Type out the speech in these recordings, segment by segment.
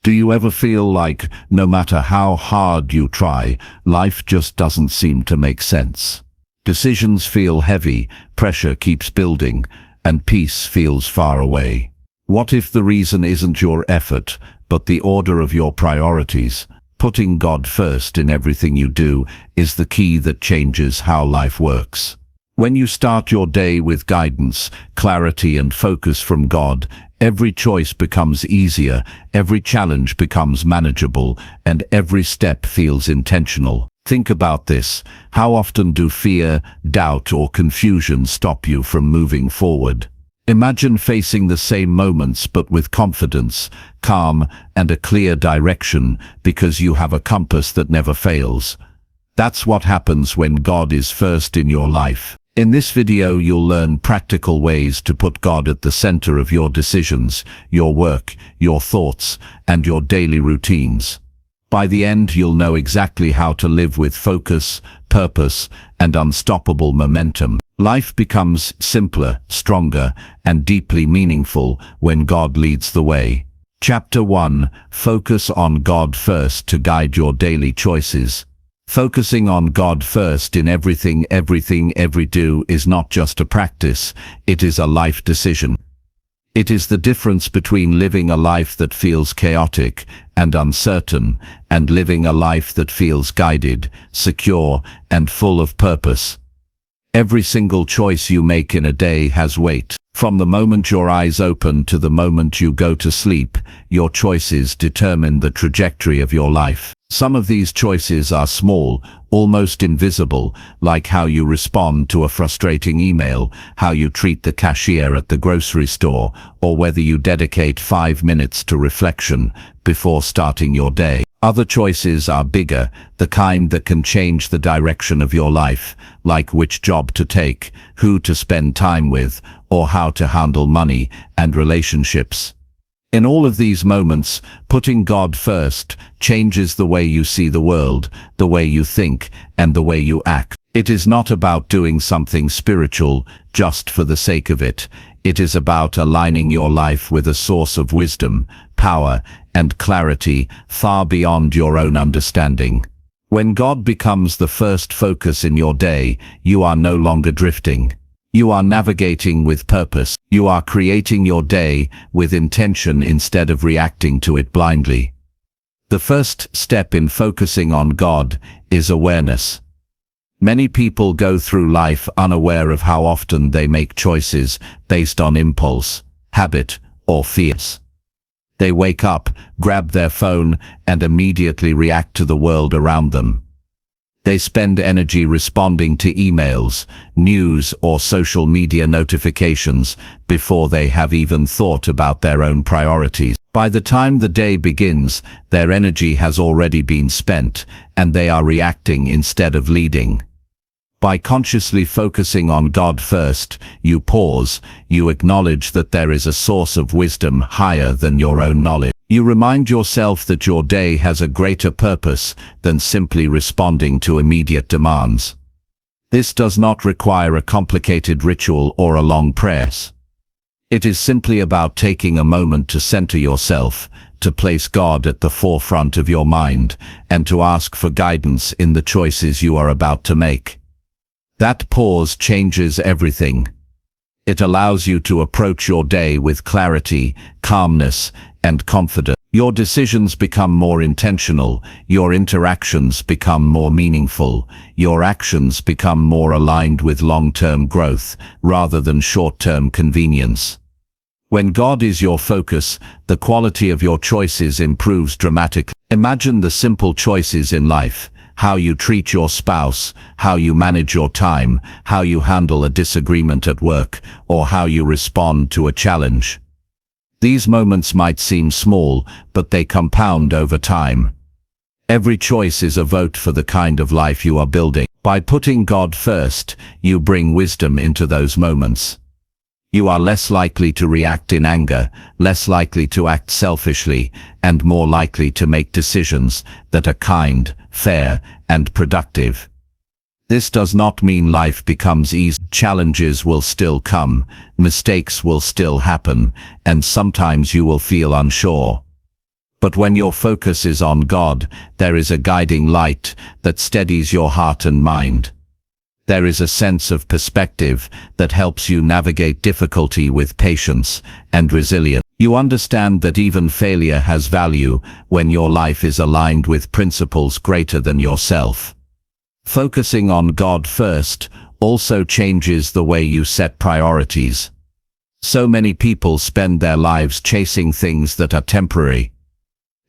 Do you ever feel like, no matter how hard you try, life just doesn't seem to make sense? Decisions feel heavy, pressure keeps building, and peace feels far away. What if the reason isn't your effort, but the order of your priorities? Putting God first in everything you do is the key that changes how life works. When you start your day with guidance, clarity and focus from God, every choice becomes easier, every challenge becomes manageable, and every step feels intentional. Think about this. How often do fear, doubt, or confusion stop you from moving forward? Imagine facing the same moments but with confidence, calm, and a clear direction because you have a compass that never fails. That's what happens when God is first in your life. In this video you'll learn practical ways to put God at the center of your decisions, your work, your thoughts, and your daily routines. By the end you'll know exactly how to live with focus, purpose, and unstoppable momentum. Life becomes simpler, stronger, and deeply meaningful when God leads the way. Chapter 1. Focus on God first to guide your daily choices. Focusing on God first in everything every do is not just a practice, it is a life decision. It is the difference between living a life that feels chaotic and uncertain, and living a life that feels guided, secure, and full of purpose. Every single choice you make in a day has weight. From the moment your eyes open to the moment you go to sleep, your choices determine the trajectory of your life. Some of these choices are small, almost invisible, like how you respond to a frustrating email, how you treat the cashier at the grocery store, or whether you dedicate 5 minutes to reflection before starting your day. Other choices are bigger, the kind that can change the direction of your life, like which job to take, who to spend time with, or how to handle money and relationships. In all of these moments, putting God first changes the way you see the world, the way you think, and the way you act. It is not about doing something spiritual just for the sake of it. It is about aligning your life with a source of wisdom, power, and clarity far beyond your own understanding. When God becomes the first focus in your day, you are no longer drifting. You are navigating with purpose. You are creating your day with intention instead of reacting to it blindly. The first step in focusing on God is awareness. Many people go through life unaware of how often they make choices based on impulse, habit, or fears. They wake up, grab their phone, and immediately react to the world around them. They spend energy responding to emails, news, or social media notifications before they have even thought about their own priorities. By the time the day begins, their energy has already been spent, and they are reacting instead of leading. By consciously focusing on God first, you pause, you acknowledge that there is a source of wisdom higher than your own knowledge. You remind yourself that your day has a greater purpose than simply responding to immediate demands. This does not require a complicated ritual or a long prayer. It is simply about taking a moment to center yourself, to place God at the forefront of your mind, and to ask for guidance in the choices you are about to make. That pause changes everything. It allows you to approach your day with clarity, calmness, and confidence. Your decisions become more intentional, your interactions become more meaningful, your actions become more aligned with long-term growth rather than short-term convenience. When God is your focus, the quality of your choices improves dramatically. Imagine the simple choices in life: how you treat your spouse, how you manage your time, how you handle a disagreement at work, or how you respond to a challenge. These moments might seem small, but they compound over time. Every choice is a vote for the kind of life you are building. By putting God first, you bring wisdom into those moments. You are less likely to react in anger, less likely to act selfishly, and more likely to make decisions that are kind, fair, and productive. This does not mean life becomes easy. Challenges will still come, mistakes will still happen, and sometimes you will feel unsure. But when your focus is on God, there is a guiding light that steadies your heart and mind. There is a sense of perspective that helps you navigate difficulty with patience and resilience. You understand that even failure has value when your life is aligned with principles greater than yourself. Focusing on God first also changes the way you set priorities. So many people spend their lives chasing things that are temporary.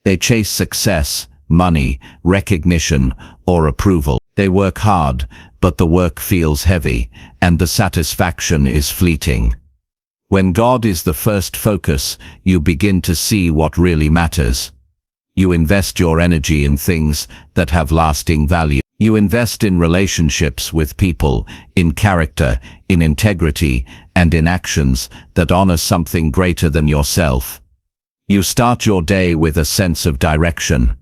They chase success, money, recognition, or approval. They work hard, but the work feels heavy, and the satisfaction is fleeting. When God is the first focus, you begin to see what really matters. You invest your energy in things that have lasting value. You invest in relationships with people, in character, in integrity, and in actions that honor something greater than yourself. You start your day with a sense of direction.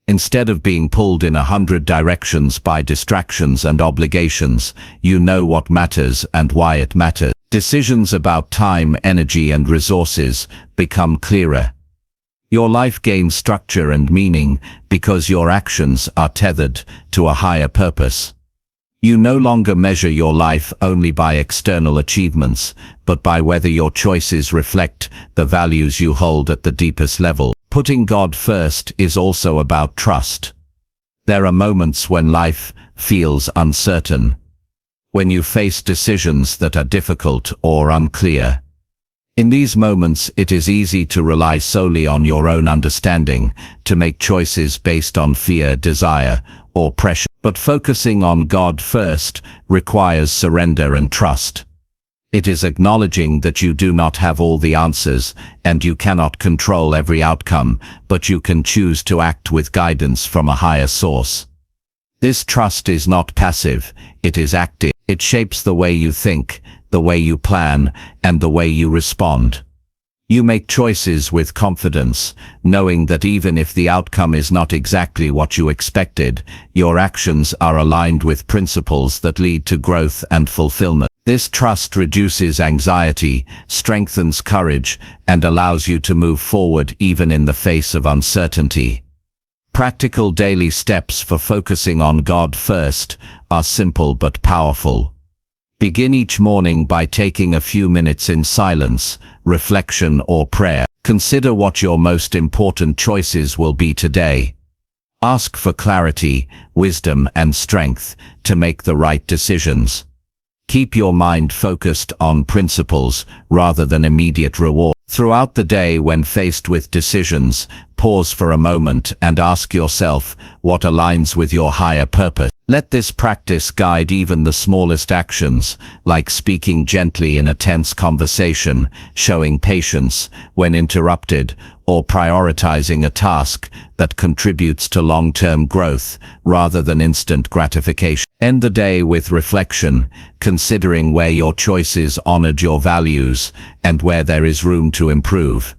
Instead of being pulled in 100 directions by distractions and obligations, you know what matters and why it matters. Decisions about time, energy, and resources become clearer. Your life gains structure and meaning because your actions are tethered to a higher purpose. You no longer measure your life only by external achievements, but by whether your choices reflect the values you hold at the deepest level. Putting God first is also about trust. There are moments when life feels uncertain, when you face decisions that are difficult or unclear. In these moments, it is easy to rely solely on your own understanding, to make choices based on fear, desire, or pressure. But focusing on God first requires surrender and trust. It is acknowledging that you do not have all the answers, and you cannot control every outcome, but you can choose to act with guidance from a higher source. This trust is not passive, it is active. It shapes the way you think, the way you plan, and the way you respond. You make choices with confidence, knowing that even if the outcome is not exactly what you expected, your actions are aligned with principles that lead to growth and fulfillment. This trust reduces anxiety, strengthens courage, and allows you to move forward even in the face of uncertainty. Practical daily steps for focusing on God first are simple but powerful. Begin each morning by taking a few minutes in silence, reflection, or prayer. Consider what your most important choices will be today. Ask for clarity, wisdom, and strength to make the right decisions. Keep your mind focused on principles rather than immediate reward. Throughout the day, when faced with decisions, pause for a moment and ask yourself what aligns with your higher purpose. Let this practice guide even the smallest actions, like speaking gently in a tense conversation, showing patience when interrupted, or prioritizing a task that contributes to long-term growth rather than instant gratification. End the day with reflection, considering where your choices honored your values and where there is room to improve.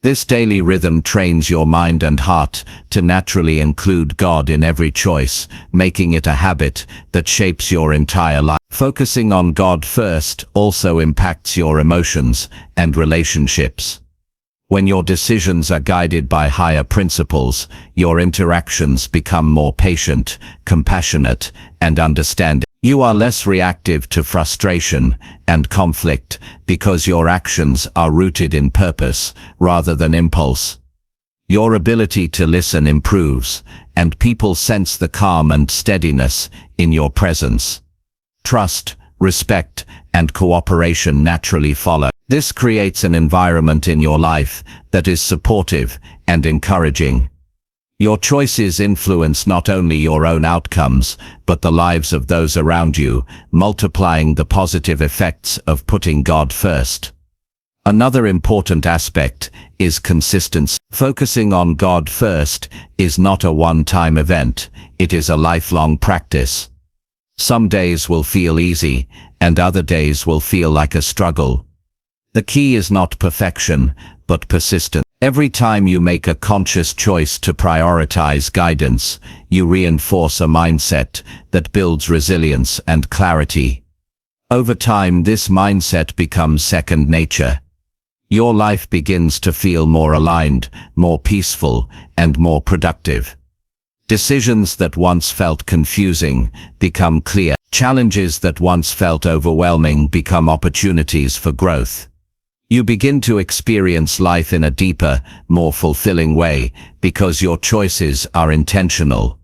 This daily rhythm trains your mind and heart to naturally include God in every choice, making it a habit that shapes your entire life. Focusing on God first also impacts your emotions and relationships. When your decisions are guided by higher principles, your interactions become more patient, compassionate, and understanding. You are less reactive to frustration and conflict because your actions are rooted in purpose rather than impulse. Your ability to listen improves, and people sense the calm and steadiness in your presence. Trust, respect, and cooperation naturally follow. This creates an environment in your life that is supportive and encouraging. Your choices influence not only your own outcomes, but the lives of those around you, multiplying the positive effects of putting God first. Another important aspect is consistency. Focusing on God first is not a one-time event, it is a lifelong practice. Some days will feel easy, and other days will feel like a struggle. The key is not perfection, but persistence. Every time you make a conscious choice to prioritize guidance, you reinforce a mindset that builds resilience and clarity. Over time, this mindset becomes second nature. Your life begins to feel more aligned, more peaceful, and more productive. Decisions that once felt confusing become clear. Challenges that once felt overwhelming become opportunities for growth. You begin to experience life in a deeper, more fulfilling way because your choices are intentional,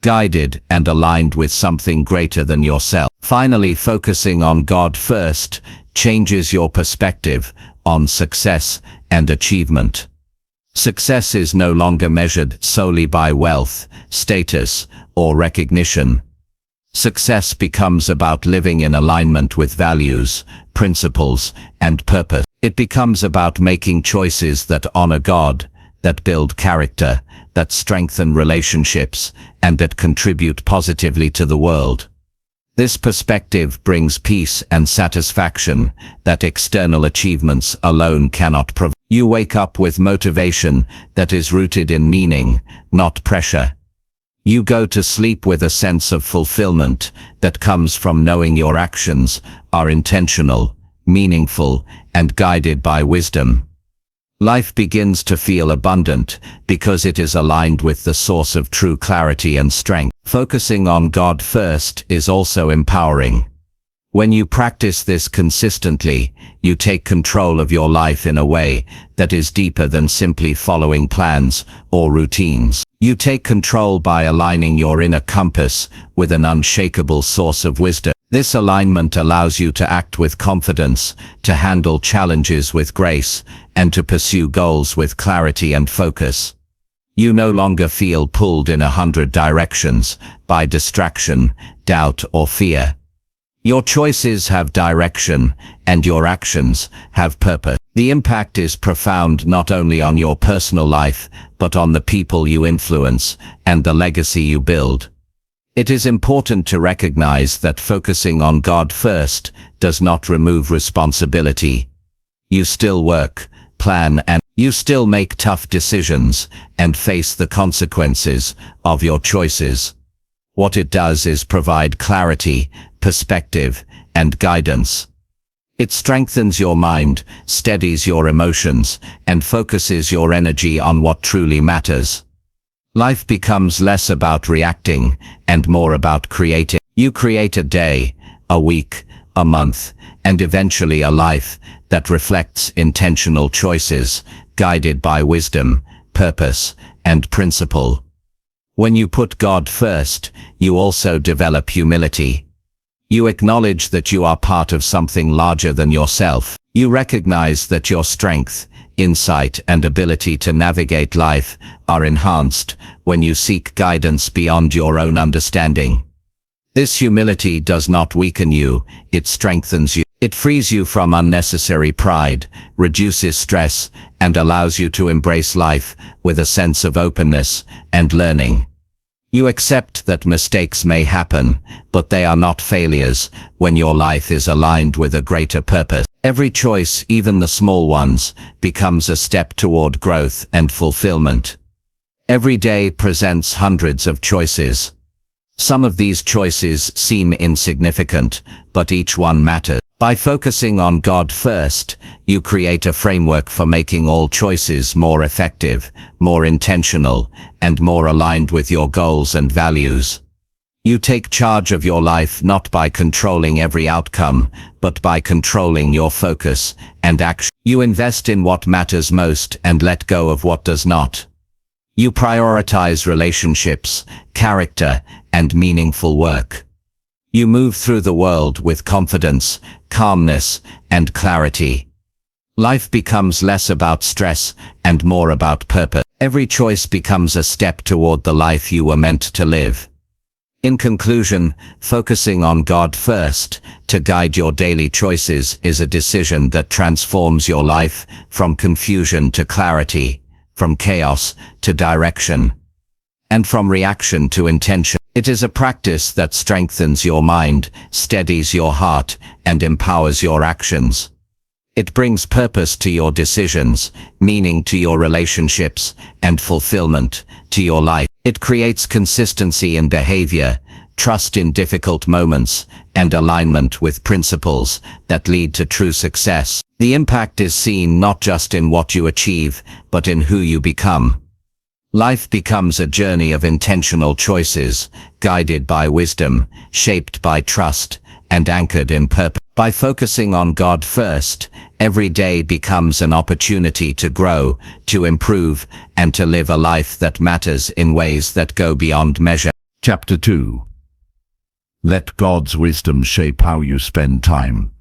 guided, and aligned with something greater than yourself. Finally, focusing on God first changes your perspective on success and achievement. Success is no longer measured solely by wealth, status, or recognition. Success becomes about living in alignment with values, principles, and purpose. It becomes about making choices that honor God, that build character, that strengthen relationships, and that contribute positively to the world. This perspective brings peace and satisfaction that external achievements alone cannot provide. You wake up with motivation that is rooted in meaning, not pressure. You go to sleep with a sense of fulfillment that comes from knowing your actions are intentional, meaningful, and guided by wisdom. Life begins to feel abundant because it is aligned with the source of true clarity and strength. Focusing on God first is also empowering. When you practice this consistently, you take control of your life in a way that is deeper than simply following plans or routines. You take control by aligning your inner compass with an unshakable source of wisdom. This alignment allows you to act with confidence, to handle challenges with grace, and to pursue goals with clarity and focus. You no longer feel pulled in 100 directions by distraction, doubt, or fear. Your choices have direction, and your actions have purpose. The impact is profound not only on your personal life, but on the people you influence and the legacy you build. It is important to recognize that focusing on God first does not remove responsibility. You still work, plan, and you still make tough decisions and face the consequences of your choices. What it does is provide clarity, perspective, and guidance. It strengthens your mind, steadies your emotions, and focuses your energy on what truly matters. Life becomes less about reacting and more about creating. You create a day, a week, a month, and eventually a life that reflects intentional choices, guided by wisdom, purpose, and principle. When you put God first, you also develop humility. You acknowledge that you are part of something larger than yourself. You recognize that your strength, insight, and ability to navigate life are enhanced when you seek guidance beyond your own understanding. This humility does not weaken you, it strengthens you. It frees you from unnecessary pride, reduces stress, and allows you to embrace life with a sense of openness and learning. You accept that mistakes may happen, but they are not failures when your life is aligned with a greater purpose. Every choice, even the small ones, becomes a step toward growth and fulfillment. Every day presents hundreds of choices. Some of these choices seem insignificant, but each one matters. By focusing on God first, you create a framework for making all choices more effective, more intentional, and more aligned with your goals and values. You take charge of your life not by controlling every outcome, but by controlling your focus and action. You invest in what matters most and let go of what does not. You prioritize relationships, character, and meaningful work. You move through the world with confidence, calmness, and clarity. Life becomes less about stress and more about purpose. Every choice becomes a step toward the life you were meant to live. In conclusion, focusing on God first to guide your daily choices is a decision that transforms your life from confusion to clarity, from chaos to direction, and from reaction to intention. It is a practice that strengthens your mind, steadies your heart, and empowers your actions. It brings purpose to your decisions, meaning to your relationships, and fulfillment to your life. It creates consistency in behavior, trust in difficult moments, and alignment with principles that lead to true success. The impact is seen not just in what you achieve, but in who you become. Life becomes a journey of intentional choices, guided by wisdom, shaped by trust, and anchored in purpose. By focusing on God first, every day becomes an opportunity to grow, to improve, and to live a life that matters in ways that go beyond measure. Chapter 2. Let God's wisdom shape how you spend time.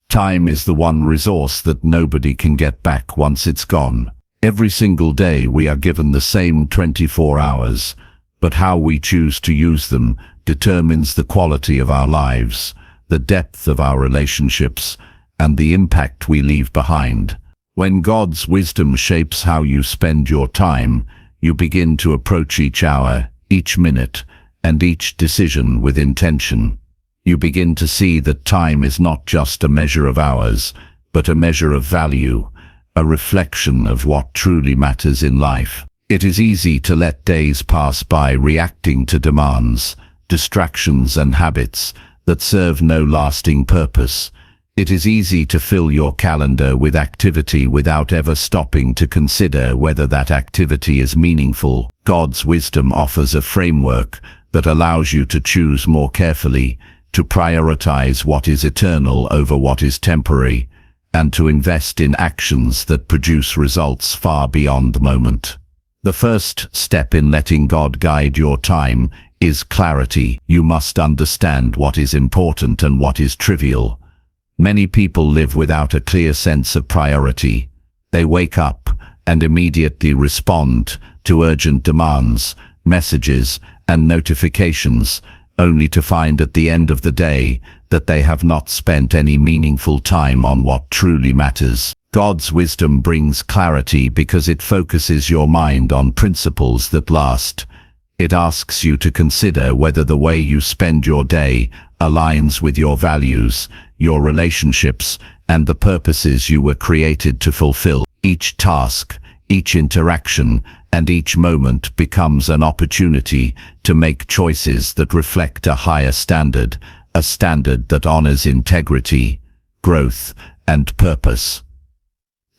Time is the one resource that nobody can get back once it's gone. Every single day we are given the same 24 hours, but how we choose to use them determines the quality of our lives, the depth of our relationships, and the impact we leave behind. When God's wisdom shapes how you spend your time, you begin to approach each hour, each minute, and each decision with intention. You begin to see that time is not just a measure of hours, but a measure of value, a reflection of what truly matters in life. It is easy to let days pass by reacting to demands, distractions, and habits that serve no lasting purpose. It is easy to fill your calendar with activity without ever stopping to consider whether that activity is meaningful. God's wisdom offers a framework that allows you to choose more carefully, to prioritize what is eternal over what is temporary, and to invest in actions that produce results far beyond the moment. The first step in letting God guide your time is clarity. You must understand what is important and what is trivial. Many people live without a clear sense of priority. They wake up and immediately respond to urgent demands, messages, and notifications, only to find at the end of the day that they have not spent any meaningful time on what truly matters. God's wisdom brings clarity because it focuses your mind on principles that last. It asks you to consider whether the way you spend your day aligns with your values, your relationships, and the purposes you were created to fulfill. Each task, each interaction, and each moment becomes an opportunity to make choices that reflect a higher standard, a standard that honors integrity, growth, and purpose.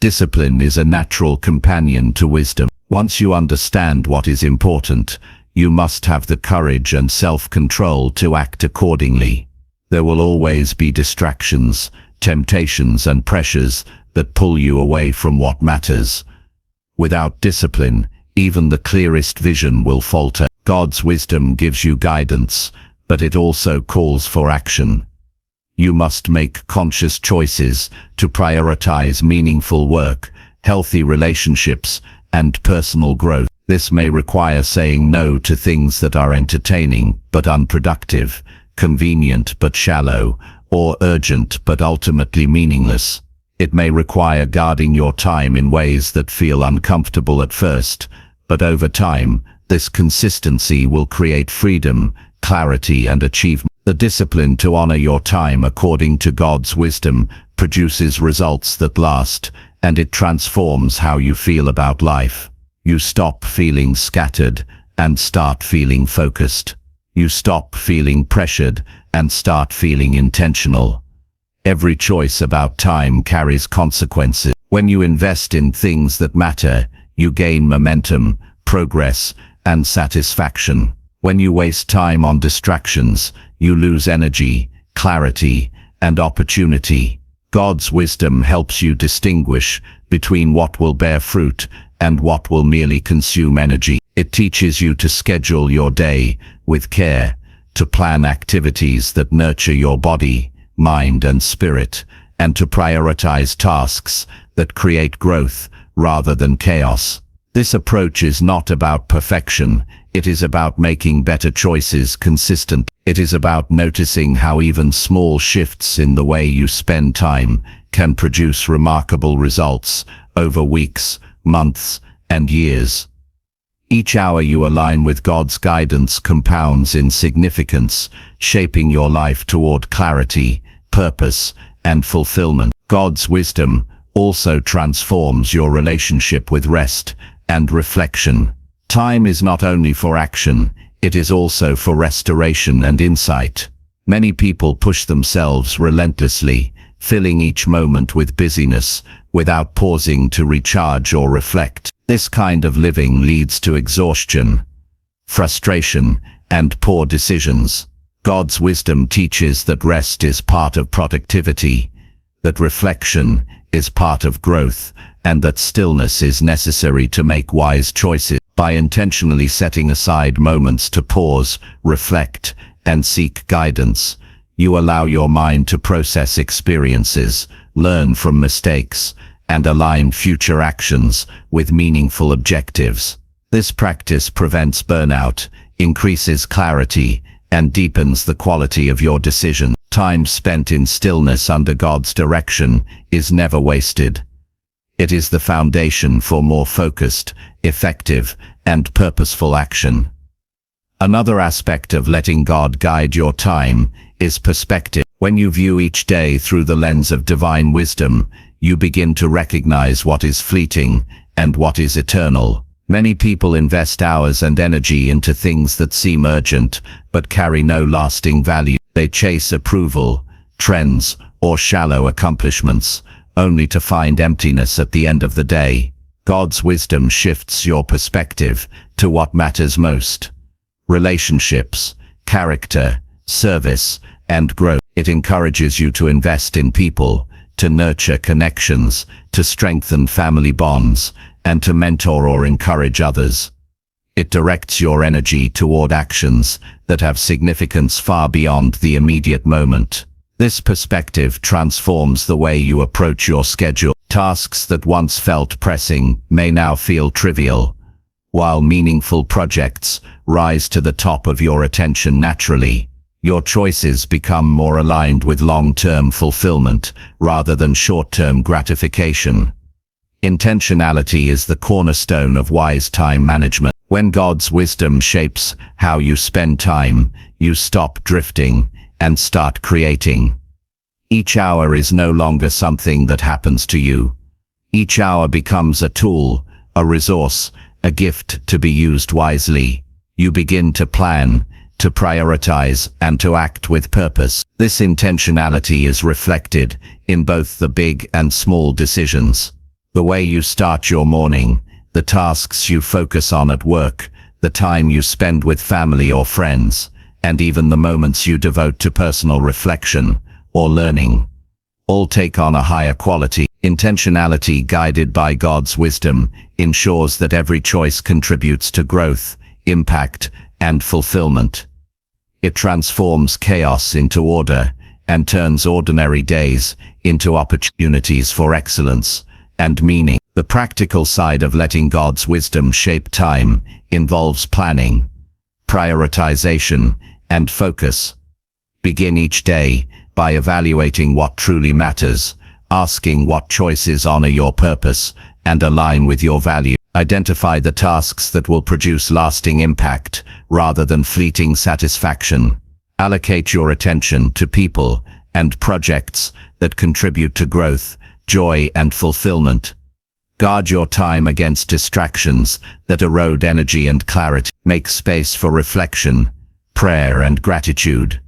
Discipline is a natural companion to wisdom. Once you understand what is important, you must have the courage and self-control to act accordingly. There will always be distractions, temptations, and pressures that pull you away from what matters. Without discipline, even the clearest vision will falter. God's wisdom gives you guidance, but it also calls for action. You must make conscious choices to prioritize meaningful work, healthy relationships, and personal growth. This may require saying no to things that are entertaining but unproductive, convenient but shallow, or urgent but ultimately meaningless. It may require guarding your time in ways that feel uncomfortable at first, but over time, this consistency will create freedom, clarity, and achievement. The discipline to honor your time according to God's wisdom produces results that last, and it transforms how you feel about life. You stop feeling scattered and start feeling focused. You stop feeling pressured and start feeling intentional. Every choice about time carries consequences. When you invest in things that matter, you gain momentum, progress, and satisfaction. When you waste time on distractions, you lose energy, clarity, and opportunity. God's wisdom helps you distinguish between what will bear fruit and what will merely consume energy. It teaches you to schedule your day with care, to plan activities that nurture your body, mind, and spirit, and to prioritize tasks that create growth rather than chaos. This approach is not about perfection. It is about making better choices consistent. It is about noticing how even small shifts in the way you spend time can produce remarkable results over weeks, months, and years. Each hour you align with God's guidance compounds in significance, shaping your life toward clarity, purpose, and fulfillment. God's wisdom also transforms your relationship with rest and reflection. Time is not only for action, It is also for restoration and insight. Many people push themselves relentlessly, filling each moment with busyness, without pausing to recharge or reflect. This kind of living leads to exhaustion, frustration, and poor decisions. God's wisdom teaches that rest is part of productivity, that reflection is part of growth, and that stillness is necessary to make wise choices. By intentionally setting aside moments to pause, reflect, and seek guidance, you allow your mind to process experiences, learn from mistakes, and align future actions with meaningful objectives. This practice prevents burnout, increases clarity, and deepens the quality of your decision. Time spent in stillness under God's direction is never wasted. It is the foundation for more focused, effective, and purposeful action. Another aspect of letting God guide your time is perspective. When you view each day through the lens of divine wisdom, you begin to recognize what is fleeting and what is eternal. Many people invest hours and energy into things that seem urgent but carry no lasting value. They chase approval, trends, or shallow accomplishments, only to find emptiness at the end of the day. God's wisdom shifts your perspective to what matters most: relationships, character, service, and growth. It encourages you to invest in people, to nurture connections, to strengthen family bonds, and to mentor or encourage others. It directs your energy toward actions that have significance far beyond the immediate moment. This perspective transforms the way you approach your schedule. Tasks that once felt pressing may now feel trivial, while meaningful projects rise to the top of your attention naturally. Your choices become more aligned with long-term fulfillment rather than short-term gratification. Intentionality is the cornerstone of wise time management. When God's wisdom shapes how you spend time, you stop drifting and start creating. Each hour is no longer something that happens to you. Each hour becomes a tool, a resource, a gift to be used wisely. You begin to plan, to prioritize, and to act with purpose. This intentionality is reflected in both the big and small decisions. The way you start your morning, the tasks you focus on at work, the time you spend with family or friends, and even the moments you devote to personal reflection or learning, all take on a higher quality. Intentionality guided by God's wisdom ensures that every choice contributes to growth, impact, and fulfillment. It transforms chaos into order and turns ordinary days into opportunities for excellence and meaning. The practical side of letting God's wisdom shape time involves planning, prioritization, and focus. Begin each day by evaluating what truly matters, asking what choices honor your purpose and align with your value. Identify the tasks that will produce lasting impact rather than fleeting satisfaction. Allocate your attention to people and projects that contribute to growth, joy, and fulfillment. Guard your time against distractions that erode energy and clarity. Make space for reflection, prayer, and gratitude.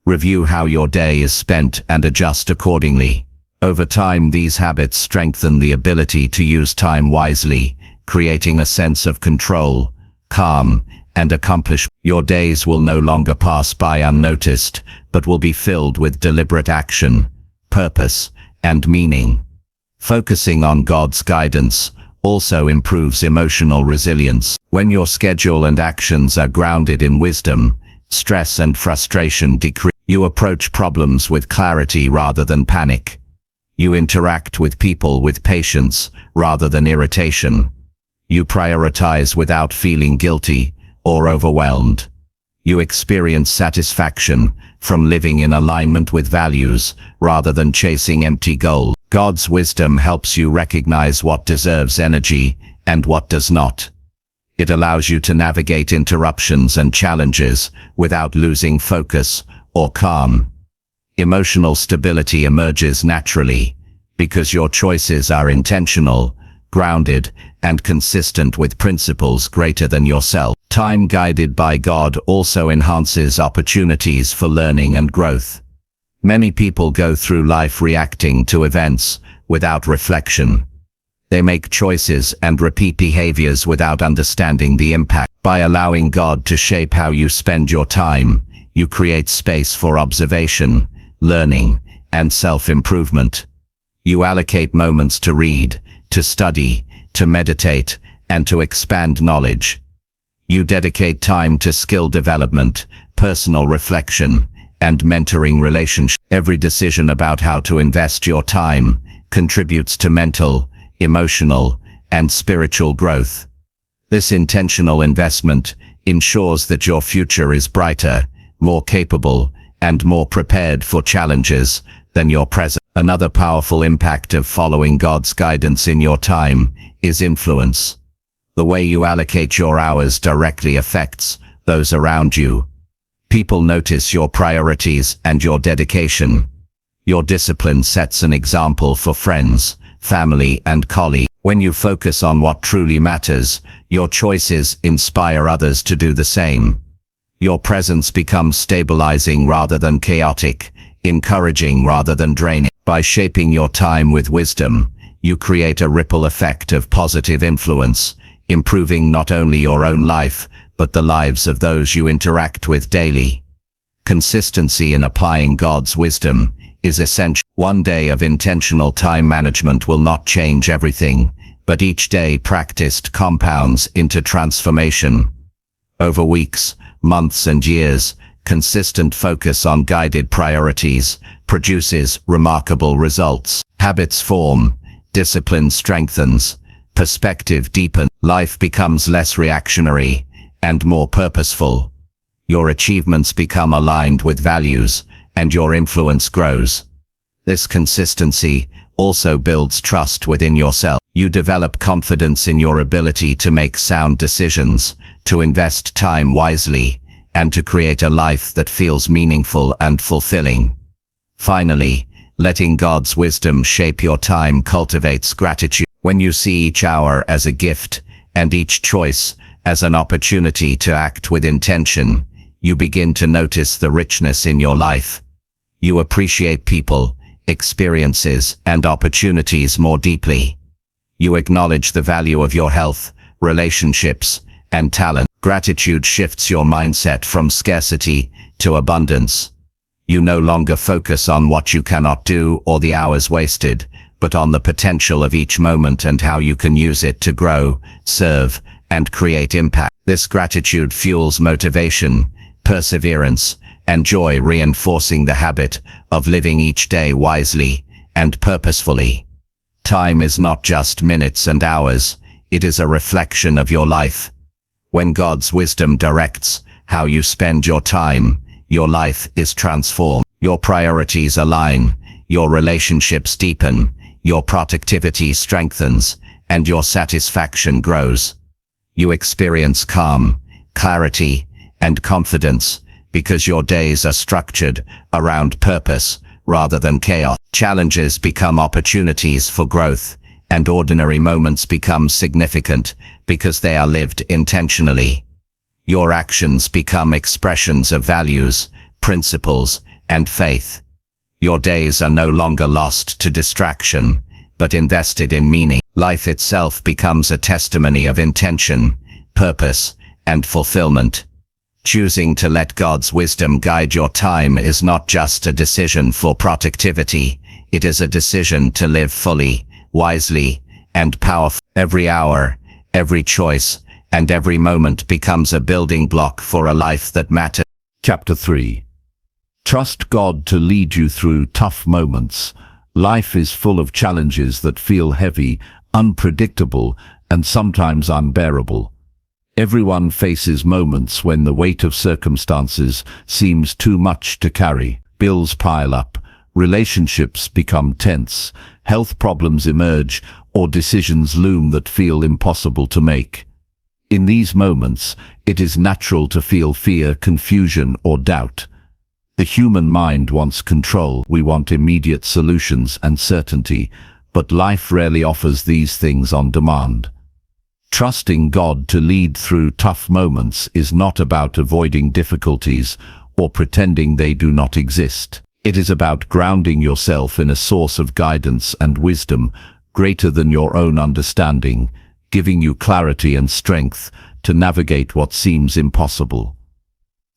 Review how your day is spent and adjust accordingly. Over time, these habits strengthen the ability to use time wisely, creating a sense of control, calm, and accomplishment. Your days will no longer pass by unnoticed, but will be filled with deliberate action, purpose, and meaning. Focusing on God's guidance also improves emotional resilience. When your schedule and actions are grounded in wisdom, stress and frustration decrease. You approach problems with clarity rather than panic. You interact with people with patience rather than irritation. You prioritize without feeling guilty or overwhelmed. You experience satisfaction from living in alignment with values rather than chasing empty goals. God's wisdom helps you recognize what deserves energy and what does not. It allows you to navigate interruptions and challenges without losing focus or calm. Emotional stability emerges naturally because your choices are intentional, grounded, and consistent with principles greater than yourself. Time guided by God also enhances opportunities for learning and growth. Many people go through life reacting to events without reflection. They make choices and repeat behaviors without understanding the impact. By allowing God to shape how you spend your time, you create space for observation, learning, and self-improvement. You allocate moments to read, to study, to meditate, and to expand knowledge. You dedicate time to skill development, personal reflection, and mentoring relationships. Every decision about how to invest your time contributes to mental, emotional, and spiritual growth. This intentional investment ensures that your future is brighter, more capable, and more prepared for challenges than your present. Another powerful impact of following God's guidance in your time is influence. The way you allocate your hours directly affects those around you. People notice your priorities and your dedication. Your discipline sets an example for friends, family, and colleagues. When you focus on what truly matters, your choices inspire others to do the same. Your presence becomes stabilizing rather than chaotic, encouraging rather than draining. By shaping your time with wisdom, you create a ripple effect of positive influence, improving not only your own life, but the lives of those you interact with daily. Consistency in applying God's wisdom is essential. One day of intentional time management will not change everything, but each day practiced compounds into transformation. Over weeks, months, and years, consistent focus on guided priorities produces remarkable results. Habits form, discipline strengthens, perspective deepens, life becomes less reactionary and more purposeful. Your achievements become aligned with values, and your influence grows. This consistency also builds trust within yourself. You develop confidence in your ability to make sound decisions, to invest time wisely, and to create a life that feels meaningful and fulfilling. Finally, letting God's wisdom shape your time cultivates gratitude. When you see each hour as a gift and each choice as an opportunity to act with intention, you begin to notice the richness in your life. You appreciate people, experiences, and opportunities more deeply. You acknowledge the value of your health, relationships, and talent. Gratitude shifts your mindset from scarcity to abundance. You no longer focus on what you cannot do or the hours wasted, but on the potential of each moment and how you can use it to grow, serve, and create impact. This gratitude fuels motivation, perseverance, and joy, reinforcing the habit of living each day wisely and purposefully. Time is not just minutes and hours, it is a reflection of your life. When God's wisdom directs how you spend your time, your life is transformed. Your priorities align, your relationships deepen, your productivity strengthens, and your satisfaction grows. You experience calm, clarity, and confidence because your days are structured around purpose rather than chaos. Challenges become opportunities for growth, and ordinary moments become significant because they are lived intentionally. Your actions become expressions of values, principles, and faith. Your days are no longer lost to distraction, but invested in meaning. Life itself becomes a testimony of intention, purpose, and fulfillment. Choosing to let God's wisdom guide your time is not just a decision for productivity, it is a decision to live fully, wisely, and powerfully. Every hour, every choice, and every moment becomes a building block for a life that matters. Chapter 3. Trust God to lead you through tough moments. Life is full of challenges that feel heavy, unpredictable, and sometimes unbearable. Everyone faces moments when the weight of circumstances seems too much to carry. Bills pile up, relationships become tense, health problems emerge, or decisions loom that feel impossible to make. In these moments, it is natural to feel fear, confusion, or doubt. The human mind wants control. We want immediate solutions and certainty, but life rarely offers these things on demand. Trusting God to lead through tough moments is not about avoiding difficulties or pretending they do not exist. It is about grounding yourself in a source of guidance and wisdom greater than your own understanding, giving you clarity and strength to navigate what seems impossible.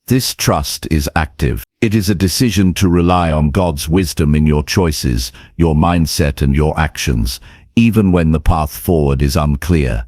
This trust is active. It is a decision to rely on God's wisdom in your choices, your mindset and your actions, even when the path forward is unclear.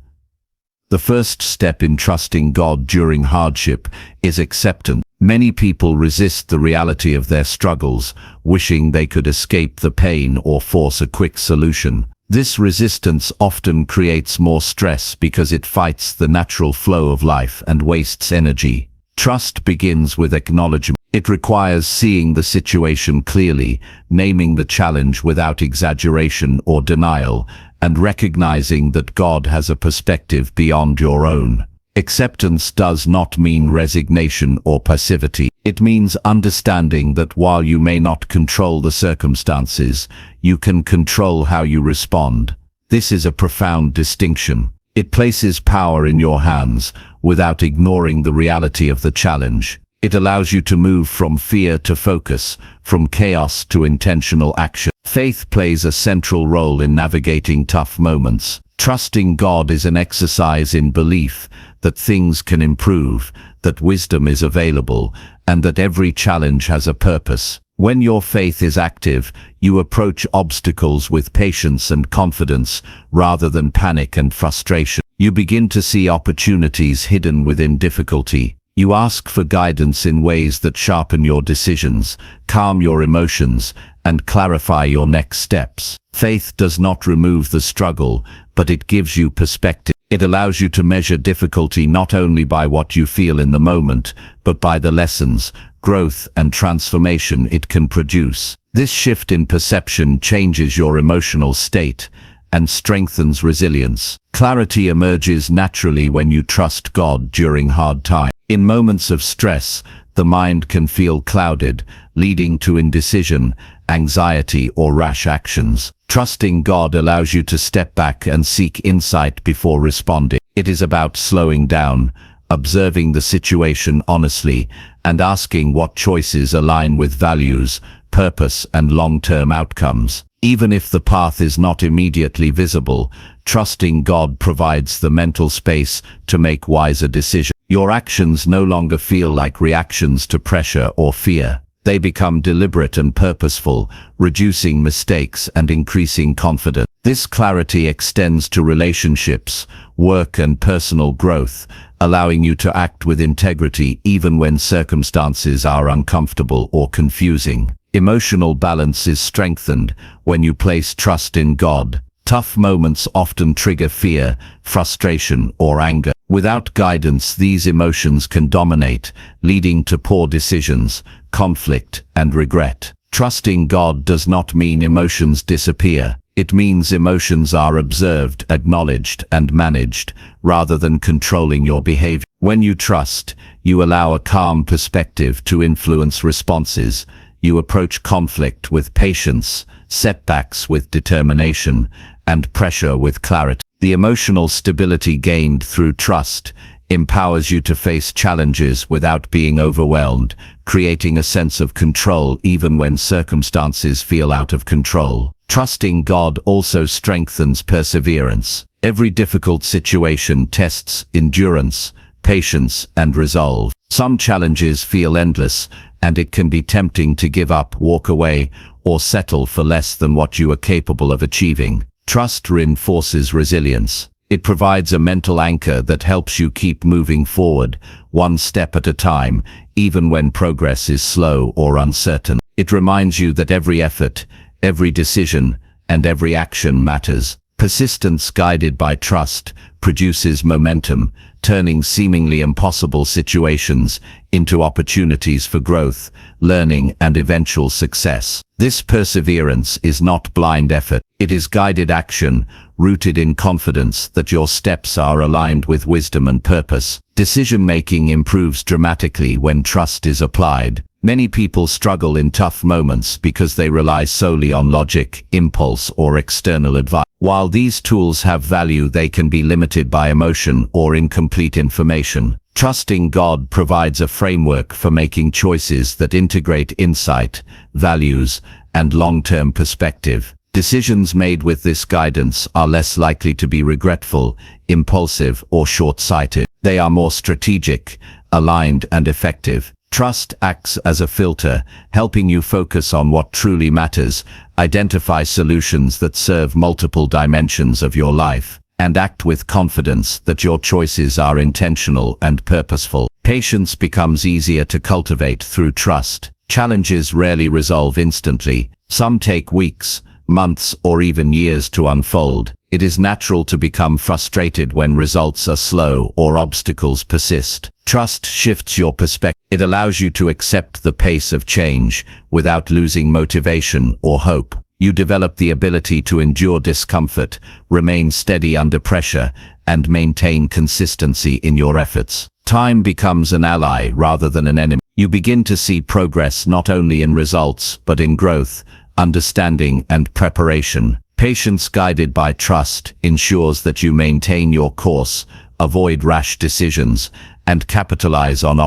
The first step in trusting God during hardship is acceptance. Many people resist the reality of their struggles, wishing they could escape the pain or force a quick solution. This resistance often creates more stress because it fights the natural flow of life and wastes energy. Trust begins with acknowledgement. It requires seeing the situation clearly, naming the challenge without exaggeration or denial, and recognizing that God has a perspective beyond your own. Acceptance does not mean resignation or passivity. It means understanding that while you may not control the circumstances, you can control how you respond. This is a profound distinction. It places power in your hands without ignoring the reality of the challenge. It allows you to move from fear to focus, from chaos to intentional action. Faith plays a central role in navigating tough moments. Trusting God is an exercise in belief that things can improve, that wisdom is available, and that every challenge has a purpose. When your faith is active, you approach obstacles with patience and confidence rather than panic and frustration. You begin to see opportunities hidden within difficulty. You ask for guidance in ways that sharpen your decisions, calm your emotions, and clarify your next steps. Faith does not remove the struggle, but it gives you perspective. It allows you to measure difficulty not only by what you feel in the moment, but by the lessons, growth, and transformation it can produce. This shift in perception changes your emotional state and strengthens resilience. Clarity emerges naturally when you trust God during hard times. In moments of stress, the mind can feel clouded, leading to indecision, anxiety, or rash actions. Trusting God allows you to step back and seek insight before responding. It is about slowing down, observing the situation honestly, and asking what choices align with values, purpose, and long-term outcomes. Even if the path is not immediately visible, trusting God provides the mental space to make wiser decisions. Your actions no longer feel like reactions to pressure or fear. They become deliberate and purposeful, reducing mistakes and increasing confidence. This clarity extends to relationships, work, and personal growth, allowing you to act with integrity even when circumstances are uncomfortable or confusing. Emotional balance is strengthened when you place trust in God. Tough moments often trigger fear, frustration, or anger. Without guidance, these emotions can dominate, leading to poor decisions, conflict, and regret. Trusting God does not mean emotions disappear. It means emotions are observed, acknowledged, and managed, rather than controlling your behavior. When you trust, you allow a calm perspective to influence responses. You approach conflict with patience, setbacks with determination, and pressure with clarity. The emotional stability gained through trust empowers you to face challenges without being overwhelmed, creating a sense of control even when circumstances feel out of control. Trusting God also strengthens perseverance. Every difficult situation tests endurance, patience, and resolve. Some challenges feel endless, and it can be tempting to give up, walk away, or settle for less than what you are capable of achieving. Trust reinforces resilience. It provides a mental anchor that helps you keep moving forward, one step at a time, even when progress is slow or uncertain. It reminds you that every effort, every decision, and every action matters. Persistence guided by trust produces momentum, turning seemingly impossible situations into opportunities for growth, learning, and eventual success. This perseverance is not blind effort. It is guided action, rooted in confidence that your steps are aligned with wisdom and purpose. Decision-making improves dramatically when trust is applied. Many people struggle in tough moments because they rely solely on logic, impulse, or external advice. While these tools have value, they can be limited by emotion or incomplete information. Trusting God provides a framework for making choices that integrate insight, values, and long-term perspective. Decisions made with this guidance are less likely to be regretful, impulsive, or short-sighted. They are more strategic, aligned, and effective. Trust acts as a filter, helping you focus on what truly matters, identify solutions that serve multiple dimensions of your life, and act with confidence that your choices are intentional and purposeful. Patience becomes easier to cultivate through trust. Challenges rarely resolve instantly. Some take weeks, months, or even years to unfold. It is natural to become frustrated when results are slow or obstacles persist. Trust shifts your perspective. It allows you to accept the pace of change without losing motivation or hope. You develop the ability to endure discomfort, remain steady under pressure, and maintain consistency in your efforts. Time becomes an ally rather than an enemy. You begin to see progress not only in results, but in growth, understanding, and preparation. Patience guided by trust ensures that you maintain your course, avoid rash decisions, and capitalize on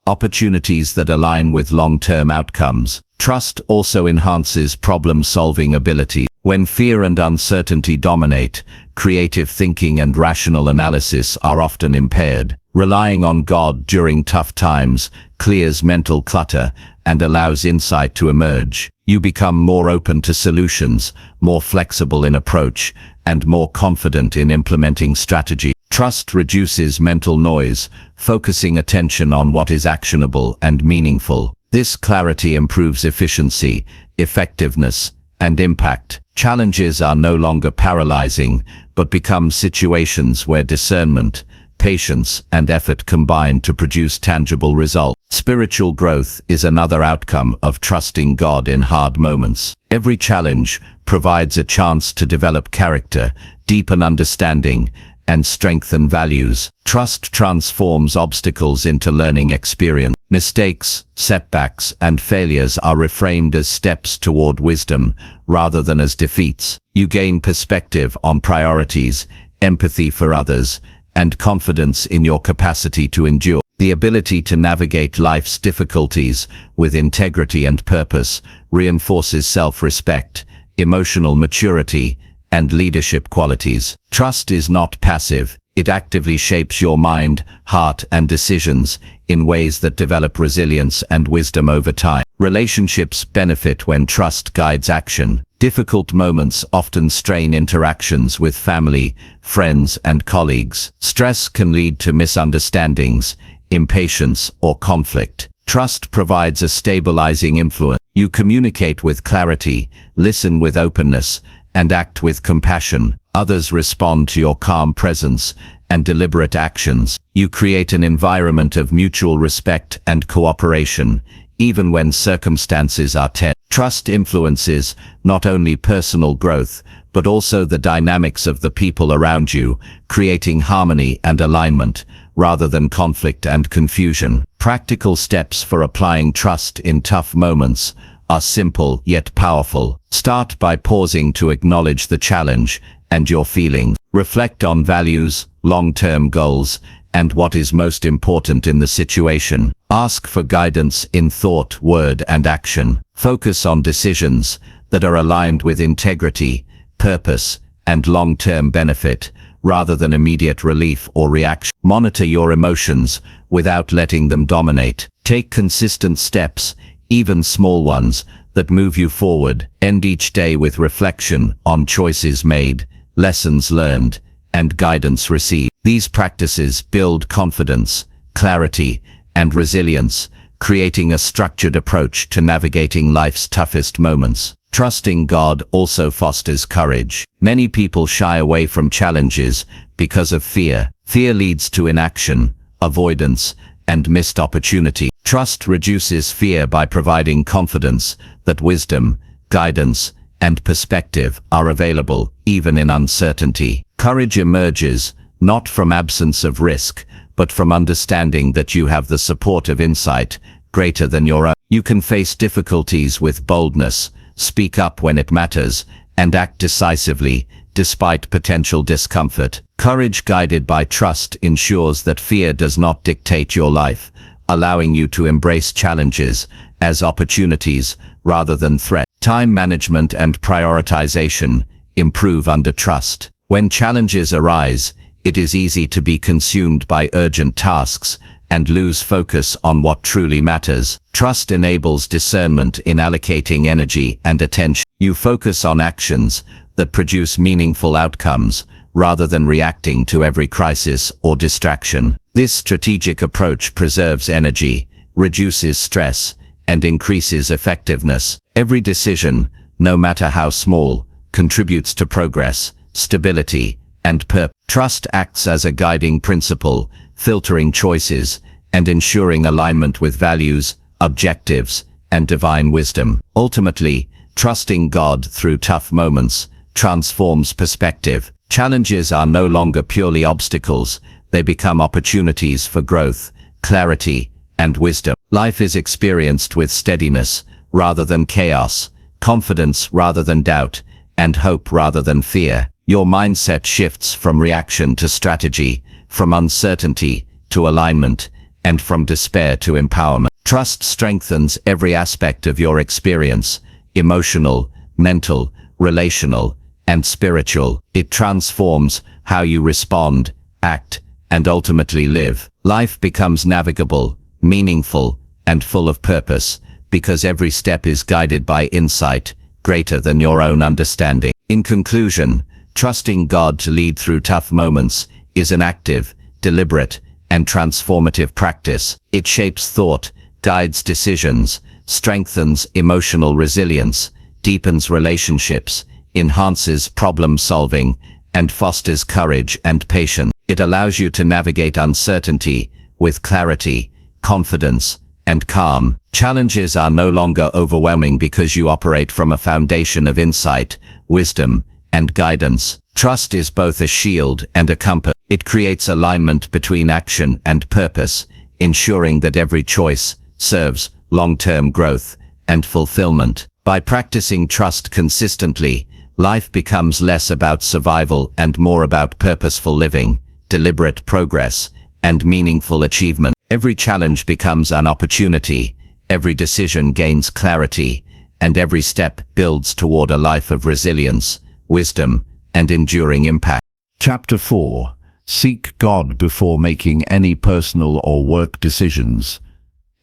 opportunities that align with long-term outcomes. Trust also enhances problem-solving ability. When fear and uncertainty dominate, creative thinking and rational analysis are often impaired. Relying on God during tough times clears mental clutter and allows insight to emerge. You become more open to solutions, more flexible in approach, and more confident in implementing strategy. Trust reduces mental noise, focusing attention on what is actionable and meaningful. This clarity improves efficiency, effectiveness, and impact. Challenges are no longer paralyzing, but become situations where discernment, patience, and effort combine to produce tangible results. Spiritual growth is another outcome of trusting God in hard moments. Every challenge provides a chance to develop character, deepen understanding, and strengthen values. Trust transforms obstacles into learning experience. Mistakes, setbacks, and failures are reframed as steps toward wisdom rather than as defeats. You gain perspective on priorities, empathy for others, and confidence in your capacity to endure. The ability to navigate life's difficulties with integrity and purpose reinforces self-respect, emotional maturity, and leadership qualities. Trust is not passive. It actively shapes your mind, heart, and decisions in ways that develop resilience and wisdom over time. Relationships benefit when trust guides action. Difficult moments often strain interactions with family, friends, and colleagues. Stress can lead to misunderstandings, impatience, or conflict. Trust provides a stabilizing influence. You communicate with clarity, listen with openness, and act with compassion. Others respond to your calm presence and deliberate actions. You create an environment of mutual respect and cooperation, even when circumstances are tense. Trust influences not only personal growth, but also the dynamics of the people around you, creating harmony and alignment, rather than conflict and confusion. Practical steps for applying trust in tough moments are simple yet powerful. Start by pausing to acknowledge the challenge and your feelings. Reflect on values, long-term goals, and what is most important in the situation. Ask for guidance in thought, word, and action. Focus on decisions that are aligned with integrity, purpose, and long-term benefit, rather than immediate relief or reaction. Monitor your emotions without letting them dominate. Take consistent steps, even small ones, that move you forward. End each day with reflection on choices made, lessons learned, and guidance received. These practices build confidence, clarity, and resilience, creating a structured approach to navigating life's toughest moments. Trusting God also fosters courage. Many people shy away from challenges because of fear. Fear leads to inaction, avoidance, and missed opportunity. Trust reduces fear by providing confidence that wisdom, guidance, and perspective are available even in uncertainty. Courage emerges not from absence of risk, but from understanding that you have the support of insight, greater than your own. You can face difficulties with boldness, speak up when it matters, and act decisively, despite potential discomfort. Courage guided by trust ensures that fear does not dictate your life, allowing you to embrace challenges as opportunities rather than threats. Time management and prioritization improve under trust. When challenges arise, it is easy to be consumed by urgent tasks and lose focus on what truly matters. Trust enables discernment in allocating energy and attention. You focus on actions that produce meaningful outcomes rather than reacting to every crisis or distraction. This strategic approach preserves energy, reduces stress, and increases effectiveness. Every decision, no matter how small, contributes to progress, stability, and purpose. Trust acts as a guiding principle, filtering choices and ensuring alignment with values, objectives, and divine wisdom. Ultimately, trusting God through tough moments transforms perspective. Challenges are no longer purely obstacles, they become opportunities for growth, clarity, and wisdom. Life is experienced with steadiness rather than chaos, confidence rather than doubt, and hope rather than fear. Your mindset shifts from reaction to strategy, from uncertainty to alignment, and from despair to empowerment. Trust strengthens every aspect of your experience, emotional, mental, relational, and spiritual. It transforms how you respond, act, and ultimately live. Life becomes navigable, meaningful, and full of purpose, because every step is guided by insight greater than your own understanding. In conclusion, trusting God to lead through tough moments is an active, deliberate, and transformative practice. It shapes thought, guides decisions, strengthens emotional resilience, deepens relationships, enhances problem solving, and fosters courage and patience. It allows you to navigate uncertainty with clarity, confidence, and calm. Challenges are no longer overwhelming because you operate from a foundation of insight, wisdom, and guidance. Trust is both a shield and a compass. It creates alignment between action and purpose, ensuring that every choice serves long-term growth and fulfillment. By practicing trust consistently, life becomes less about survival and more about purposeful living, deliberate progress, and meaningful achievement. Every challenge becomes an opportunity, every decision gains clarity, and every step builds toward a life of resilience, wisdom, and enduring impact. Chapter 4. Seek God before making any personal or work decisions.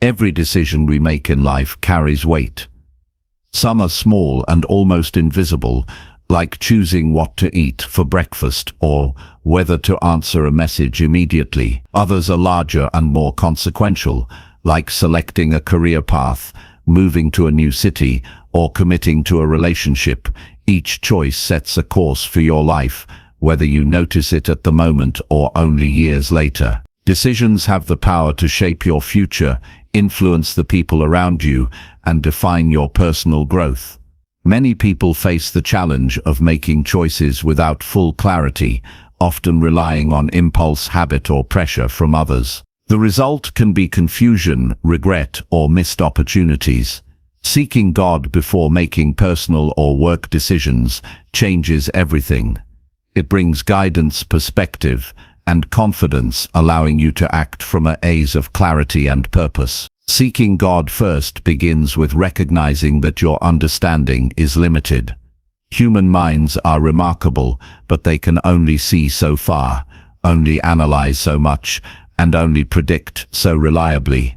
Every decision we make in life carries weight. Some are small and almost invisible, like choosing what to eat for breakfast or whether to answer a message immediately. Others are larger and more consequential, like selecting a career path, moving to a new city, or committing to a relationship. Each choice sets a course for your life, whether you notice it at the moment or only years later. Decisions have the power to shape your future, influence the people around you, and define your personal growth. Many people face the challenge of making choices without full clarity, often relying on impulse, habit, or pressure from others. The result can be confusion, regret, or missed opportunities. Seeking God before making personal or work decisions changes everything. It brings guidance, perspective, and confidence, allowing you to act from a place of clarity and purpose. Seeking God first begins with recognizing that your understanding is limited. Human minds are remarkable, but they can only see so far, only analyze so much, and only predict so reliably.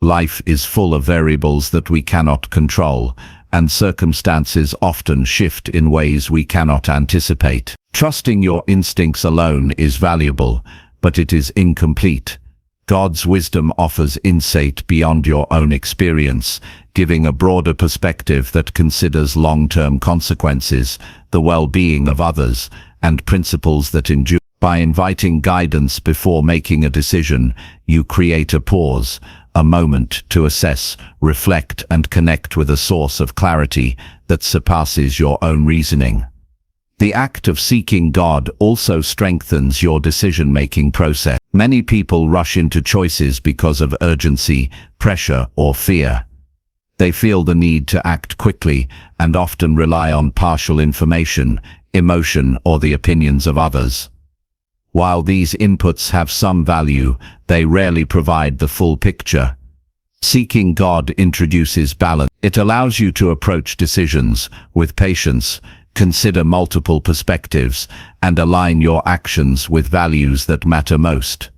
Life is full of variables that we cannot control, and circumstances often shift in ways we cannot anticipate. Trusting your instincts alone is valuable, but it is incomplete. God's wisdom offers insight beyond your own experience, giving a broader perspective that considers long-term consequences, the well-being of others, and principles that endure. By inviting guidance before making a decision, you create a pause, a moment to assess, reflect, and connect with a source of clarity that surpasses your own reasoning. The act of seeking God also strengthens your decision-making process. Many people rush into choices because of urgency, pressure, or fear. They feel the need to act quickly and often rely on partial information, emotion, or the opinions of others. While these inputs have some value, they rarely provide the full picture. Seeking God introduces balance. It allows you to approach decisions with patience, consider multiple perspectives, and align your actions with values that matter most.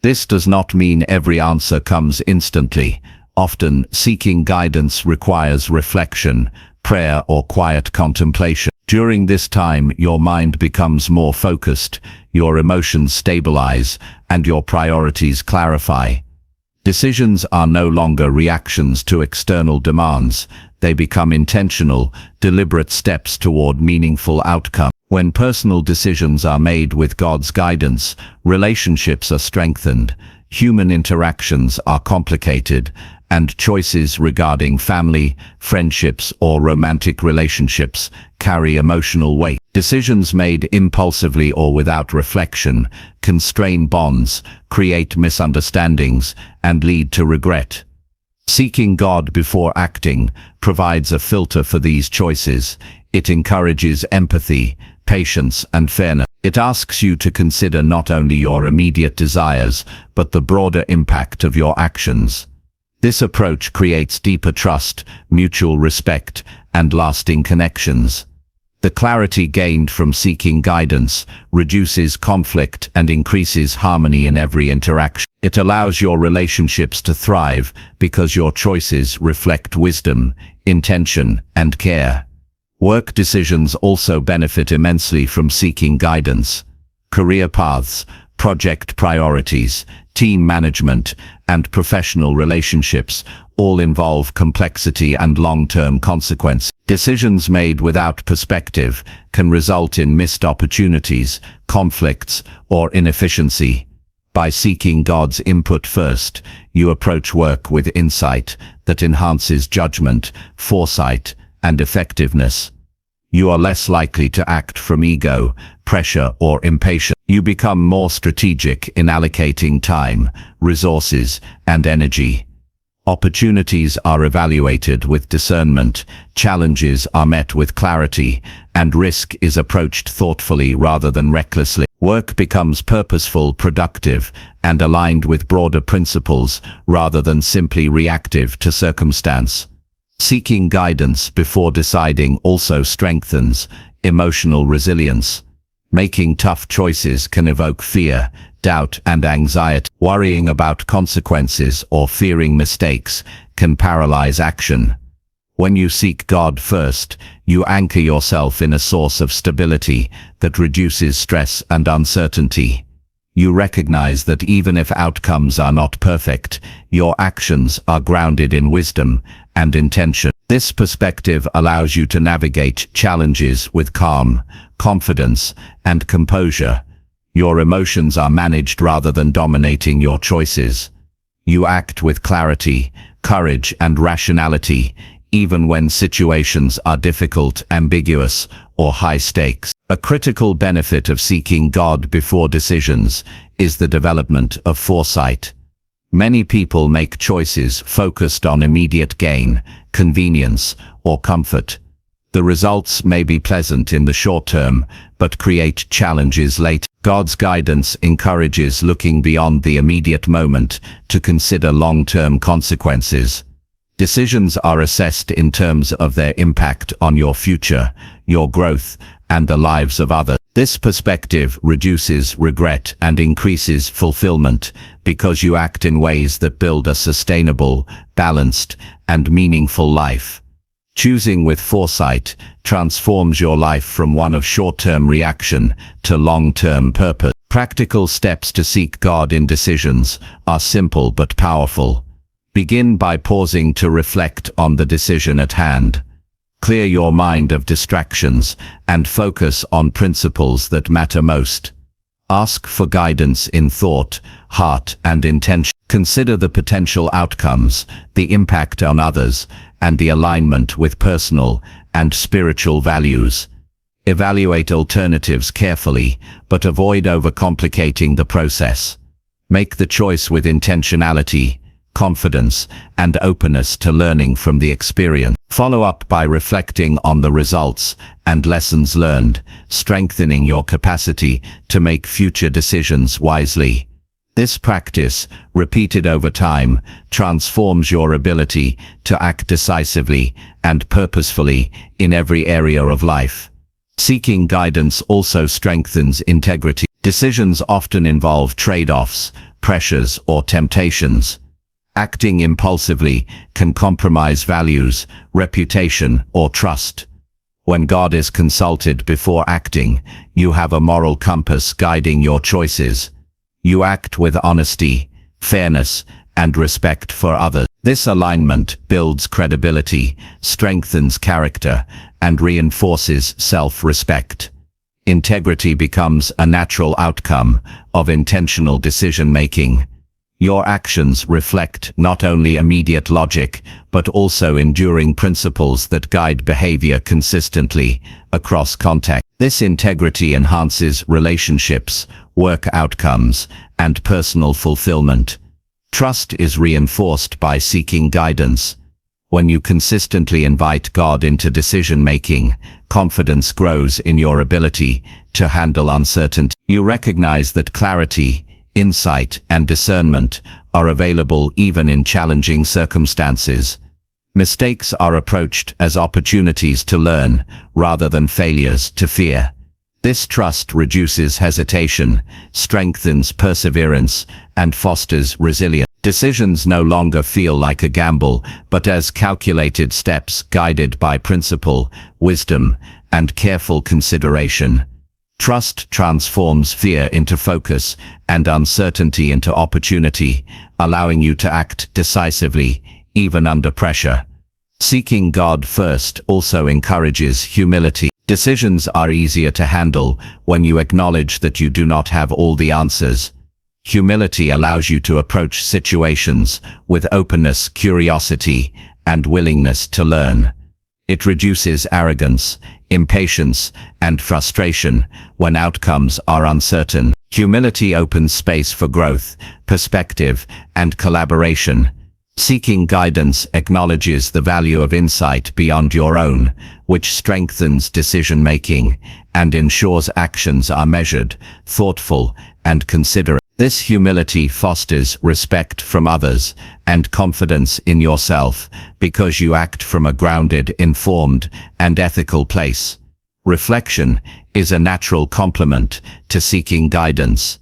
This does not mean every answer comes instantly. Often, seeking guidance requires reflection, prayer, or quiet contemplation. During this time, your mind becomes more focused, your emotions stabilize, and your priorities clarify. Decisions are no longer reactions to external demands. They become intentional, deliberate steps toward meaningful outcomes. When personal decisions are made with God's guidance, relationships are strengthened, human interactions are complicated, and choices regarding family, friendships, or romantic relationships carry emotional weight. Decisions made impulsively or without reflection can strain bonds, create misunderstandings, and lead to regret. Seeking God before acting provides a filter for these choices. It encourages empathy, patience, and fairness. It asks you to consider not only your immediate desires, but the broader impact of your actions. This approach creates deeper trust, mutual respect, and lasting connections. The clarity gained from seeking guidance reduces conflict and increases harmony in every interaction. It allows your relationships to thrive because your choices reflect wisdom, intention, and care. Work decisions also benefit immensely from seeking guidance. Career paths, project priorities, team management, and professional relationships all involve complexity and long-term consequences. Decisions made without perspective can result in missed opportunities, conflicts, or inefficiency. By seeking God's input first, you approach work with insight that enhances judgment, foresight, and effectiveness. You are less likely to act from ego, pressure, or impatience. You become more strategic in allocating time, resources, and energy. Opportunities are evaluated with discernment, challenges are met with clarity, and risk is approached thoughtfully rather than recklessly. Work becomes purposeful, productive, and aligned with broader principles rather than simply reactive to circumstance. Seeking guidance before deciding also strengthens emotional resilience. Making tough choices can evoke fear, doubt, and anxiety. Worrying about consequences or fearing mistakes can paralyze action. When you seek God first, you anchor yourself in a source of stability that reduces stress and uncertainty. You recognize that even if outcomes are not perfect, your actions are grounded in wisdom and intention. This perspective allows you to navigate challenges with calm, confidence, and composure. Your emotions are managed rather than dominating your choices. You act with clarity, courage, and rationality, even when situations are difficult, ambiguous, or high stakes. A critical benefit of seeking God before decisions is the development of foresight. Many people make choices focused on immediate gain, convenience, or comfort. The results may be pleasant in the short term, but create challenges later. God's guidance encourages looking beyond the immediate moment to consider long-term consequences. Decisions are assessed in terms of their impact on your future, your growth, and the lives of others. This perspective reduces regret and increases fulfillment because you act in ways that build a sustainable, balanced, and meaningful life. Choosing with foresight transforms your life from one of short-term reaction to long-term purpose. Practical steps to seek God in decisions are simple but powerful. Begin by pausing to reflect on the decision at hand. Clear your mind of distractions and focus on principles that matter most. Ask for guidance in thought, heart, and intention. Consider the potential outcomes, the impact on others, and the alignment with personal and spiritual values. Evaluate alternatives carefully, but avoid overcomplicating the process. Make the choice with intentionality, confidence, and openness to learning from the experience. Follow up by reflecting on the results and lessons learned, strengthening your capacity to make future decisions wisely. This practice, repeated over time, transforms your ability to act decisively and purposefully in every area of life. Seeking guidance also strengthens integrity. Decisions often involve trade-offs, pressures, or temptations. Acting impulsively can compromise values, reputation, or trust. When God is consulted before acting, you have a moral compass guiding your choices. You act with honesty, fairness, and respect for others. This alignment builds credibility, strengthens character, and reinforces self-respect. Integrity becomes a natural outcome of intentional decision-making. Your actions reflect not only immediate logic, but also enduring principles that guide behavior consistently across contexts. This integrity enhances relationships, work outcomes, and personal fulfillment. Trust is reinforced by seeking guidance. When you consistently invite God into decision-making, confidence grows in your ability to handle uncertainty. You recognize that clarity, insight, and discernment are available even in challenging circumstances. Mistakes are approached as opportunities to learn, rather than failures to fear. This trust reduces hesitation, strengthens perseverance, and fosters resilience. Decisions no longer feel like a gamble, but as calculated steps guided by principle, wisdom, and careful consideration. Trust transforms fear into focus and uncertainty into opportunity, allowing you to act decisively, even under pressure. Seeking God first also encourages humility. Decisions are easier to handle when you acknowledge that you do not have all the answers. Humility allows you to approach situations with openness, curiosity, and willingness to learn. It reduces arrogance, impatience, and frustration when outcomes are uncertain. Humility opens space for growth, perspective, and collaboration. Seeking guidance acknowledges the value of insight beyond your own, which strengthens decision-making and ensures actions are measured, thoughtful, and considerate. This humility fosters respect from others and confidence in yourself because you act from a grounded, informed, and ethical place. Reflection is a natural complement to seeking guidance.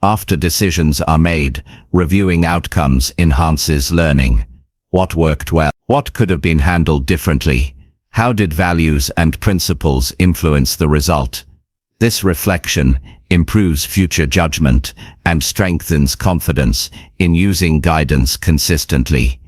After decisions are made, reviewing outcomes enhances learning. What worked well? What could have been handled differently? How did values and principles influence the result? This reflection improves future judgment and strengthens confidence in using guidance consistently.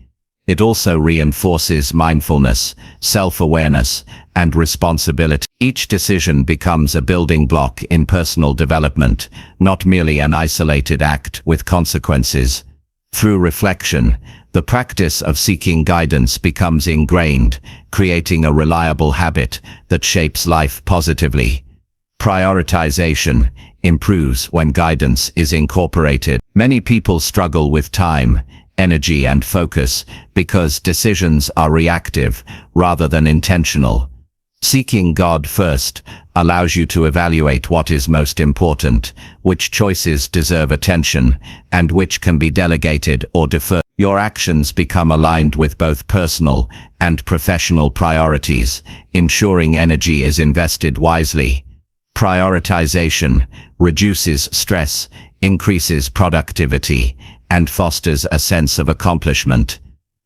It also reinforces mindfulness, self-awareness, and responsibility. Each decision becomes a building block in personal development, not merely an isolated act with consequences. Through reflection, the practice of seeking guidance becomes ingrained, creating a reliable habit that shapes life positively. Prioritization improves when guidance is incorporated. Many people struggle with time, energy, and focus because decisions are reactive rather than intentional. Seeking God first allows you to evaluate what is most important, which choices deserve attention, and which can be delegated or deferred. Your actions become aligned with both personal and professional priorities, ensuring energy is invested wisely. Prioritization reduces stress, increases productivity, and fosters a sense of accomplishment.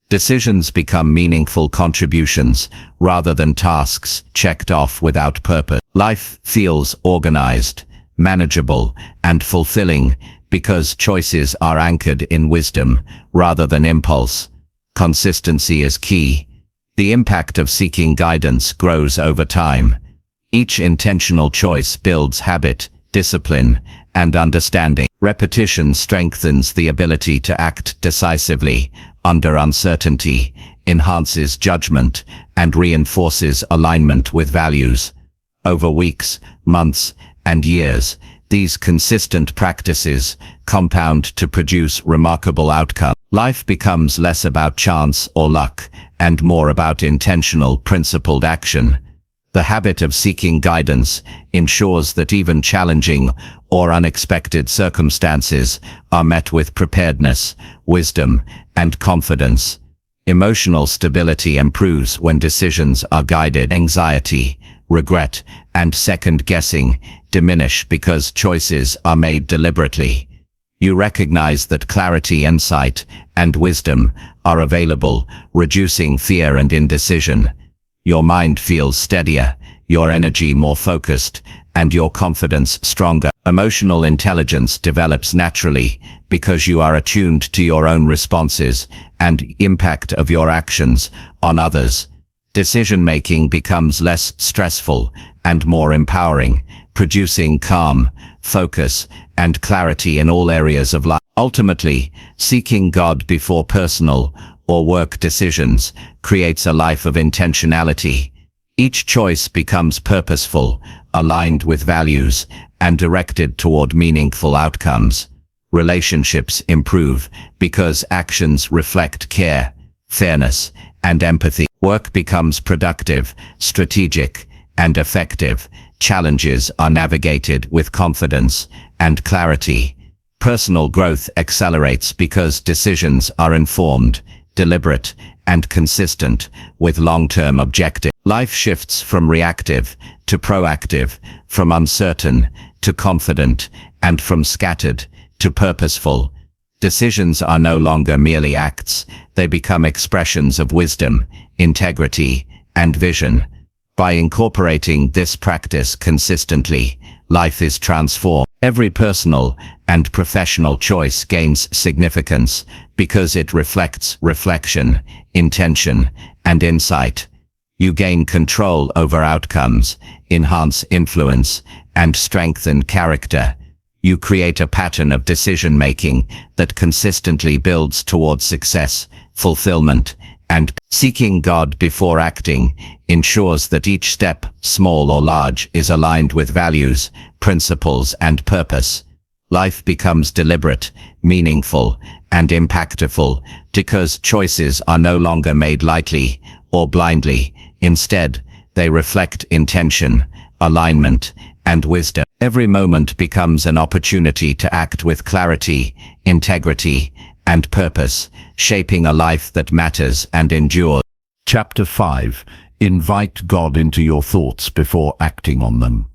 Decisions become meaningful contributions rather than tasks checked off without purpose. Life feels organized, manageable, and fulfilling because choices are anchored in wisdom rather than impulse. Consistency is key. The impact of seeking guidance grows over time. Each intentional choice builds habit, discipline, and understanding. Repetition strengthens the ability to act decisively under uncertainty, enhances judgment, and reinforces alignment with values. Over weeks, months, and years, These consistent practices compound to produce remarkable outcomes. Life becomes less about chance or luck and more about intentional, principled action. The habit of seeking guidance ensures that even challenging or unexpected circumstances are met with preparedness, wisdom, and confidence. Emotional stability improves when decisions are guided. Anxiety, regret, and second-guessing diminish because choices are made deliberately. You recognize that clarity, insight, and wisdom are available, reducing fear and indecision. Your mind feels steadier, your energy more focused, and your confidence stronger. Emotional intelligence develops naturally because you are attuned to your own responses and impact of your actions on others. Decision-making becomes less stressful and more empowering, producing calm, focus, and clarity in all areas of life. Ultimately, seeking God before personal or work decisions creates a life of intentionality. Each choice becomes purposeful, aligned with values, and directed toward meaningful outcomes. Relationships improve because actions reflect care, fairness, and empathy. Work becomes productive, strategic, and effective. Challenges are navigated with confidence and clarity. Personal growth accelerates because decisions are informed, deliberate, and consistent with long-term objectives. Life shifts from reactive to proactive, from uncertain to confident, and from scattered to purposeful. Decisions are no longer merely acts, they become expressions of wisdom, integrity, and vision. By incorporating this practice consistently, life is transformed. Every personal and professional choice gains significance because it reflects reflection, intention, and insight. You gain control over outcomes, enhance influence, and strengthen character. You create a pattern of decision-making that consistently builds towards success, fulfillment, and seeking God before acting ensures that each step, small or large, is aligned with values, principles, and purpose. Life becomes deliberate, meaningful, and impactful because choices are no longer made lightly or blindly. Instead, they reflect intention, alignment, and wisdom. Every moment becomes an opportunity to act with clarity, integrity, and purpose, shaping a life that matters and endures. Chapter 5. Invite God into your thoughts before acting on them.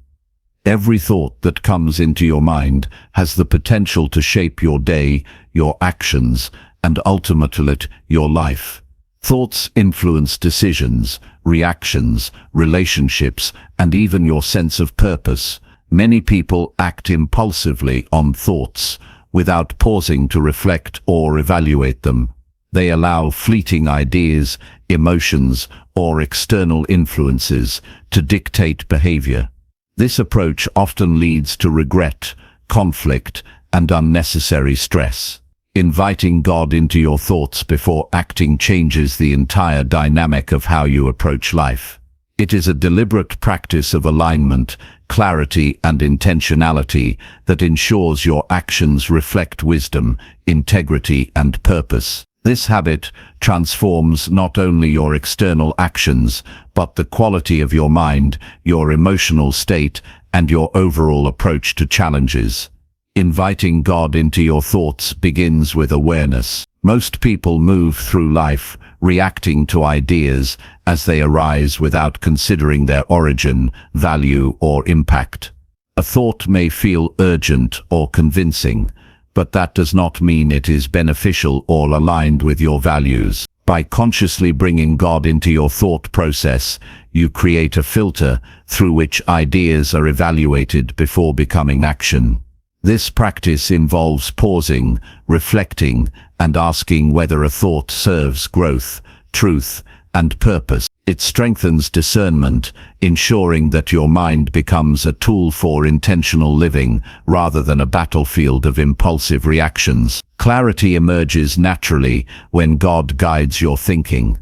Every thought that comes into your mind has the potential to shape your day, your actions, and ultimately your life. Thoughts influence decisions, reactions, relationships, and even your sense of purpose. Many people act impulsively on thoughts without pausing to reflect or evaluate them. They allow fleeting ideas, emotions, or external influences to dictate behavior. This approach often leads to regret, conflict, and unnecessary stress. Inviting God into your thoughts before acting changes the entire dynamic of how you approach life. It is a deliberate practice of alignment, clarity, and intentionality that ensures your actions reflect wisdom, integrity, and purpose. This habit transforms not only your external actions, but the quality of your mind, your emotional state, and your overall approach to challenges. Inviting God into your thoughts begins with awareness. Most people move through life reacting to ideas as they arise without considering their origin, value, or impact. A thought may feel urgent or convincing, but that does not mean it is beneficial or aligned with your values. By consciously bringing God into your thought process, you create a filter through which ideas are evaluated before becoming action. This practice involves pausing, reflecting, and asking whether a thought serves growth, truth, and purpose. It strengthens discernment, ensuring that your mind becomes a tool for intentional living rather than a battlefield of impulsive reactions. Clarity emerges naturally when God guides your thinking.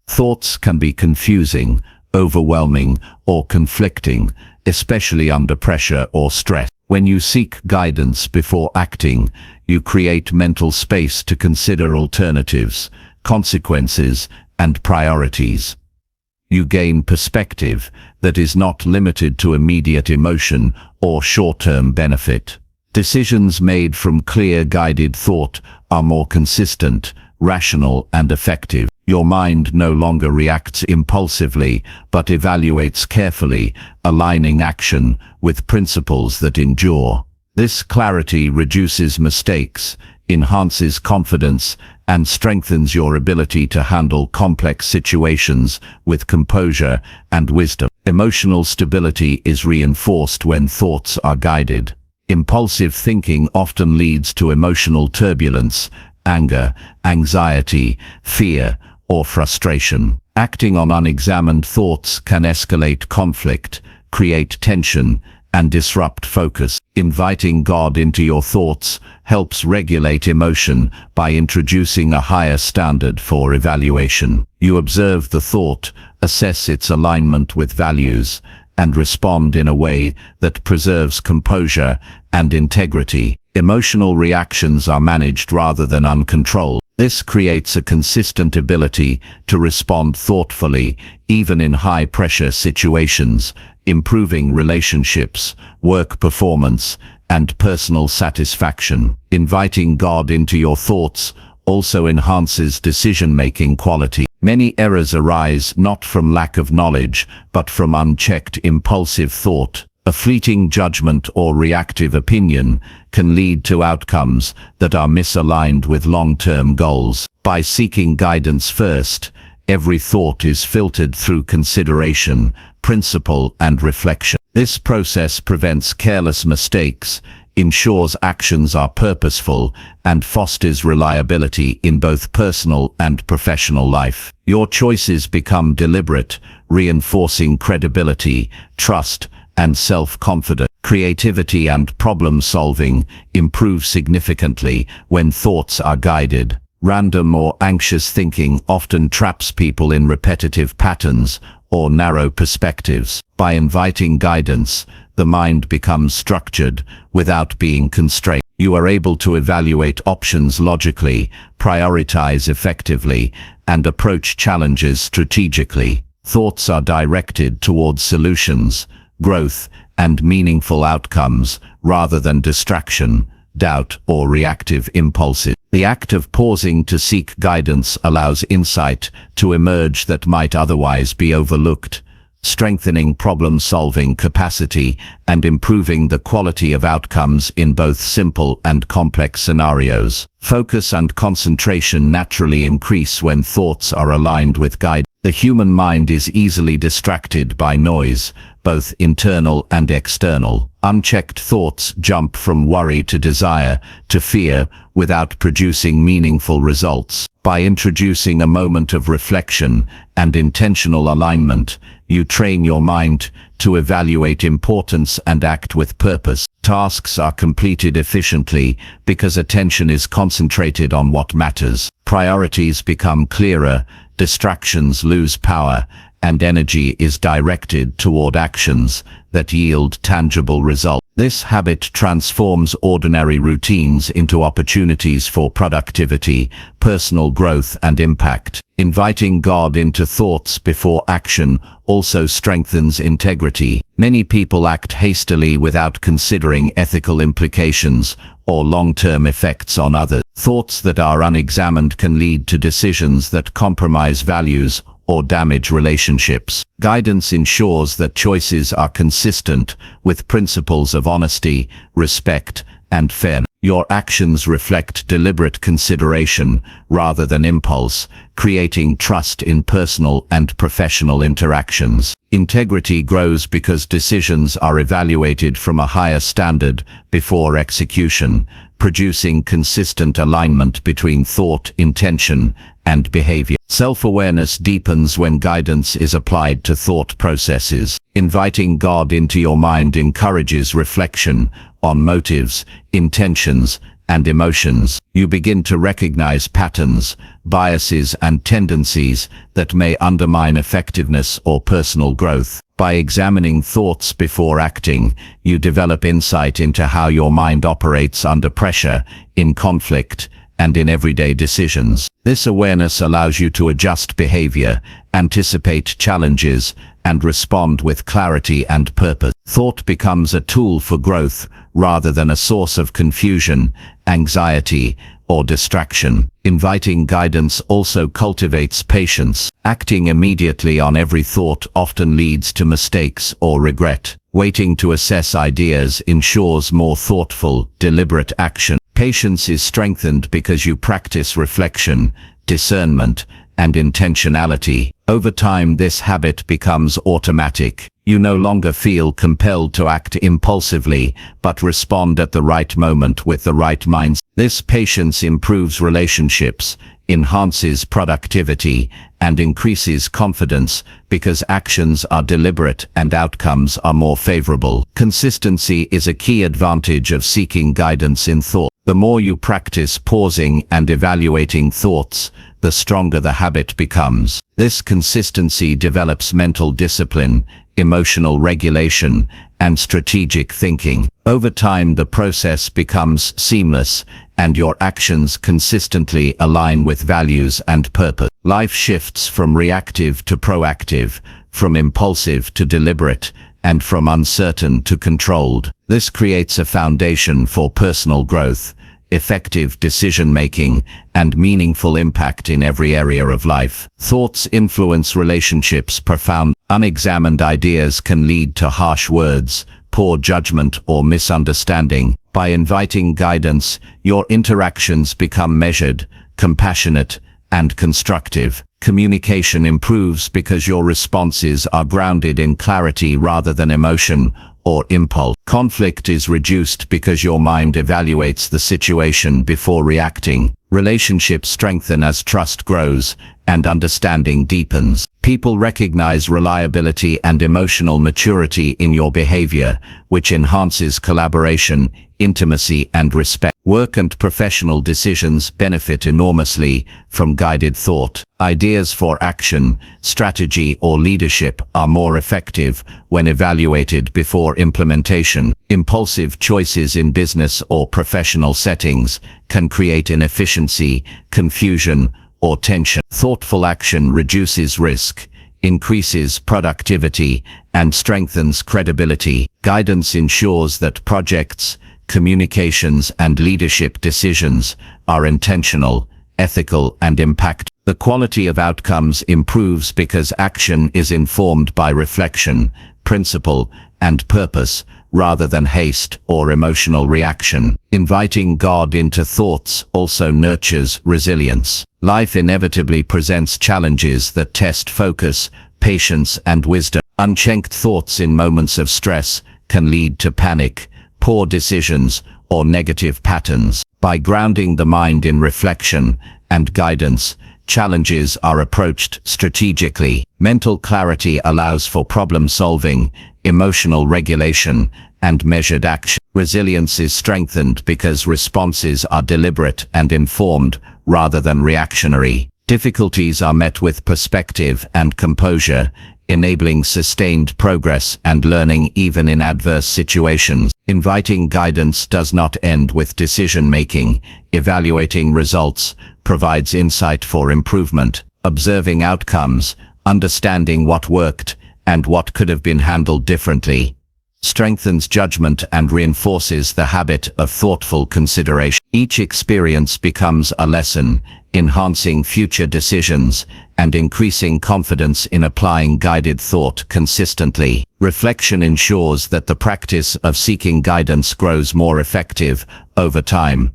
Thoughts can be confusing, overwhelming, or conflicting, especially under pressure or stress. When you seek guidance before acting, you create mental space to consider alternatives, consequences, and priorities. You gain perspective that is not limited to immediate emotion or short-term benefit. Decisions made from clear guided thought are more consistent, rational, and effective. Your mind no longer reacts impulsively, but evaluates carefully, aligning action with principles that endure. This clarity reduces mistakes, enhances confidence, and strengthens your ability to handle complex situations with composure and wisdom. Emotional stability is reinforced when thoughts are guided. Impulsive thinking often leads to emotional turbulence, anger, anxiety, fear, or frustration. Acting on unexamined thoughts can escalate conflict, create tension, and disrupt focus. Inviting God into your thoughts helps regulate emotion by introducing a higher standard for evaluation. You observe the thought, assess its alignment with values, and respond in a way that preserves composure and integrity. Emotional reactions are managed rather than uncontrolled. This creates a consistent ability to respond thoughtfully, even in high-pressure situations, improving relationships, work performance, and personal satisfaction. Inviting God into your thoughts also enhances decision-making quality. Many errors arise not from lack of knowledge, but from unchecked impulsive thought. A fleeting judgment or reactive opinion can lead to outcomes that are misaligned with long-term goals. By seeking guidance first, every thought is filtered through consideration, principle, and reflection. This process prevents careless mistakes, ensures actions are purposeful, and fosters reliability in both personal and professional life. Your choices become deliberate, reinforcing credibility, trust, and self-confidence. Creativity and problem-solving improve significantly when thoughts are guided. Random or anxious thinking often traps people in repetitive patterns or narrow perspectives. By inviting guidance, the mind becomes structured without being constrained. You are able to evaluate options logically, prioritize effectively, and approach challenges strategically. Thoughts are directed towards solutions, growth, and meaningful outcomes, rather than distraction, doubt, or reactive impulses. The act of pausing to seek guidance allows insight to emerge that might otherwise be overlooked, strengthening problem-solving capacity and improving the quality of outcomes in both simple and complex scenarios. Focus and concentration naturally increase when thoughts are aligned with guidance. The human mind is easily distracted by noise, both internal and external. Unchecked thoughts jump from worry to desire to fear without producing meaningful results. By introducing a moment of reflection and intentional alignment, you train your mind to evaluate importance and act with purpose. Tasks are completed efficiently because attention is concentrated on what matters. Priorities become clearer, distractions lose power, and energy is directed toward actions that yield tangible results. This habit transforms ordinary routines into opportunities for productivity, personal growth, and impact. Inviting God into thoughts before action also strengthens integrity. Many people act hastily without considering ethical implications or long-term effects on others. Thoughts that are unexamined can lead to decisions that compromise values or damage relationships. Guidance ensures that choices are consistent with principles of honesty, respect, and fairness. Your actions reflect deliberate consideration rather than impulse, creating trust in personal and professional interactions. Integrity grows because decisions are evaluated from a higher standard before execution, producing consistent alignment between thought, intention, and behavior. Self-awareness deepens when guidance is applied to thought processes. Inviting God into your mind encourages reflection, on motives, intentions, and emotions. You begin to recognize patterns, biases, and tendencies that may undermine effectiveness or personal growth. By examining thoughts before acting, you develop insight into how your mind operates under pressure, in conflict, and in everyday decisions. This awareness allows you to adjust behavior, anticipate challenges, and respond with clarity and purpose. Thought becomes a tool for growth rather than a source of confusion, anxiety, or distraction. Inviting guidance also cultivates patience. Acting immediately on every thought often leads to mistakes or regret. Waiting to assess ideas ensures more thoughtful, deliberate action. Patience is strengthened because you practice reflection, discernment, and intentionality. Over time, this habit becomes automatic. You no longer feel compelled to act impulsively, but respond at the right moment with the right mindset. This patience improves relationships, enhances productivity, and increases confidence because actions are deliberate and outcomes are more favorable. Consistency is a key advantage of seeking guidance in thought. The more you practice pausing and evaluating thoughts, the stronger the habit becomes. This consistency develops mental discipline, emotional regulation, and strategic thinking. Over time, the process becomes seamless, and your actions consistently align with values and purpose. Life shifts from reactive to proactive, from impulsive to deliberate, and from uncertain to controlled. This creates a foundation for personal growth, effective decision-making, and meaningful impact in every area of life. Thoughts influence relationships profoundly. Unexamined ideas can lead to harsh words, poor judgment, or misunderstanding. By inviting guidance, your interactions become measured, compassionate, and constructive. Communication improves because your responses are grounded in clarity rather than emotion or impulse. Conflict is reduced because your mind evaluates the situation before reacting. Relationships strengthen as trust grows and understanding deepens. People recognize reliability and emotional maturity in your behavior, which enhances collaboration, intimacy, and respect. Work and professional decisions benefit enormously from guided thought. Ideas for action, strategy, or leadership are more effective when evaluated before implementation. Impulsive choices in business or professional settings can create inefficiency, confusion, or tension. Thoughtful action reduces risk, increases productivity, and strengthens credibility. Guidance ensures that projects, communications, and leadership decisions are intentional, ethical, and impactful. The quality of outcomes improves because action is informed by reflection, principle, and purpose, rather than haste or emotional reaction. Inviting God into thoughts also nurtures resilience. Life inevitably presents challenges that test focus, patience, and wisdom. Unchecked thoughts in moments of stress can lead to panic, poor decisions, or negative patterns. By grounding the mind in reflection and guidance, challenges are approached strategically. Mental clarity allows for problem solving, emotional regulation, and measured action. Resilience is strengthened because responses are deliberate and informed rather than reactionary. Difficulties are met with perspective and composure, enabling sustained progress and learning even in adverse situations. Inviting guidance does not end with decision-making. Evaluating results provides insight for improvement. Observing outcomes, understanding what worked and what could have been handled differently, strengthens judgment and reinforces the habit of thoughtful consideration. Each experience becomes a lesson, enhancing future decisions and increasing confidence in applying guided thought consistently. Reflection ensures that the practice of seeking guidance grows more effective over time,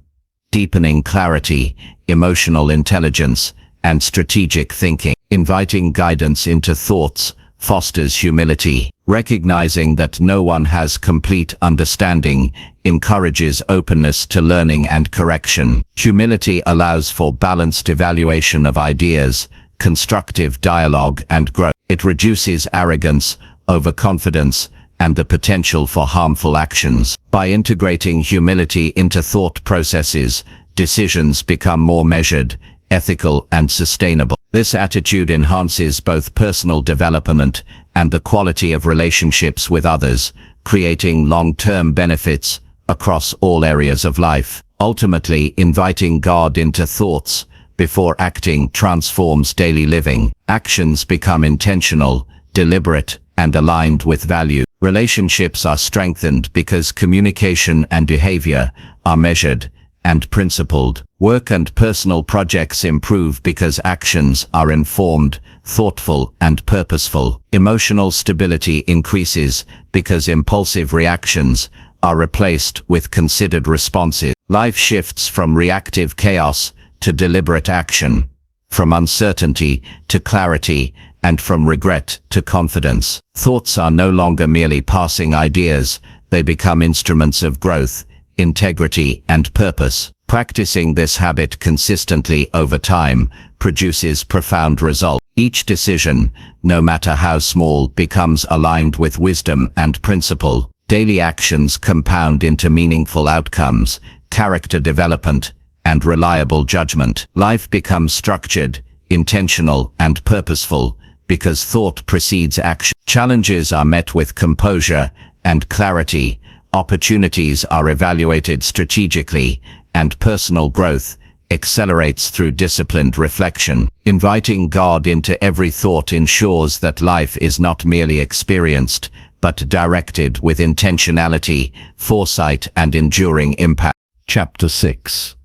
deepening clarity, emotional intelligence, and strategic thinking. Inviting guidance into thoughts fosters humility. Recognizing that no one has complete understanding encourages openness to learning and correction. Humility allows for balanced evaluation of ideas, constructive dialogue, and growth. It reduces arrogance, overconfidence, and the potential for harmful actions. By integrating humility into thought processes, decisions become more measured, ethical, and sustainable. This attitude enhances both personal development and the quality of relationships with others, creating long-term benefits across all areas of life. Ultimately, inviting God into thoughts before acting transforms daily living. Actions become intentional, deliberate, and aligned with value. Relationships are strengthened because communication and behavior are measured and principled. Work and personal projects improve because actions are informed, thoughtful, and purposeful. Emotional stability increases because impulsive reactions are replaced with considered responses. Life shifts from reactive chaos to deliberate action, from uncertainty to clarity, and from regret to confidence. Thoughts are no longer merely passing ideas, they become instruments of growth, integrity, and purpose. Practicing this habit consistently over time produces profound results. Each decision, no matter how small, becomes aligned with wisdom and principle. Daily actions compound into meaningful outcomes, character development, and reliable judgment. Life becomes structured, intentional, and purposeful because thought precedes action. Challenges are met with composure and clarity, opportunities are evaluated strategically, and personal growth accelerates through disciplined reflection. Inviting God into every thought ensures that life is not merely experienced, but directed with intentionality, foresight, and enduring impact. Chapter 6.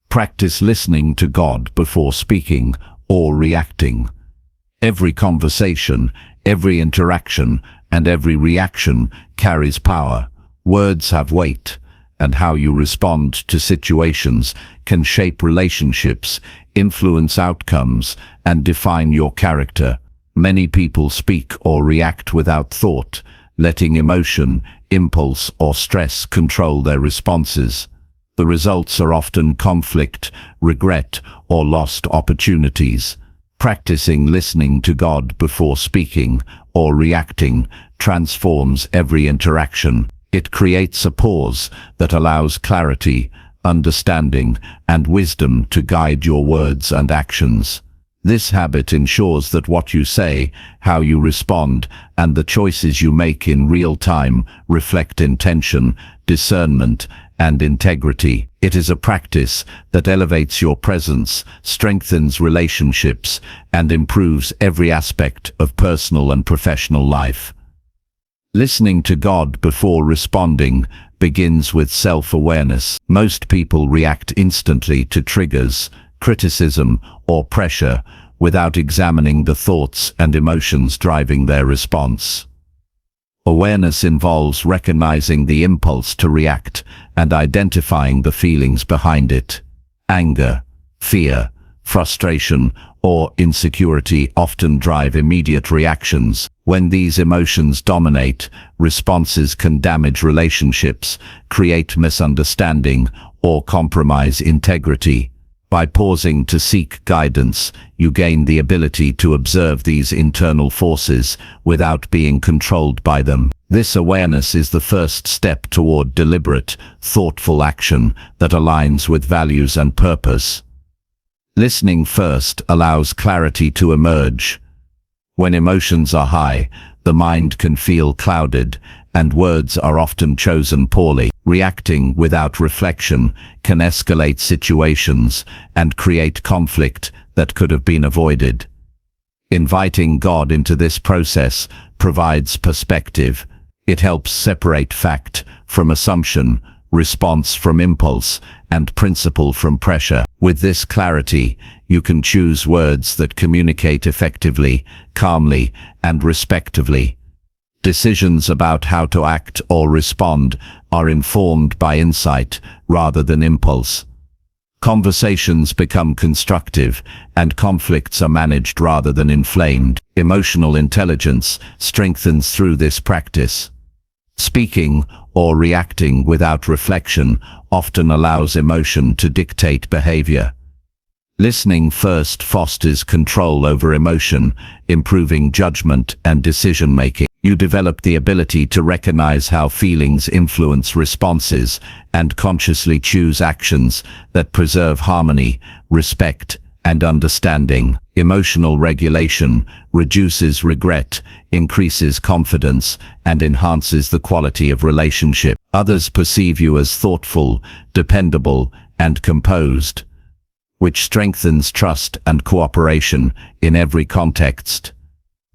Practice listening to God before speaking or reacting. Every conversation, every interaction, and every reaction carries power. Words have weight, and how you respond to situations can shape relationships, influence outcomes, and define your character. Many people speak or react without thought, letting emotion, impulse, or stress control their responses. The results are often conflict, regret, or lost opportunities. Practicing listening to God before speaking or reacting transforms every interaction. It creates a pause that allows clarity, understanding, and wisdom to guide your words and actions. This habit ensures that what you say, how you respond, and the choices you make in real time reflect intention, discernment, and integrity. It is a practice that elevates your presence, strengthens relationships, and improves every aspect of personal and professional life. Listening to God before responding begins with self-awareness. Most people react instantly to triggers, criticism, or pressure without examining the thoughts and emotions driving their response. Awareness involves recognizing the impulse to react and identifying the feelings behind it. Anger, fear, frustration, or insecurity often drive immediate reactions. When these emotions dominate, responses can damage relationships, create misunderstanding, or compromise integrity. By pausing to seek guidance, you gain the ability to observe these internal forces without being controlled by them. This awareness is the first step toward deliberate, thoughtful action that aligns with values and purpose. Listening first allows clarity to emerge. When emotions are high, the mind can feel clouded, and words are often chosen poorly. Reacting without reflection can escalate situations and create conflict that could have been avoided. Inviting God into this process provides perspective. It helps separate fact from assumption, response from impulse, and principle from pressure. With this clarity, you can choose words that communicate effectively, calmly, and respectfully. Decisions about how to act or respond are informed by insight rather than impulse. Conversations become constructive, and conflicts are managed rather than inflamed. Emotional intelligence strengthens through this practice. Speaking or reacting without reflection often allows emotion to dictate behavior. Listening first fosters control over emotion, improving judgment and decision-making. You develop the ability to recognize how feelings influence responses and consciously choose actions that preserve harmony, respect, and understanding. Emotional regulation reduces regret, increases confidence, and enhances the quality of relationship. Others perceive you as thoughtful, dependable, and composed, which strengthens trust and cooperation in every context.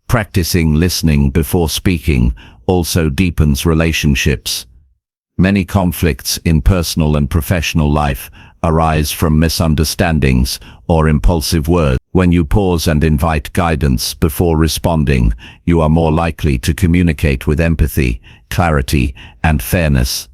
Practicing listening before speaking also deepens relationships. Many conflicts in personal and professional life arise from misunderstandings or impulsive words. When you pause and invite guidance before responding, you are more likely to communicate with empathy, clarity, and fairness.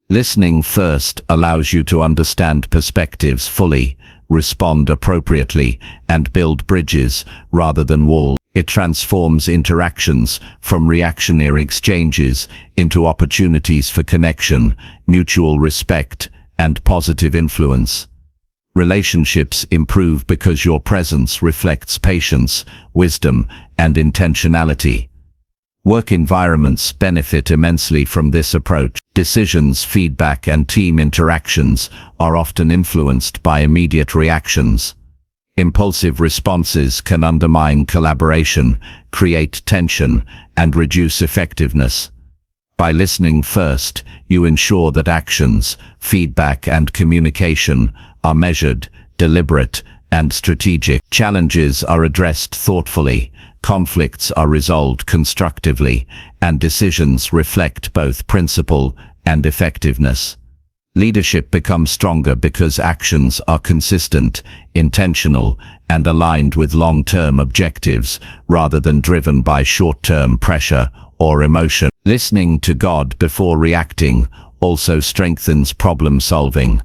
Listening first allows you to understand perspectives fully, respond appropriately, and build bridges rather than walls. It transforms interactions from reactionary exchanges into opportunities for connection, mutual respect, and positive influence. Relationships improve because your presence reflects patience, wisdom, and intentionality. Work environments benefit immensely from this approach. Decisions, feedback, and team interactions are often influenced by immediate reactions. Impulsive responses can undermine collaboration, create tension, and reduce effectiveness. By listening first, you ensure that actions, feedback, and communication are measured, deliberate, and strategic. Challenges are addressed thoughtfully, conflicts are resolved constructively, and decisions reflect both principle and effectiveness. Leadership becomes stronger because actions are consistent, intentional, and aligned with long-term objectives, rather than driven by short-term pressure or emotion. Listening to God before reacting also strengthens problem-solving.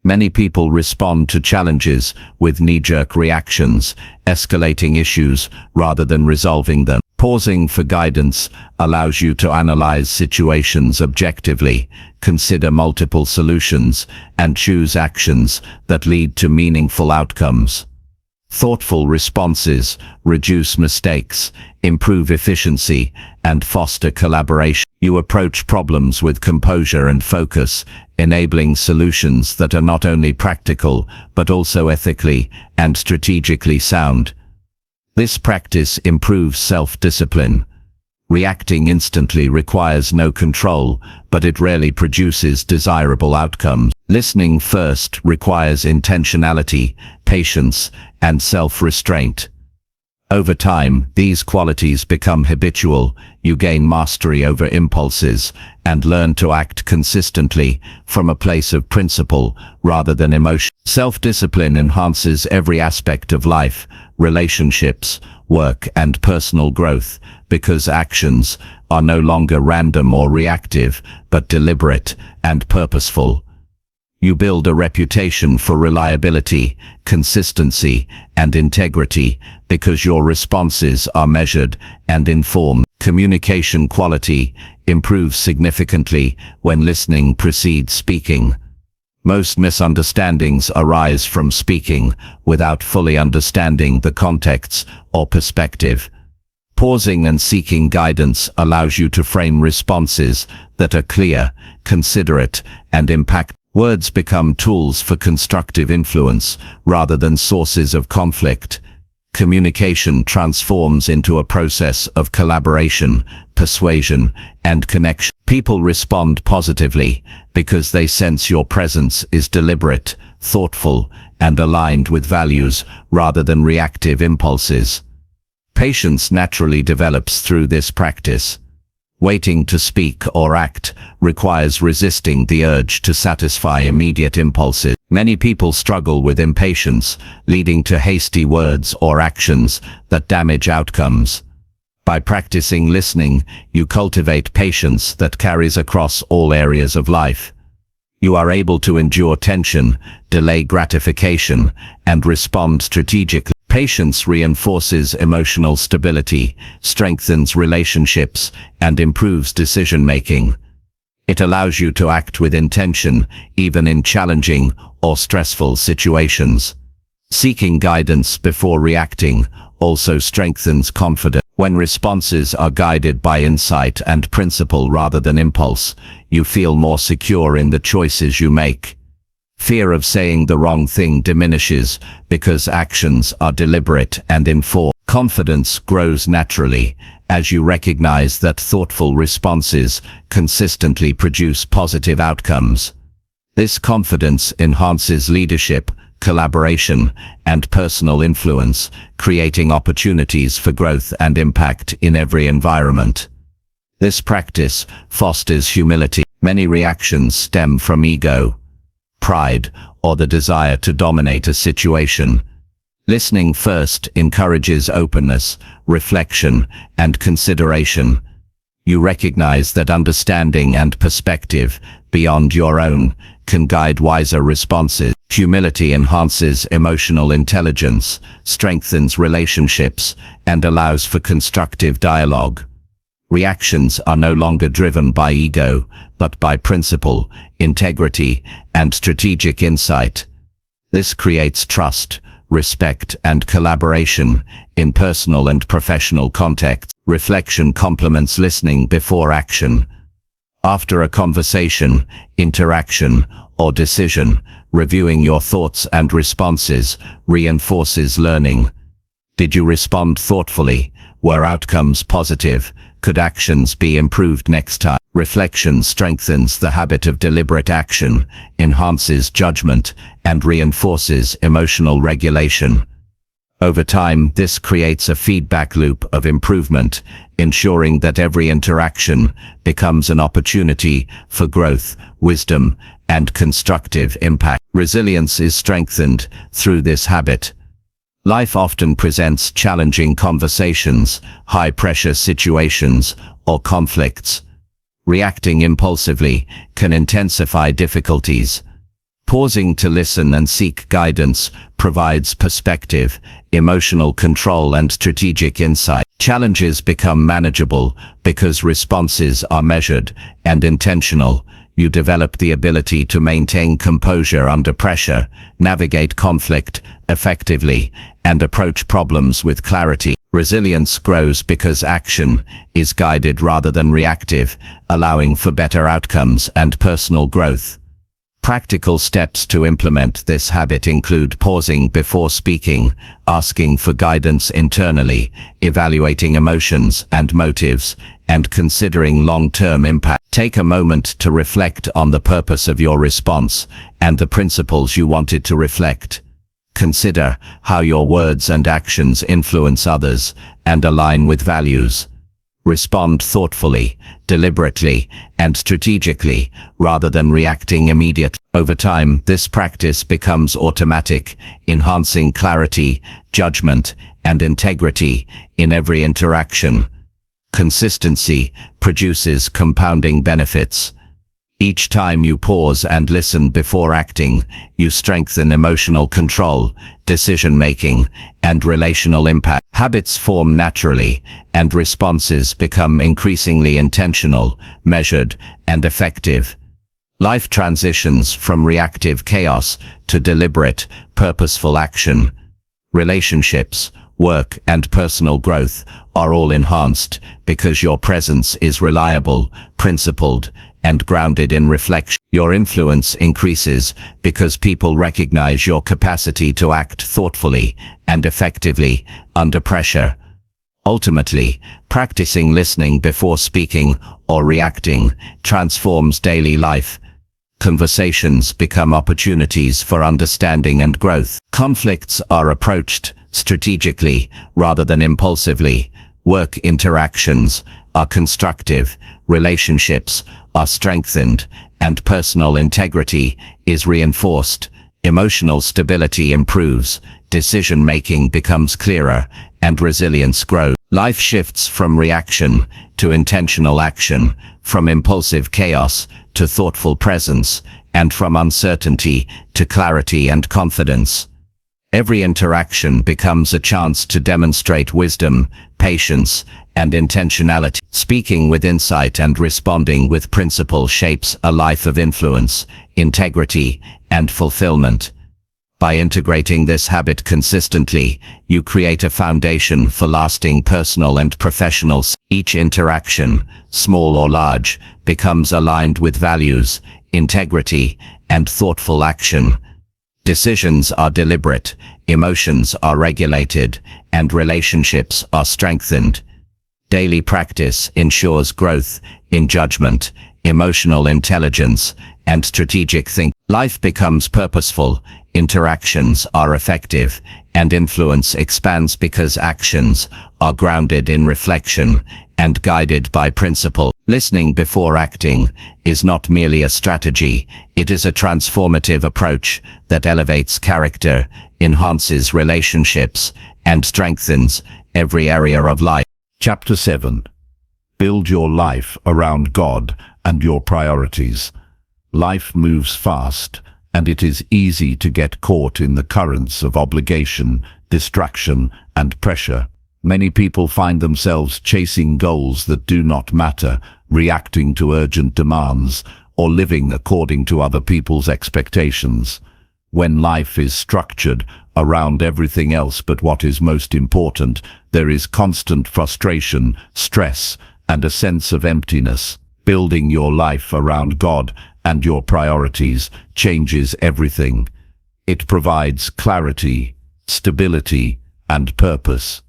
Many people respond to challenges with knee-jerk reactions, escalating issues rather than resolving them. Pausing for guidance allows you to analyze situations objectively, consider multiple solutions, and choose actions that lead to meaningful outcomes. Thoughtful responses reduce mistakes, improve efficiency, and foster collaboration. You approach problems with composure and focus, enabling solutions that are not only practical, but also ethically and strategically sound. This practice improves self-discipline. Reacting instantly requires no control, but it rarely produces desirable outcomes. Listening first requires intentionality, patience, and self-restraint. Over time, these qualities become habitual. You gain mastery over impulses and learn to act consistently from a place of principle rather than emotion. Self-discipline enhances every aspect of life, relationships, work, and personal growth, because actions are no longer random or reactive, but deliberate and purposeful. You build a reputation for reliability, consistency, and integrity because your responses are measured and informed. Communication quality improves significantly when listening precedes speaking. Most misunderstandings arise from speaking without fully understanding the context or perspective. Pausing and seeking guidance allows you to frame responses that are clear, considerate, and impactful. Words become tools for constructive influence rather than sources of conflict. Communication transforms into a process of collaboration, persuasion, and connection. People respond positively because they sense your presence is deliberate, thoughtful, and aligned with values rather than reactive impulses. Patience naturally develops through this practice. Waiting to speak or act requires resisting the urge to satisfy immediate impulses. Many people struggle with impatience, leading to hasty words or actions that damage outcomes. By practicing listening, you cultivate patience that carries across all areas of life. You are able to endure tension, delay gratification, and respond strategically. Patience reinforces emotional stability, strengthens relationships, and improves decision-making. It allows you to act with intention, even in challenging or stressful situations. Seeking guidance before reacting also strengthens confidence. When responses are guided by insight and principle rather than impulse, you feel more secure in the choices you make. Fear of saying the wrong thing diminishes because actions are deliberate and informed. Confidence grows naturally as you recognize that thoughtful responses consistently produce positive outcomes. This confidence enhances leadership, collaboration, and personal influence, creating opportunities for growth and impact in every environment. This practice fosters humility. Many reactions stem from ego, pride, or the desire to dominate a situation. Listening first encourages openness, reflection, and consideration. You recognize that understanding and perspective beyond your own can guide wiser responses. Humility enhances emotional intelligence, strengthens relationships, and allows for constructive dialogue. Reactions are no longer driven by ego, but by principle, integrity, and strategic insight. This creates trust, respect, and collaboration in personal and professional contexts. Reflection complements listening before action. After a conversation, interaction, or decision, reviewing your thoughts and responses reinforces learning. Did you respond thoughtfully? Were outcomes positive? Could actions be improved next time? Reflection strengthens the habit of deliberate action, enhances judgment, and reinforces emotional regulation. Over time, this creates a feedback loop of improvement, ensuring that every interaction becomes an opportunity for growth, wisdom, and constructive impact. Resilience is strengthened through this habit. Life often presents challenging conversations, high-pressure situations, or conflicts. Reacting impulsively can intensify difficulties. Pausing to listen and seek guidance provides perspective, emotional control, and strategic insight. Challenges become manageable because responses are measured and intentional. You develop the ability to maintain composure under pressure, navigate conflict effectively, and approach problems with clarity. Resilience grows because action is guided rather than reactive, allowing for better outcomes and personal growth. Practical steps to implement this habit include pausing before speaking, asking for guidance internally, evaluating emotions and motives, and considering long-term impact. Take a moment to reflect on the purpose of your response and the principles you wanted to reflect. Consider how your words and actions influence others and align with values. Respond thoughtfully, deliberately, and strategically, rather than reacting immediately. Over time, this practice becomes automatic, enhancing clarity, judgment, and integrity in every interaction. Consistency produces compounding benefits. Each time you pause and listen before acting, you strengthen emotional control, decision-making, and relational impact. Habits form naturally, and responses become increasingly intentional, measured, and effective. Life transitions from reactive chaos to deliberate, purposeful action. Relationships, work, and personal growth are all enhanced because your presence is reliable, principled, and grounded in reflection. Your influence increases because people recognize your capacity to act thoughtfully and effectively under pressure. Ultimately, practicing listening before speaking or reacting transforms daily life. Conversations become opportunities for understanding and growth. Conflicts are approached strategically rather than impulsively. Work interactions are constructive, relationships are strengthened, and personal integrity is reinforced. Emotional stability improves, decision-making becomes clearer, and resilience grows. Life shifts from reaction to intentional action, from impulsive chaos to thoughtful presence, and from uncertainty to clarity and confidence. Every interaction becomes a chance to demonstrate wisdom, patience, and intentionality. Speaking with insight and responding with principle shapes a life of influence, integrity, and fulfillment. By integrating this habit consistently, you create a foundation for lasting personal and professional. Each interaction, small or large, becomes aligned with values, integrity, and thoughtful action. Decisions are deliberate, emotions are regulated, and relationships are strengthened. Daily practice ensures growth in judgment, emotional intelligence, and strategic thinking. Life becomes purposeful, interactions are effective, and influence expands because actions are grounded in reflection and guided by principle. Listening before acting is not merely a strategy, it is a transformative approach that elevates character, enhances relationships, and strengthens every area of life. Chapter 7. Build your life around God and your priorities. Life moves fast, and it is easy to get caught in the currents of obligation, distraction, and pressure. Many people find themselves chasing goals that do not matter, reacting to urgent demands, or living according to other people's expectations. When life is structured around everything else but what is most important, there is constant frustration, stress, and a sense of emptiness. Building your life around God and your priorities changes everything. It provides clarity, stability, and purpose.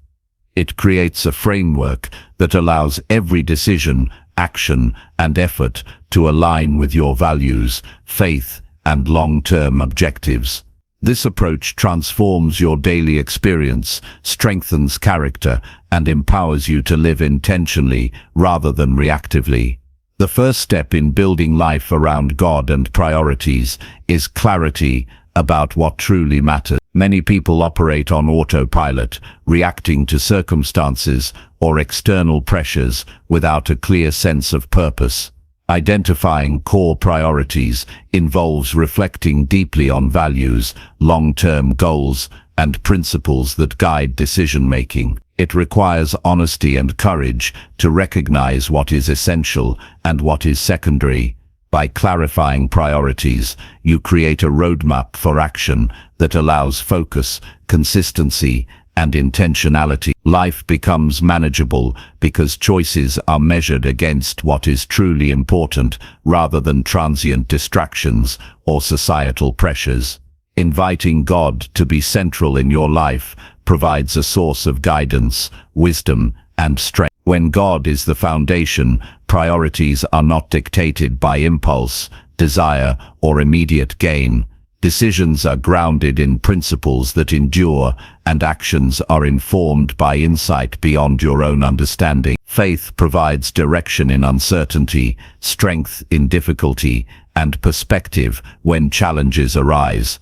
It creates a framework that allows every decision, action, and effort to align with your values, faith, and long-term objectives. This approach transforms your daily experience, strengthens character, and empowers you to live intentionally rather than reactively. The first step in building life around God and priorities is clarity about what truly matters. Many people operate on autopilot, reacting to circumstances or external pressures without a clear sense of purpose. Identifying core priorities involves reflecting deeply on values, long-term goals, and principles that guide decision-making. It requires honesty and courage to recognize what is essential and what is secondary. By clarifying priorities, you create a roadmap for action that allows focus, consistency, and intentionality. Life becomes manageable because choices are measured against what is truly important rather than transient distractions or societal pressures. Inviting God to be central in your life provides a source of guidance, wisdom, and strength. When God is the foundation, priorities are not dictated by impulse, desire, or immediate gain. Decisions are grounded in principles that endure, and actions are informed by insight beyond your own understanding. Faith provides direction in uncertainty, strength in difficulty, and perspective when challenges arise.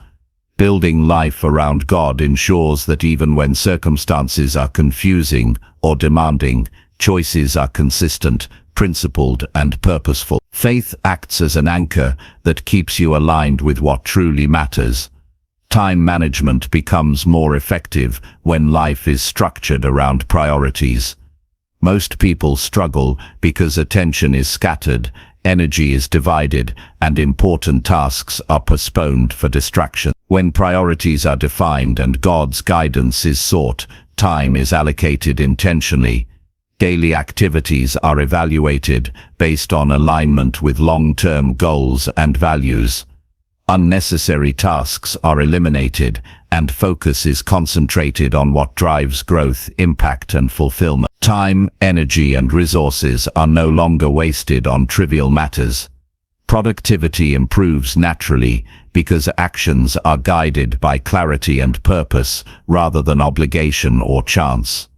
Building life around God ensures that even when circumstances are confusing or demanding, choices are consistent, principled, and purposeful. Faith acts as an anchor that keeps you aligned with what truly matters. Time management becomes more effective when life is structured around priorities. Most people struggle because attention is scattered, energy is divided, and important tasks are postponed for distraction. When priorities are defined and God's guidance is sought, time is allocated intentionally. Daily activities are evaluated based on alignment with long-term goals and values. Unnecessary tasks are eliminated, and focus is concentrated on what drives growth, impact, and fulfillment. Time, energy, and resources are no longer wasted on trivial matters. Productivity improves naturally because actions are guided by clarity and purpose rather than obligation or chance.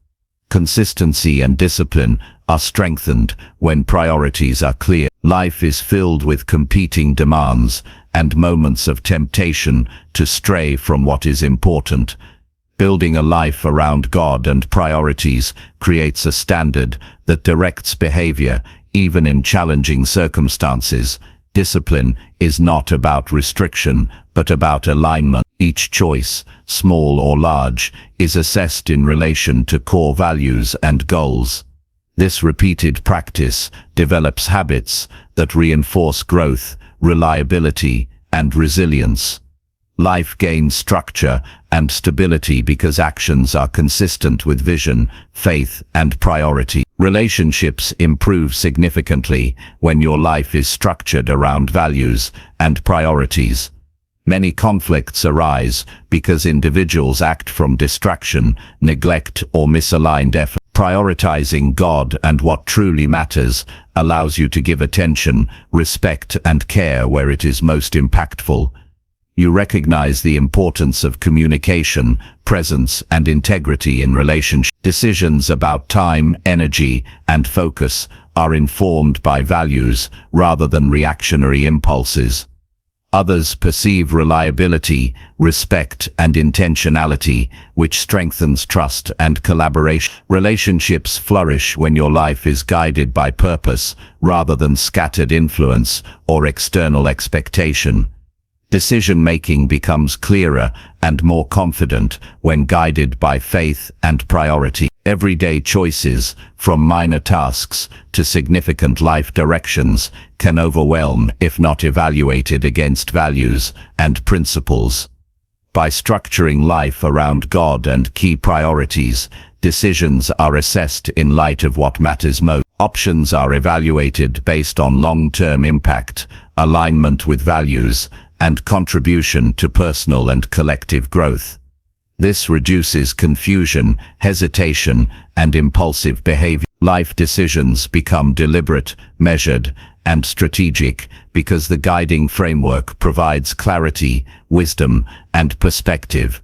Consistency and discipline are strengthened when priorities are clear. Life is filled with competing demands and moments of temptation to stray from what is important. Building a life around God and priorities creates a standard that directs behavior, even in challenging circumstances. Discipline is not about restriction, but about alignment. Each choice, small or large, is assessed in relation to core values and goals. This repeated practice develops habits that reinforce growth, reliability, and resilience. Life gains structure and stability because actions are consistent with vision, faith, and priority. Relationships improve significantly when your life is structured around values and priorities. Many conflicts arise because individuals act from distraction, neglect, or misaligned effort. Prioritizing God and what truly matters allows you to give attention, respect, and care where it is most impactful. You recognize the importance of communication, presence, and integrity in relationships. Decisions about time, energy, and focus are informed by values rather than reactionary impulses. Others perceive reliability, respect, and intentionality, which strengthens trust and collaboration. Relationships flourish when your life is guided by purpose rather than scattered influence or external expectation. Decision-making becomes clearer and more confident when guided by faith and priority. Everyday choices, from minor tasks to significant life directions, can overwhelm if not evaluated against values and principles. By structuring life around God and key priorities, decisions are assessed in light of what matters most. Options are evaluated based on long-term impact, alignment with values, and contribution to personal and collective growth. This reduces confusion, hesitation, and impulsive behavior. Life decisions become deliberate, measured, and strategic because the guiding framework provides clarity, wisdom, and perspective.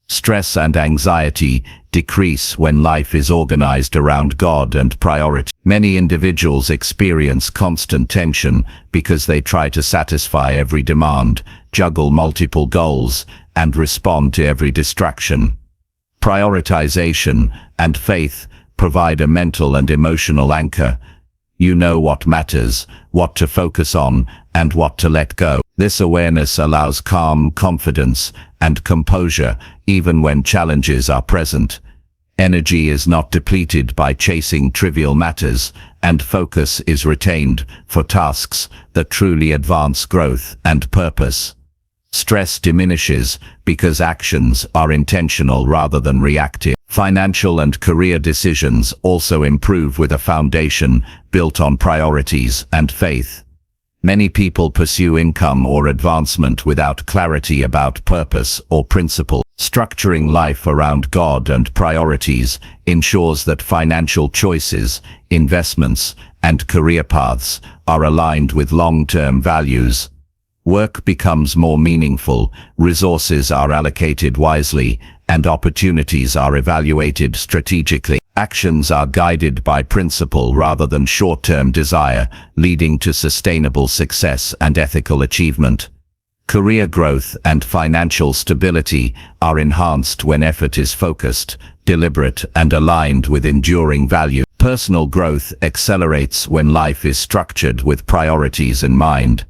Stress and anxiety decrease when life is organized around God and priority. Many individuals experience constant tension because they try to satisfy every demand, juggle multiple goals, and respond to every distraction. Prioritization and faith provide a mental and emotional anchor. You know what matters, what to focus on, and what to let go. This awareness allows calm, confidence, and composure even when challenges are present. Energy is not depleted by chasing trivial matters, and focus is retained for tasks that truly advance growth and purpose. Stress diminishes because actions are intentional rather than reactive. Financial and career decisions also improve with a foundation built on priorities and faith. Many people pursue income or advancement without clarity about purpose or principle. Structuring life around God and priorities ensures that financial choices, investments, and career paths are aligned with long-term values. Work becomes more meaningful, resources are allocated wisely, and opportunities are evaluated strategically. Actions are guided by principle rather than short-term desire, leading to sustainable success and ethical achievement. Career growth and financial stability are enhanced when effort is focused, deliberate, and aligned with enduring value. Personal growth accelerates when life is structured with priorities in mind.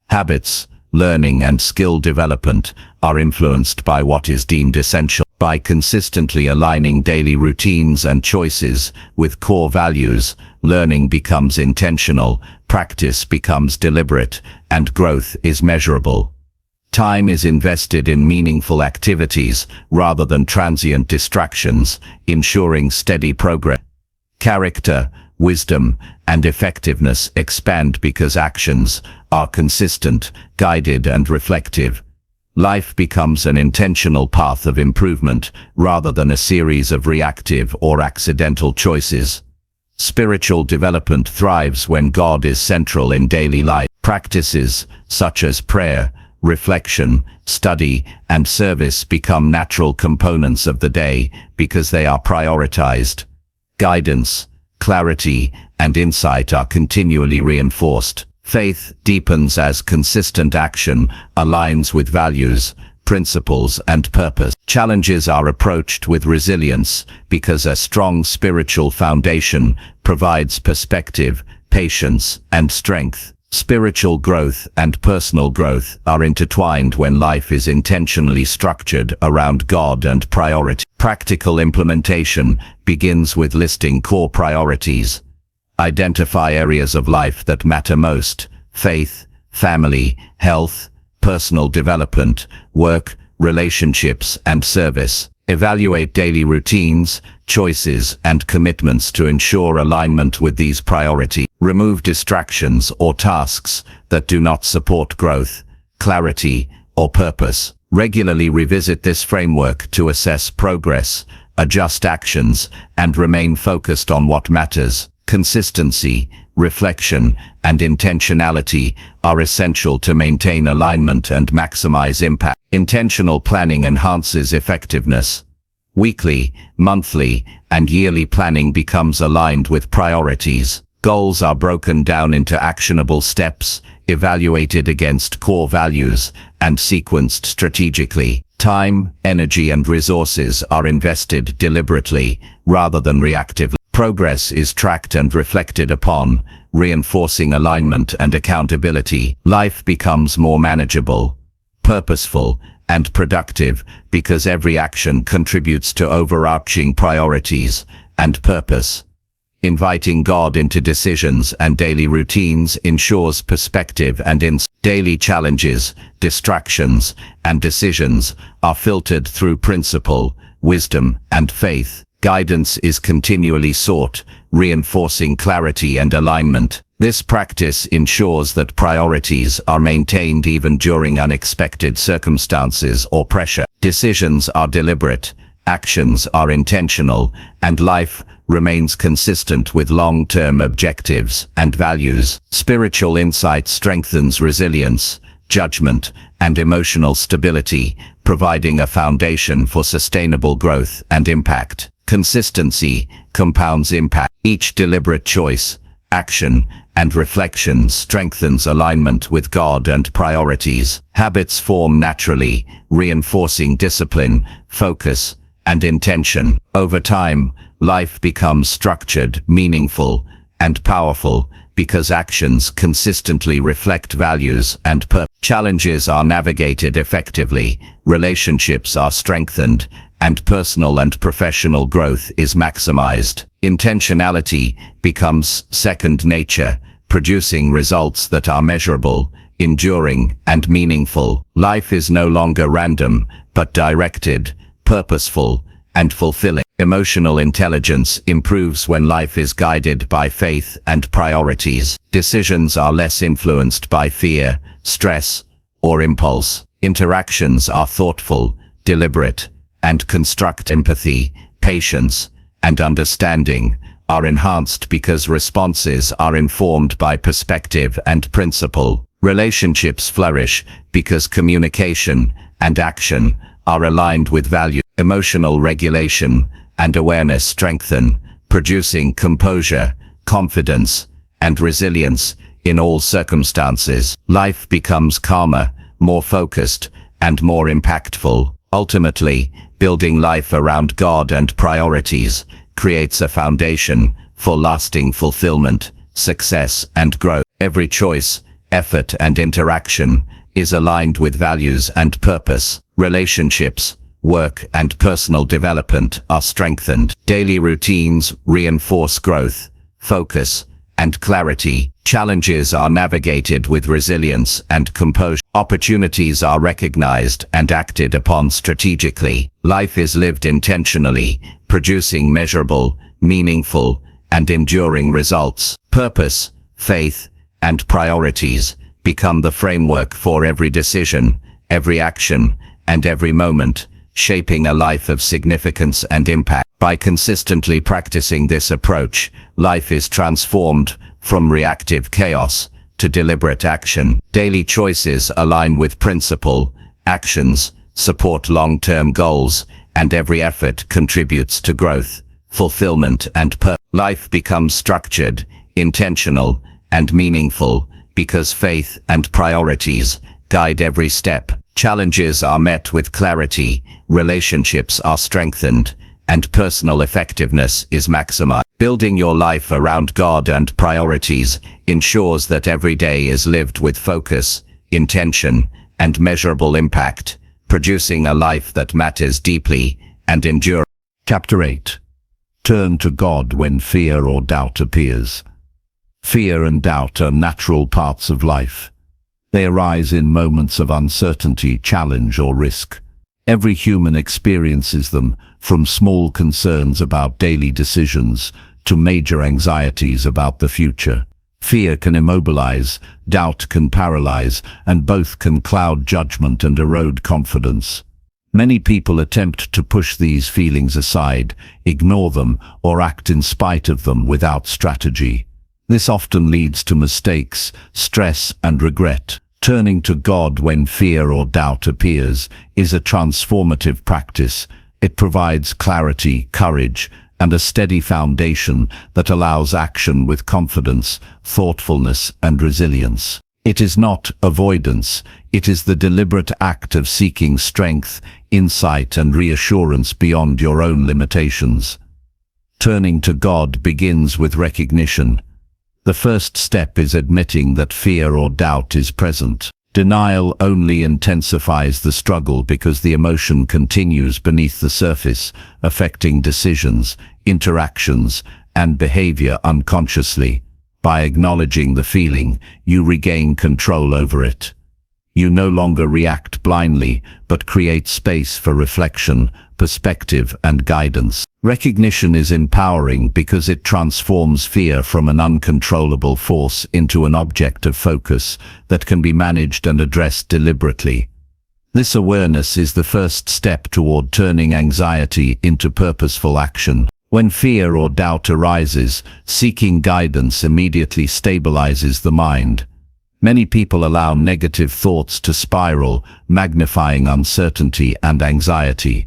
Habits, learning, and skill development are influenced by what is deemed essential. By consistently aligning daily routines and choices with core values, learning becomes intentional, practice becomes deliberate, and growth is measurable. Time is invested in meaningful activities rather than transient distractions, ensuring steady progress. Character, wisdom, and effectiveness expand because actions are consistent, guided, and reflective. Life becomes an intentional path of improvement rather than a series of reactive or accidental choices. Spiritual development thrives when God is central in daily life. Practices such as prayer, reflection, study, and service become natural components of the day because they are prioritized. Guidance, clarity, and insight are continually reinforced. Faith deepens as consistent action aligns with values, principles, and purpose. Challenges are approached with resilience because a strong spiritual foundation provides perspective, patience, and strength. Spiritual growth and personal growth are intertwined when life is intentionally structured around God and priority. Practical implementation begins with listing core priorities. Identify areas of life that matter most: faith, family, health, personal development, work, relationships, and service. Evaluate daily routines, choices, and commitments to ensure alignment with these priorities. Remove distractions or tasks that do not support growth, clarity, or purpose. Regularly revisit this framework to assess progress, adjust actions, and remain focused on what matters. Consistency, reflection, and intentionality are essential to maintain alignment and maximize impact. Intentional planning enhances effectiveness. Weekly, monthly, and yearly planning becomes aligned with priorities. Goals are broken down into actionable steps, evaluated against core values, and sequenced strategically. Time, energy, and resources are invested deliberately, rather than reactively. Progress is tracked and reflected upon, reinforcing alignment and accountability. Life becomes more manageable, purposeful, and productive because every action contributes to overarching priorities and purpose. Inviting God into decisions and daily routines ensures perspective and daily challenges, distractions, and decisions are filtered through principle, wisdom, and faith. Guidance is continually sought, reinforcing clarity and alignment. This practice ensures that priorities are maintained even during unexpected circumstances or pressure. Decisions are deliberate, actions are intentional, and life remains consistent with long-term objectives and values. Spiritual insight strengthens resilience, judgment, and emotional stability, providing a foundation for sustainable growth and impact. Consistency compounds impact. Each deliberate choice, action, and reflection strengthens alignment with God and priorities. Habits form naturally, reinforcing discipline, focus, and intention. Over time, life becomes structured, meaningful, and powerful because actions consistently reflect values and purpose. Challenges are navigated effectively, relationships are strengthened, and personal and professional growth is maximized. Intentionality becomes second nature, producing results that are measurable, enduring, and meaningful. Life is no longer random, but directed, purposeful, and fulfilling. Emotional intelligence improves when life is guided by faith and priorities. Decisions are less influenced by fear, stress, or impulse. Interactions are thoughtful, deliberate, and construct. Empathy, patience, and understanding are enhanced because responses are informed by perspective and principle. Relationships flourish because communication and action are aligned with value. Emotional regulation and awareness strengthen, producing composure, confidence, and resilience in all circumstances. Life becomes calmer, more focused, and more impactful. Ultimately, building life around God and priorities creates a foundation for lasting fulfillment, success, and growth. Every choice, effort, and interaction is aligned with values and purpose. Relationships, work, and personal development are strengthened. Daily routines reinforce growth, focus, and clarity. Challenges are navigated with resilience and composure. Opportunities are recognized and acted upon strategically. Life is lived intentionally, producing measurable, meaningful, and enduring results. Purpose, faith, and priorities become the framework for every decision, every action, and every moment, shaping a life of significance and impact. By consistently practicing this approach, life is transformed from reactive chaos to deliberate action. Daily choices align with principle, actions support long-term goals, and every effort contributes to growth, fulfillment, and purpose. Life becomes structured, intentional, and meaningful because faith and priorities guide every step. Challenges are met with clarity, relationships are strengthened, and personal effectiveness is maximized. Building your life around God and priorities ensures that every day is lived with focus, intention, and measurable impact, producing a life that matters deeply and endures. Chapter 8. Turn to God when fear or doubt appears. Fear and doubt are natural parts of life. They arise in moments of uncertainty, challenge, or risk. Every human experiences them, from small concerns about daily decisions to major anxieties about the future. Fear can immobilize, doubt can paralyze, and both can cloud judgment and erode confidence. Many people attempt to push these feelings aside, ignore them, or act in spite of them without strategy. This often leads to mistakes, stress, and regret. Turning to God when fear or doubt appears is a transformative practice. It provides clarity, courage, and a steady foundation that allows action with confidence, thoughtfulness, and resilience. It is not avoidance, it is the deliberate act of seeking strength, insight, and reassurance beyond your own limitations. Turning to God begins with recognition. The first step is admitting that fear or doubt is present. Denial only intensifies the struggle because the emotion continues beneath the surface, affecting decisions, interactions, and behavior unconsciously. By acknowledging the feeling, you regain control over it. You no longer react blindly, but create space for reflection, perspective, and guidance. Recognition is empowering because it transforms fear from an uncontrollable force into an object of focus that can be managed and addressed deliberately. This awareness is the first step toward turning anxiety into purposeful action. When fear or doubt arises, seeking guidance immediately stabilizes the mind. Many people allow negative thoughts to spiral, magnifying uncertainty and anxiety.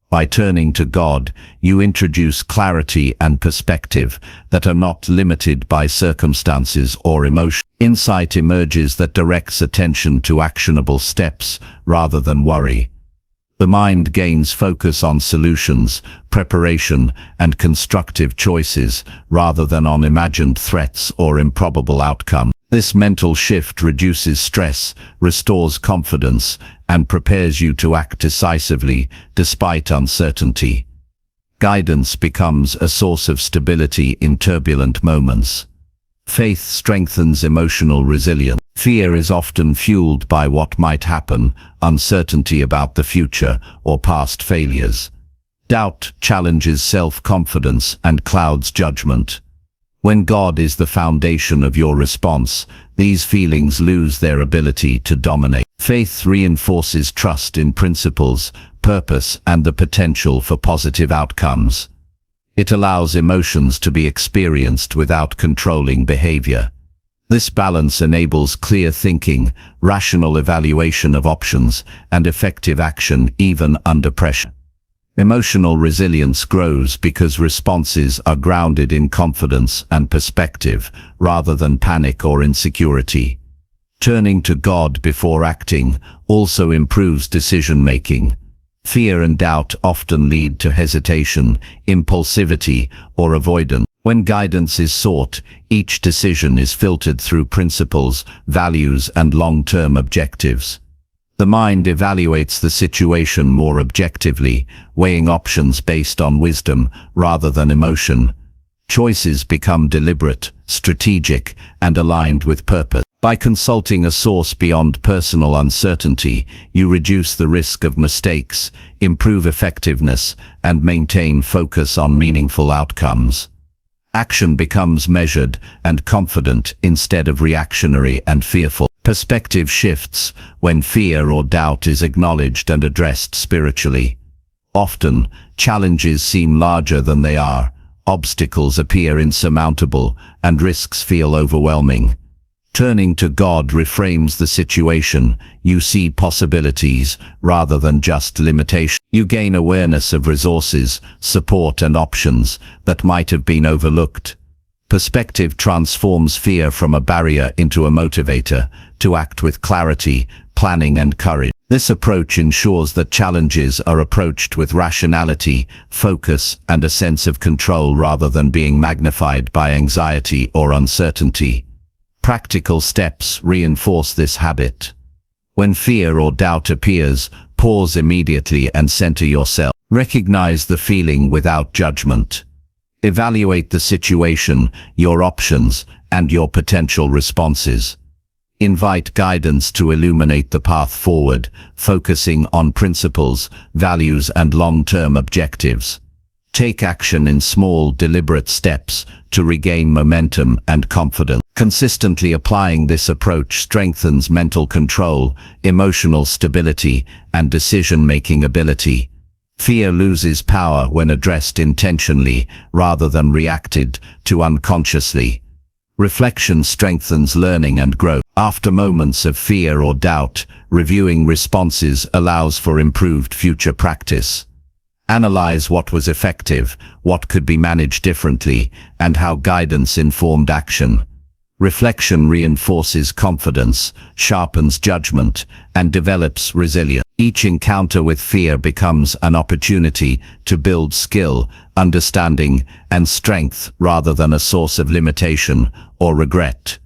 By turning to God, you introduce clarity and perspective that are not limited by circumstances or emotion. Insight emerges that directs attention to actionable steps rather than worry. The mind gains focus on solutions, preparation, and constructive choices rather than on imagined threats or improbable outcomes. This mental shift reduces stress, restores confidence, and prepares you to act decisively despite uncertainty. Guidance becomes a source of stability in turbulent moments. Faith strengthens emotional resilience. Fear is often fueled by what might happen, uncertainty about the future, or past failures. Doubt challenges self-confidence and clouds judgment. When God is the foundation of your response, these feelings lose their ability to dominate. Faith reinforces trust in principles, purpose, and the potential for positive outcomes. It allows emotions to be experienced without controlling behavior. This balance enables clear thinking, rational evaluation of options, and effective action even under pressure. Emotional resilience grows because responses are grounded in confidence and perspective, rather than panic or insecurity. Turning to God before acting also improves decision-making. Fear and doubt often lead to hesitation, impulsivity, or avoidance. When guidance is sought, each decision is filtered through principles, values, and long-term objectives. The mind evaluates the situation more objectively, weighing options based on wisdom rather than emotion. Choices become deliberate, strategic, and aligned with purpose. By consulting a source beyond personal uncertainty, you reduce the risk of mistakes, improve effectiveness, and maintain focus on meaningful outcomes. Action becomes measured and confident instead of reactionary and fearful. Perspective shifts when fear or doubt is acknowledged and addressed spiritually. Often, challenges seem larger than they are, obstacles appear insurmountable, and risks feel overwhelming. Turning to God reframes the situation. You see possibilities rather than just limitations. You gain awareness of resources, support, and options that might have been overlooked. Perspective transforms fear from a barrier into a motivator to act with clarity, planning, and courage. This approach ensures that challenges are approached with rationality, focus, and a sense of control rather than being magnified by anxiety or uncertainty. Practical steps reinforce this habit. When fear or doubt appears, pause immediately and center yourself. Recognize the feeling without judgment. Evaluate the situation, your options, and your potential responses. Invite guidance to illuminate the path forward, focusing on principles, values, and long-term objectives. Take action in small, deliberate steps to regain momentum and confidence. Consistently applying this approach strengthens mental control, emotional stability, and decision-making ability. Fear loses power when addressed intentionally rather than reacted to unconsciously. Reflection strengthens learning and growth. After moments of fear or doubt, reviewing responses allows for improved future practice. Analyze what was effective, what could be managed differently, and how guidance informed action. Reflection reinforces confidence, sharpens judgment, and develops resilience. Each encounter with fear becomes an opportunity to build skill, understanding, and strength rather than a source of limitation or regret.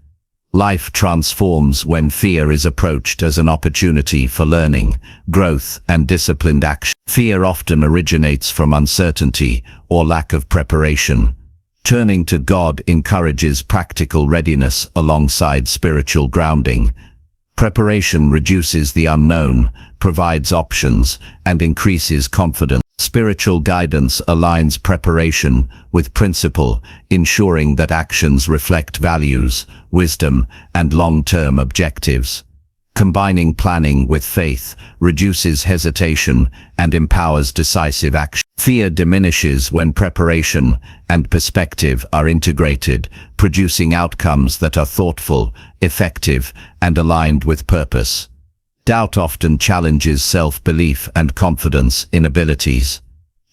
Life transforms when fear is approached as an opportunity for learning, growth, and disciplined action. Fear often originates from uncertainty or lack of preparation. Turning to God encourages practical readiness alongside spiritual grounding. Preparation reduces the unknown, provides options, and increases confidence. Spiritual guidance aligns preparation with principle, ensuring that actions reflect values, wisdom, and long-term objectives. Combining planning with faith reduces hesitation and empowers decisive action. Fear diminishes when preparation and perspective are integrated, producing outcomes that are thoughtful, effective, and aligned with purpose. Doubt often challenges self-belief and confidence in abilities.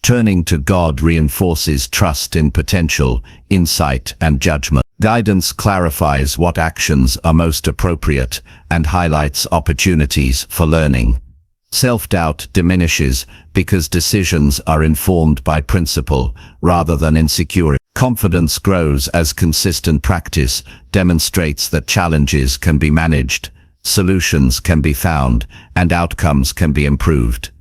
Turning to God reinforces trust in potential, insight, and judgment. Guidance clarifies what actions are most appropriate and highlights opportunities for learning. Self-doubt diminishes because decisions are informed by principle rather than insecurity. Confidence grows as consistent practice demonstrates that challenges can be managed, solutions can be found, and outcomes can be improved.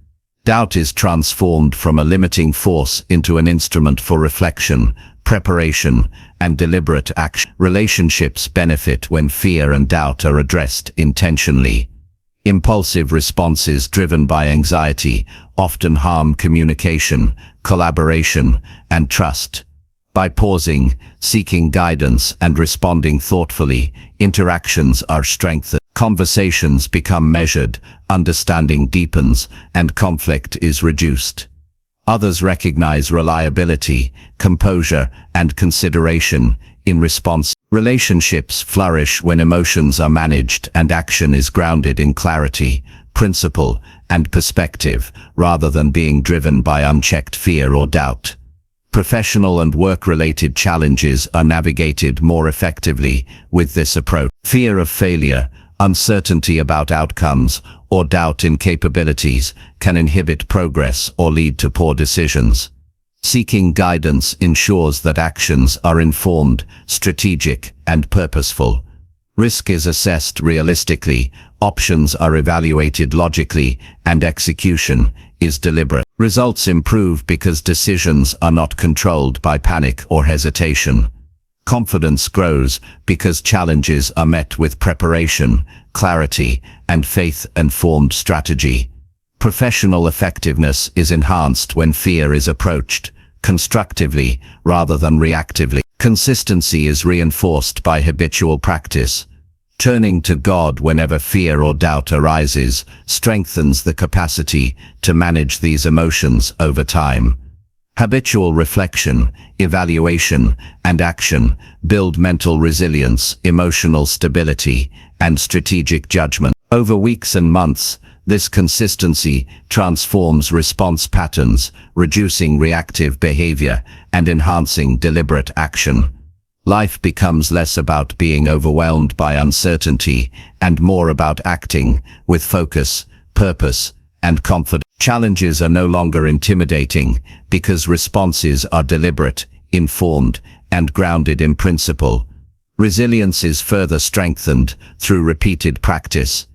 Doubt is transformed from a limiting force into an instrument for reflection, preparation, and deliberate action. Relationships benefit when fear and doubt are addressed intentionally. Impulsive responses driven by anxiety often harm communication, collaboration, and trust. By pausing, seeking guidance, and responding thoughtfully, interactions are strengthened. Conversations become measured, understanding deepens, and conflict is reduced. Others recognize reliability, composure, and consideration in response. Relationships flourish when emotions are managed and action is grounded in clarity, principle, and perspective, rather than being driven by unchecked fear or doubt. Professional and work-related challenges are navigated more effectively with this approach. Fear of failure, uncertainty about outcomes, or doubt in capabilities can inhibit progress or lead to poor decisions. Seeking guidance ensures that actions are informed, strategic, and purposeful. Risk is assessed realistically, options are evaluated logically, and execution is deliberate. Results improve because decisions are not controlled by panic or hesitation. Confidence grows because challenges are met with preparation, clarity, and faith-informed strategy. Professional effectiveness is enhanced when fear is approached constructively rather than reactively. Consistency is reinforced by habitual practice. Turning to God whenever fear or doubt arises strengthens the capacity to manage these emotions over time. Habitual reflection, evaluation, and action build mental resilience, emotional stability, and strategic judgment. Over weeks and months, this consistency transforms response patterns, reducing reactive behavior and enhancing deliberate action. Life becomes less about being overwhelmed by uncertainty and more about acting with focus, purpose, and confidence. Challenges are no longer intimidating because responses are deliberate, informed, and grounded in principle. Resilience is further strengthened through repeated practice.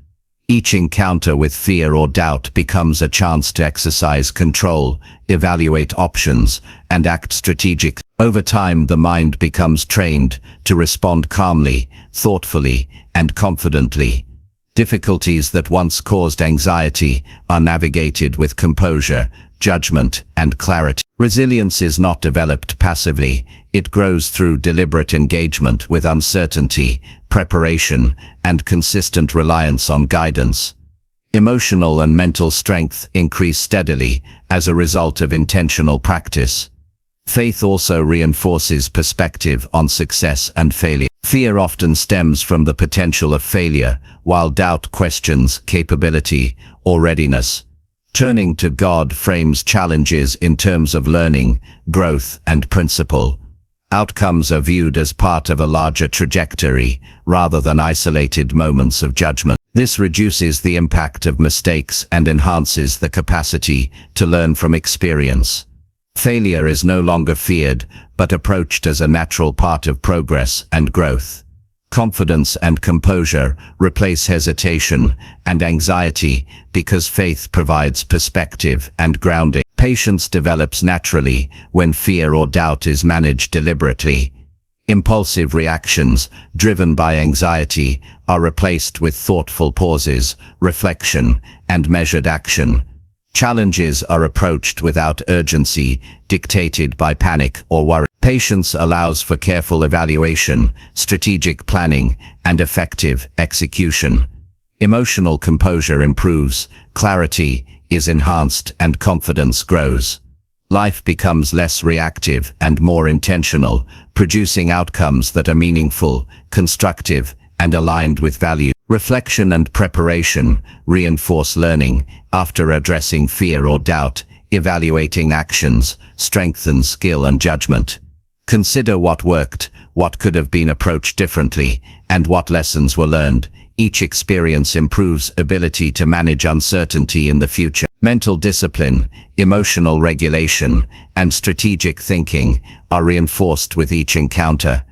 Each encounter with fear or doubt becomes a chance to exercise control, evaluate options, and act strategically. Over time, the mind becomes trained to respond calmly, thoughtfully, and confidently. Difficulties that once caused anxiety are navigated with composure, judgment, and clarity. Resilience is not developed passively. It grows through deliberate engagement with uncertainty, preparation, and consistent reliance on guidance. Emotional and mental strength increase steadily as a result of intentional practice. Faith also reinforces perspective on success and failure. Fear often stems from the potential of failure, while doubt questions capability or readiness. Turning to God frames challenges in terms of learning, growth, and principle. Outcomes are viewed as part of a larger trajectory, rather than isolated moments of judgment. This reduces the impact of mistakes and enhances the capacity to learn from experience. Failure is no longer feared, but approached as a natural part of progress and growth. Confidence and composure replace hesitation and anxiety because faith provides perspective and grounding. Patience develops naturally when fear or doubt is managed deliberately. Impulsive reactions, driven by anxiety, are replaced with thoughtful pauses, reflection, and measured action. Challenges are approached without urgency, dictated by panic or worry. Patience allows for careful evaluation, strategic planning, and effective execution. Emotional composure improves, clarity is enhanced, and confidence grows. Life becomes less reactive and more intentional, producing outcomes that are meaningful, constructive, and aligned with value. Reflection and preparation reinforce learning. After addressing fear or doubt, evaluating actions strengthens skill and judgment. Consider what worked, what could have been approached differently, and what lessons were learned. Each experience improves ability to manage uncertainty in the future. Mental discipline, emotional regulation, and strategic thinking are reinforced with each encounter.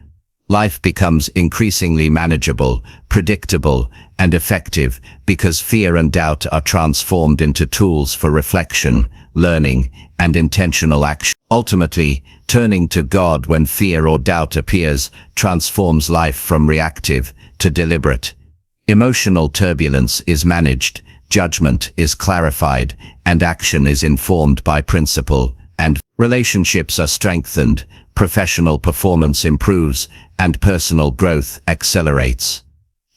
Life becomes increasingly manageable, predictable, and effective because fear and doubt are transformed into tools for reflection, learning, and intentional action. Ultimately, turning to God when fear or doubt appears transforms life from reactive to deliberate. Emotional turbulence is managed, judgment is clarified, and action is informed by principle, and relationships are strengthened, professional performance improves, and personal growth accelerates.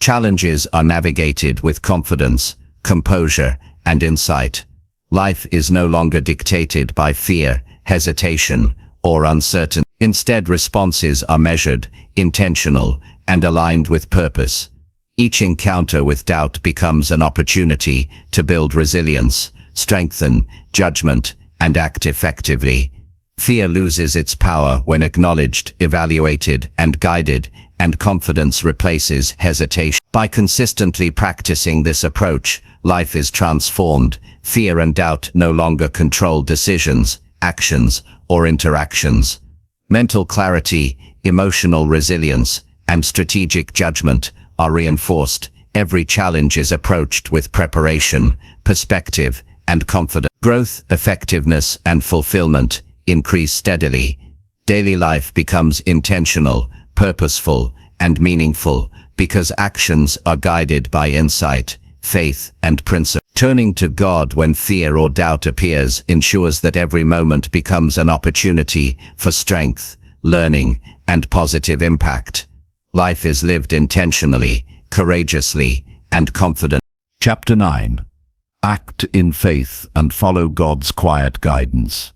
Challenges are navigated with confidence, composure, and insight. Life is no longer dictated by fear, hesitation, or uncertainty. Instead, responses are measured, intentional, and aligned with purpose. Each encounter with doubt becomes an opportunity to build resilience, strengthen judgment, and act effectively. Fear loses its power when acknowledged, evaluated, and guided, and confidence replaces hesitation. By consistently practicing this approach, life is transformed. Fear and doubt no longer control decisions, actions, or interactions. Mental clarity, emotional resilience, and strategic judgment are reinforced. Every challenge is approached with preparation, perspective, and confidence. Growth, effectiveness, and fulfillment increase steadily. Daily life becomes intentional, purposeful, and meaningful because actions are guided by insight, faith, and principle. Turning to God when fear or doubt appears ensures that every moment becomes an opportunity for strength, learning, and positive impact. Life is lived intentionally, courageously, and confidently. Chapter 9. Act in faith and follow God's quiet guidance.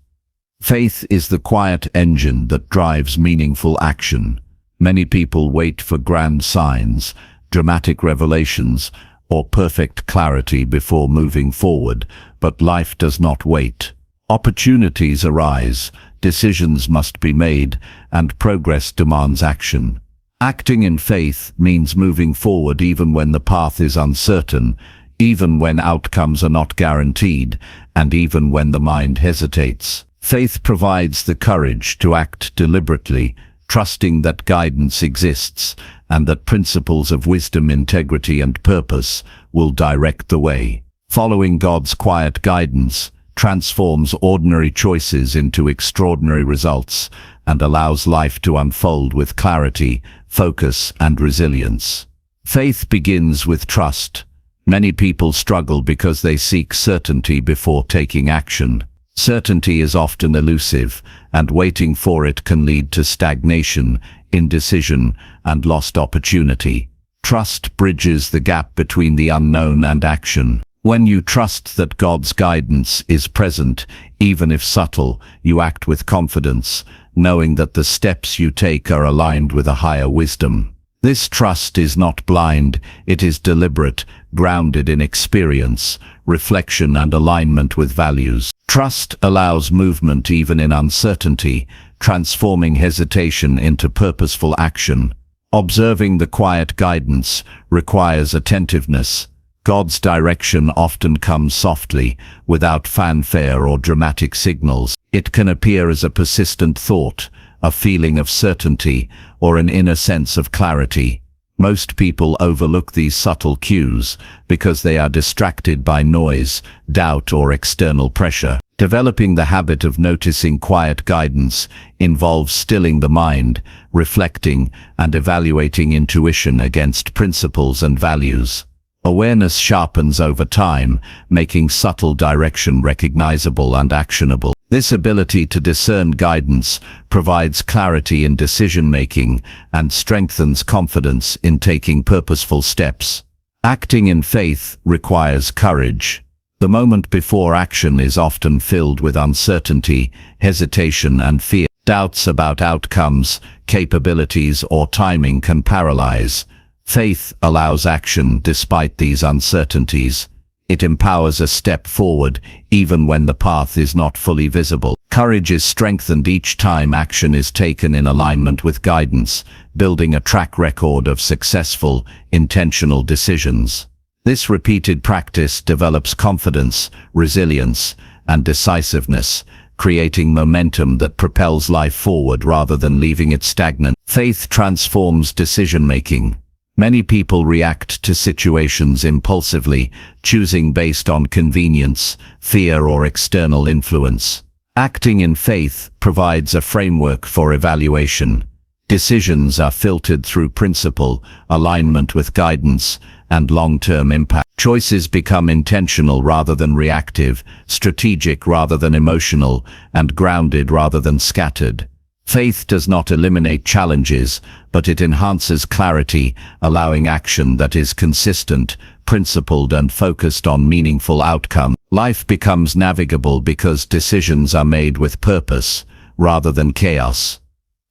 Faith is the quiet engine that drives meaningful action. Many people wait for grand signs, dramatic revelations, or perfect clarity before moving forward, but life does not wait. Opportunities arise, decisions must be made, and progress demands action. Acting in faith means moving forward even when the path is uncertain, even when outcomes are not guaranteed, and even when the mind hesitates. Faith provides the courage to act deliberately, trusting that guidance exists and that principles of wisdom, integrity, and purpose will direct the way. Following God's quiet guidance transforms ordinary choices into extraordinary results, and allows life to unfold with clarity, focus, and resilience. Faith begins with trust. Many people struggle because they seek certainty before taking action. Certainty is often elusive, and waiting for it can lead to stagnation, indecision, and lost opportunity. Trust bridges the gap between the unknown and action. When you trust that God's guidance is present, even if subtle, you act with confidence, knowing that the steps you take are aligned with a higher wisdom. This trust is not blind, it is deliberate, grounded in experience, reflection, and alignment with values. Trust allows movement even in uncertainty, transforming hesitation into purposeful action. Observing the quiet guidance requires attentiveness. God's direction often comes softly, without fanfare or dramatic signals. It can appear as a persistent thought, a feeling of certainty, or an inner sense of clarity. Most people overlook these subtle cues because they are distracted by noise, doubt, or external pressure. Developing the habit of noticing quiet guidance involves stilling the mind, reflecting, and evaluating intuition against principles and values. Awareness sharpens over time, making subtle direction recognizable and actionable. This ability to discern guidance provides clarity in decision-making and strengthens confidence in taking purposeful steps. Acting in faith requires courage. The moment before action is often filled with uncertainty, hesitation, and fear. Doubts about outcomes, capabilities, or timing can paralyze. Faith allows action despite these uncertainties. It empowers a step forward, even when the path is not fully visible. Courage is strengthened each time action is taken in alignment with guidance, building a track record of successful, intentional decisions. This repeated practice develops confidence, resilience, and decisiveness, creating momentum that propels life forward rather than leaving it stagnant. Faith transforms decision-making. Many people react to situations impulsively, choosing based on convenience, fear, or external influence. Acting in faith provides a framework for evaluation. Decisions are filtered through principle, alignment with guidance, and long-term impact. Choices become intentional rather than reactive, strategic rather than emotional, and grounded rather than scattered. Faith does not eliminate challenges, but it enhances clarity, allowing action that is consistent, principled, and focused on meaningful outcomes. Life becomes navigable because decisions are made with purpose, rather than chaos.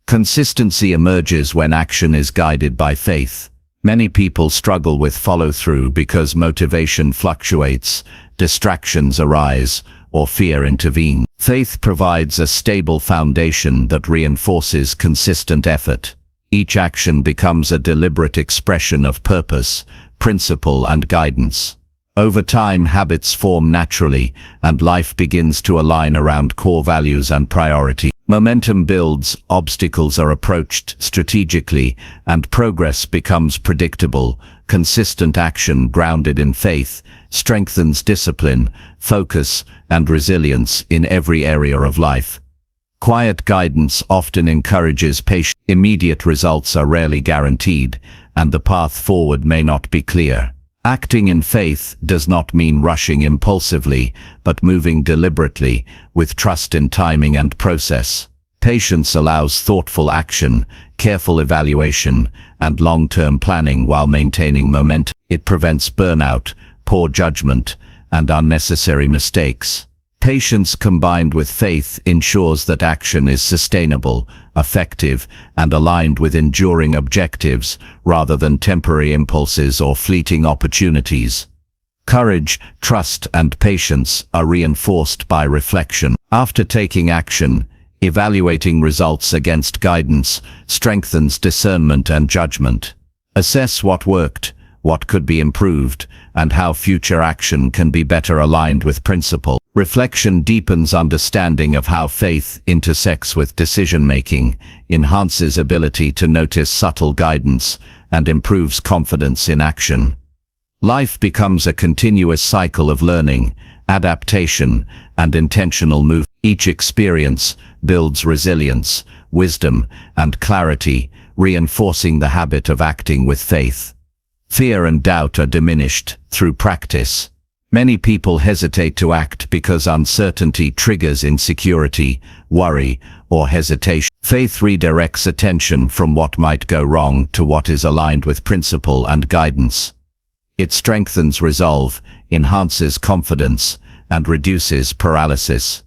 Consistency emerges when action is guided by faith. Many people struggle with follow-through because motivation fluctuates, distractions arise, or fear intervenes. Faith provides a stable foundation that reinforces consistent effort. Each action becomes a deliberate expression of purpose, principle, and guidance. Over time, habits form naturally, and life begins to align around core values and priority. Momentum builds, obstacles are approached strategically, and progress becomes predictable. Consistent action grounded in faith strengthens discipline, focus, and resilience in every area of life. Quiet guidance often encourages patience. Immediate results are rarely guaranteed, and the path forward may not be clear. Acting in faith does not mean rushing impulsively, but moving deliberately, with trust in timing and process. Patience allows thoughtful action, careful evaluation, and long-term planning while maintaining momentum. It prevents burnout, poor judgment, and unnecessary mistakes. Patience combined with faith ensures that action is sustainable, effective, and aligned with enduring objectives rather than temporary impulses or fleeting opportunities. Courage, trust, and patience are reinforced by reflection. After taking action, evaluating results against guidance strengthens discernment and judgment. Assess what worked, what could be improved, and how future action can be better aligned with principle. Reflection deepens understanding of how faith intersects with decision-making, enhances ability to notice subtle guidance, and improves confidence in action. Life becomes a continuous cycle of learning, adaptation, and intentional movement. Each experience builds resilience, wisdom, and clarity, reinforcing the habit of acting with faith. Fear and doubt are diminished through practice. Many people hesitate to act because uncertainty triggers insecurity, worry, or hesitation. Faith redirects attention from what might go wrong to what is aligned with principle and guidance. It strengthens resolve, enhances confidence, and reduces paralysis.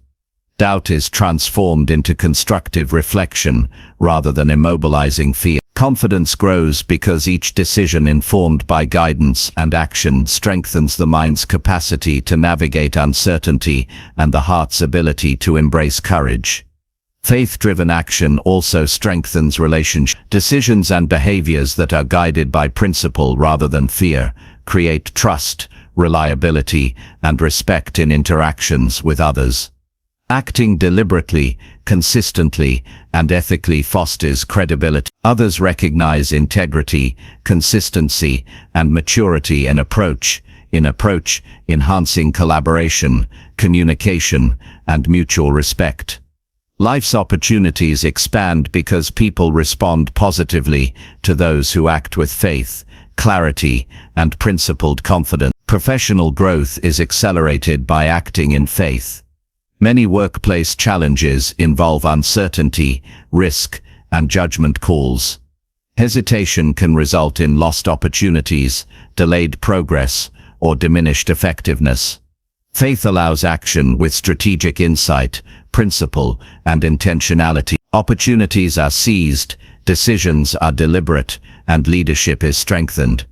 Doubt is transformed into constructive reflection rather than immobilizing fear. Confidence grows because each decision informed by guidance and action strengthens the mind's capacity to navigate uncertainty and the heart's ability to embrace courage. Faith-driven action also strengthens relationships. Decisions and behaviors that are guided by principle rather than fear create trust, reliability, and respect in interactions with others. Acting deliberately, consistently, and ethically fosters credibility. Others recognize integrity, consistency, and maturity in approach, enhancing collaboration, communication, and mutual respect. Life's opportunities expand because people respond positively to those who act with faith, clarity, and principled confidence. Professional growth is accelerated by acting in faith. Many workplace challenges involve uncertainty, risk, and judgment calls. Hesitation can result in lost opportunities, delayed progress, or diminished effectiveness. Faith allows action with strategic insight, principle, and intentionality. Opportunities are seized, decisions are deliberate, and leadership is strengthened.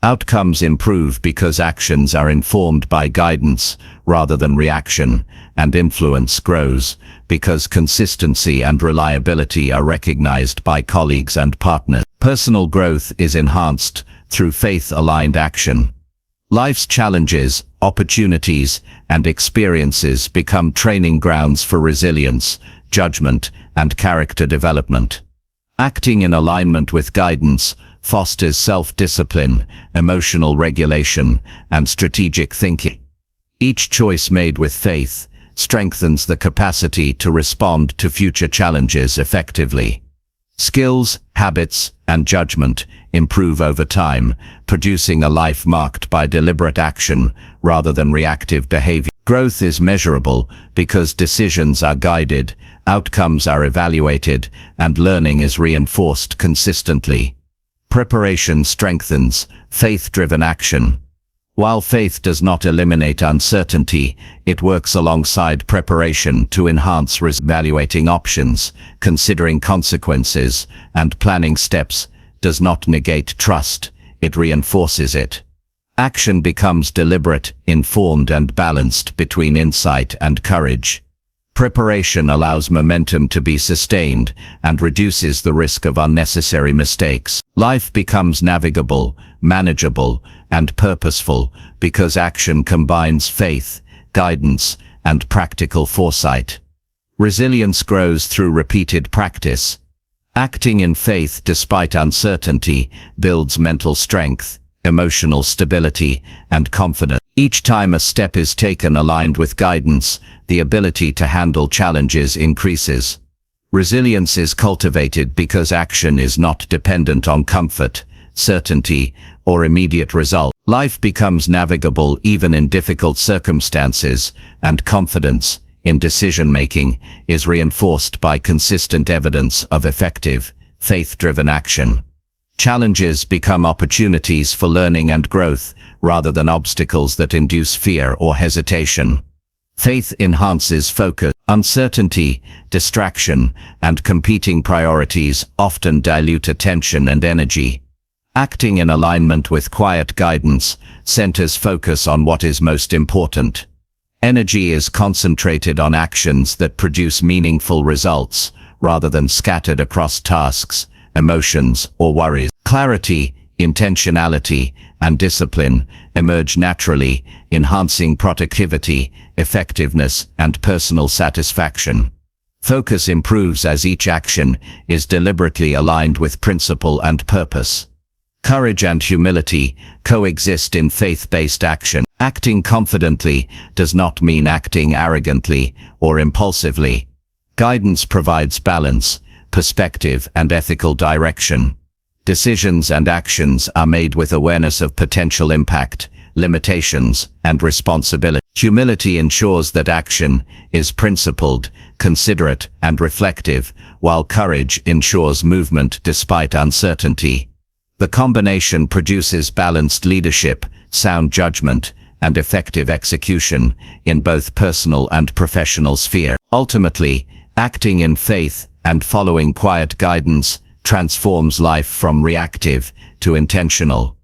Outcomes improve because actions are informed by guidance rather than reaction, and influence grows because consistency and reliability are recognized by colleagues and partners. Personal growth is enhanced through faith-aligned action. Life's challenges, opportunities, and experiences become training grounds for resilience, judgment, and character development. Acting in alignment with guidance fosters self-discipline, emotional regulation, and strategic thinking. Each choice made with faith strengthens the capacity to respond to future challenges effectively. Skills, habits, and judgment improve over time, producing a life marked by deliberate action rather than reactive behavior. Growth is measurable because decisions are guided, outcomes are evaluated, and learning is reinforced consistently. Preparation strengthens faith-driven action. While faith does not eliminate uncertainty, it works alongside preparation to enhance evaluating options, considering consequences, and planning steps does not negate trust, it reinforces it. Action becomes deliberate, informed, and balanced between insight and courage. Preparation allows momentum to be sustained and reduces the risk of unnecessary mistakes. Life becomes navigable, manageable, and purposeful because action combines faith, guidance, and practical foresight. Resilience grows through repeated practice. Acting in faith despite uncertainty builds mental strength, emotional stability, and confidence. Each time a step is taken aligned with guidance, the ability to handle challenges increases. Resilience is cultivated because action is not dependent on comfort, certainty, or immediate result. Life becomes navigable even in difficult circumstances, and confidence in decision-making is reinforced by consistent evidence of effective, faith-driven action. Challenges become opportunities for learning and growth rather than obstacles that induce fear or hesitation. Faith enhances focus. Uncertainty, distraction, and competing priorities often dilute attention and energy. Acting in alignment with quiet guidance centers focus on what is most important. Energy is concentrated on actions that produce meaningful results rather than scattered across tasks, emotions, or worries. Clarity, intentionality, and discipline emerge naturally, enhancing productivity, effectiveness, and personal satisfaction. Focus improves as each action is deliberately aligned with principle and purpose. Courage and humility coexist in faith-based action. Acting confidently does not mean acting arrogantly or impulsively. Guidance provides balance, perspective, and ethical direction. Decisions and actions are made with awareness of potential impact, limitations, and responsibility. Humility ensures that action is principled, considerate, and reflective, while courage ensures movement despite uncertainty. The combination produces balanced leadership, sound judgment, and effective execution in both personal and professional sphere. Ultimately, acting in faith and following quiet guidance transforms life from reactive to intentional.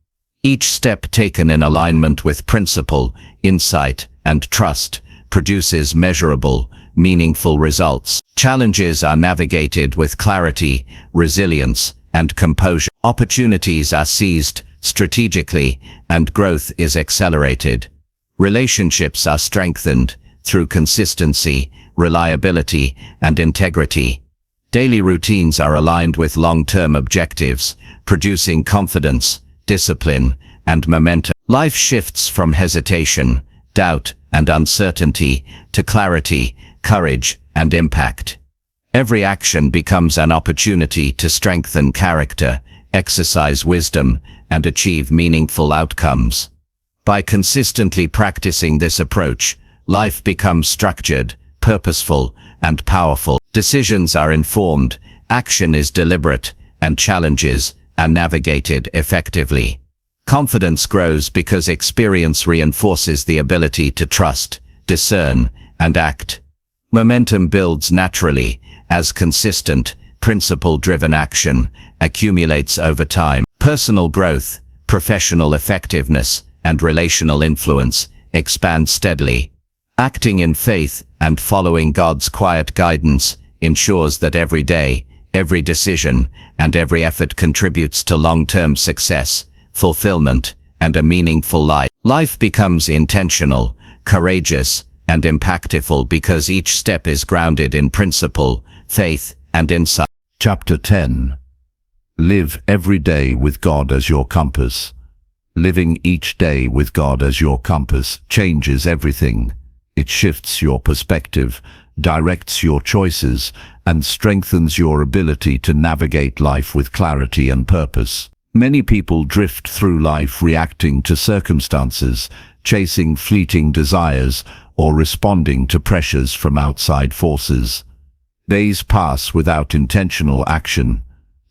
Each step taken in alignment with principle, insight, and trust produces measurable, meaningful results. Challenges are navigated with clarity, resilience, and composure. Opportunities are seized strategically, and growth is accelerated. Relationships are strengthened through consistency, reliability, and integrity. Daily routines are aligned with long-term objectives, producing confidence, discipline, and momentum. Life shifts from hesitation, doubt, and uncertainty to clarity, courage, and impact. Every action becomes an opportunity to strengthen character, exercise wisdom, and achieve meaningful outcomes. By consistently practicing this approach, life becomes structured, purposeful, and powerful. Decisions are informed, action is deliberate, and challenges are navigated effectively. Confidence grows because experience reinforces the ability to trust, discern, and act. Momentum builds naturally as consistent, principle-driven action accumulates over time. Personal growth, professional effectiveness, and relational influence expand steadily. Acting in faith and following God's quiet guidance ensures that every day, every decision, and every effort contributes to long-term success, fulfillment, and a meaningful life. Life becomes intentional, courageous, and impactful because each step is grounded in principle, faith, and insight. Chapter 10. Live every day with God as your compass. Living each day with God as your compass changes everything. It shifts your perspective, directs your choices, and strengthens your ability to navigate life with clarity and purpose. Many people drift through life reacting to circumstances, chasing fleeting desires, or responding to pressures from outside forces. Days pass without intentional action.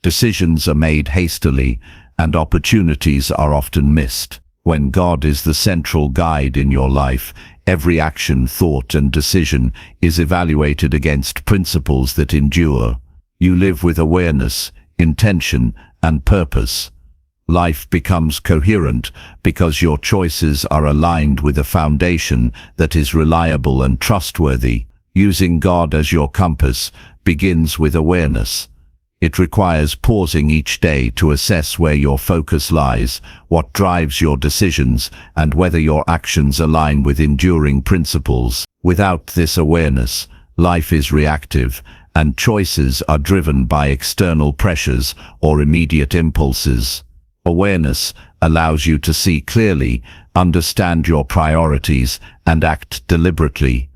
Decisions are made hastily, and opportunities are often missed. When God is the central guide in your life, every action, thought, and decision is evaluated against principles that endure. You live with awareness, intention, and purpose. Life becomes coherent because your choices are aligned with a foundation that is reliable and trustworthy. Using God as your compass begins with awareness. It requires pausing each day to assess where your focus lies, what drives your decisions, and whether your actions align with enduring principles. Without this awareness, life is reactive, and choices are driven by external pressures or immediate impulses. Awareness allows you to see clearly, understand your priorities, and act deliberately.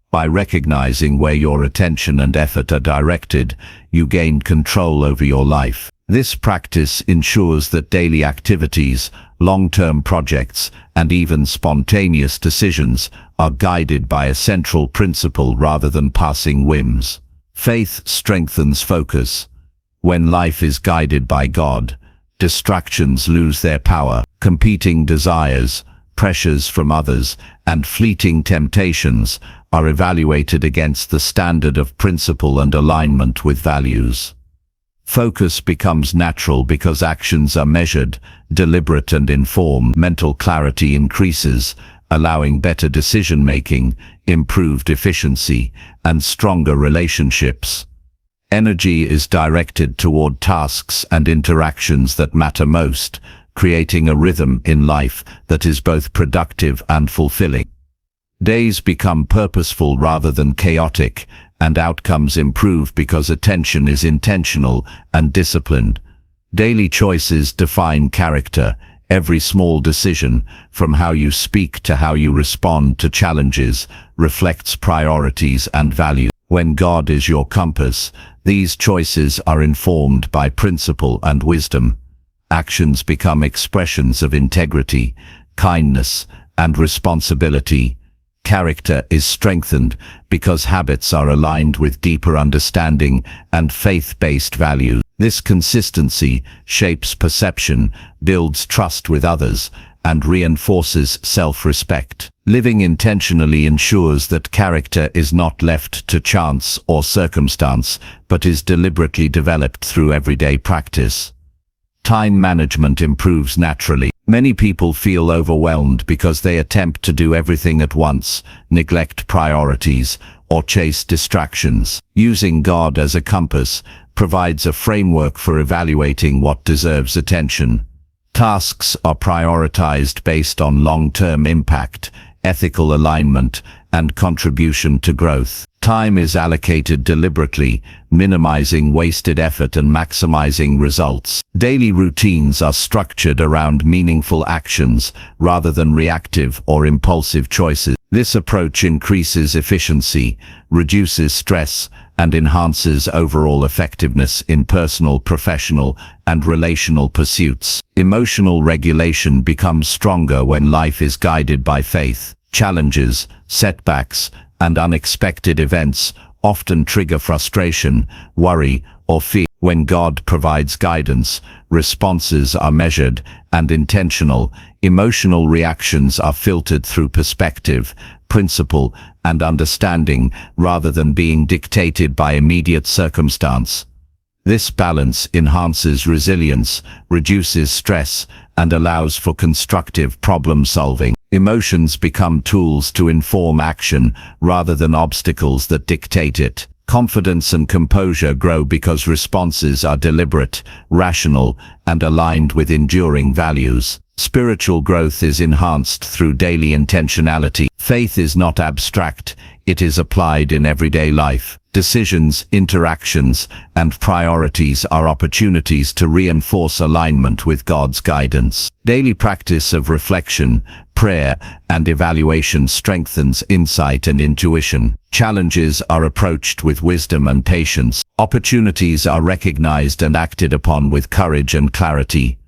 By recognizing where your attention and effort are directed, you gain control over your life. This practice ensures that daily activities, long-term projects, and even spontaneous decisions are guided by a central principle rather than passing whims. Faith strengthens focus. When life is guided by God, distractions lose their power. Competing desires, pressures from others, and fleeting temptations are evaluated against the standard of principle and alignment with values. Focus becomes natural because actions are measured, deliberate, and informed. Mental clarity increases, allowing better decision-making, improved efficiency, and stronger relationships. Energy is directed toward tasks and interactions that matter most, creating a rhythm in life that is both productive and fulfilling. Days become purposeful rather than chaotic, and outcomes improve because attention is intentional and disciplined. Daily choices define character. Every small decision, from how you speak to how you respond to challenges, reflects priorities and values. When God is your compass, These choices are informed by principle and wisdom. Actions become expressions of integrity, kindness, and responsibility. Character is strengthened because habits are aligned with deeper understanding and faith-based values. This consistency shapes perception, builds trust with others, and reinforces self-respect. Living intentionally ensures that character is not left to chance or circumstance, but is deliberately developed through everyday practice. Time management improves naturally. Many people feel overwhelmed because they attempt to do everything at once, neglect priorities, or chase distractions. Using God as a compass provides a framework for evaluating what deserves attention. Tasks are prioritized based on long-term impact, ethical alignment, and contribution to growth. Time is allocated deliberately, minimizing wasted effort and maximizing results. Daily routines are structured around meaningful actions rather than reactive or impulsive choices. This approach increases efficiency, reduces stress, and enhances overall effectiveness in personal, professional, and relational pursuits. Emotional regulation becomes stronger when life is guided by faith. Challenges, setbacks, and unexpected events often trigger frustration, worry, or fear. When God provides guidance, responses are measured and intentional. Emotional reactions are filtered through perspective, principle, and understanding rather than being dictated by immediate circumstance. This balance enhances resilience, reduces stress, and allows for constructive problem solving. Emotions become tools to inform action rather than obstacles that dictate it. Confidence and composure grow because responses are deliberate, rational, and aligned with enduring values. Spiritual growth is enhanced through daily intentionality. Faith is not abstract, it is applied in everyday life. Decisions, interactions, and priorities are opportunities to reinforce alignment with God's guidance. Daily practice of reflection, prayer, and evaluation strengthens insight and intuition. Challenges are approached with wisdom and patience. Opportunities are recognized and acted upon with courage and clarity.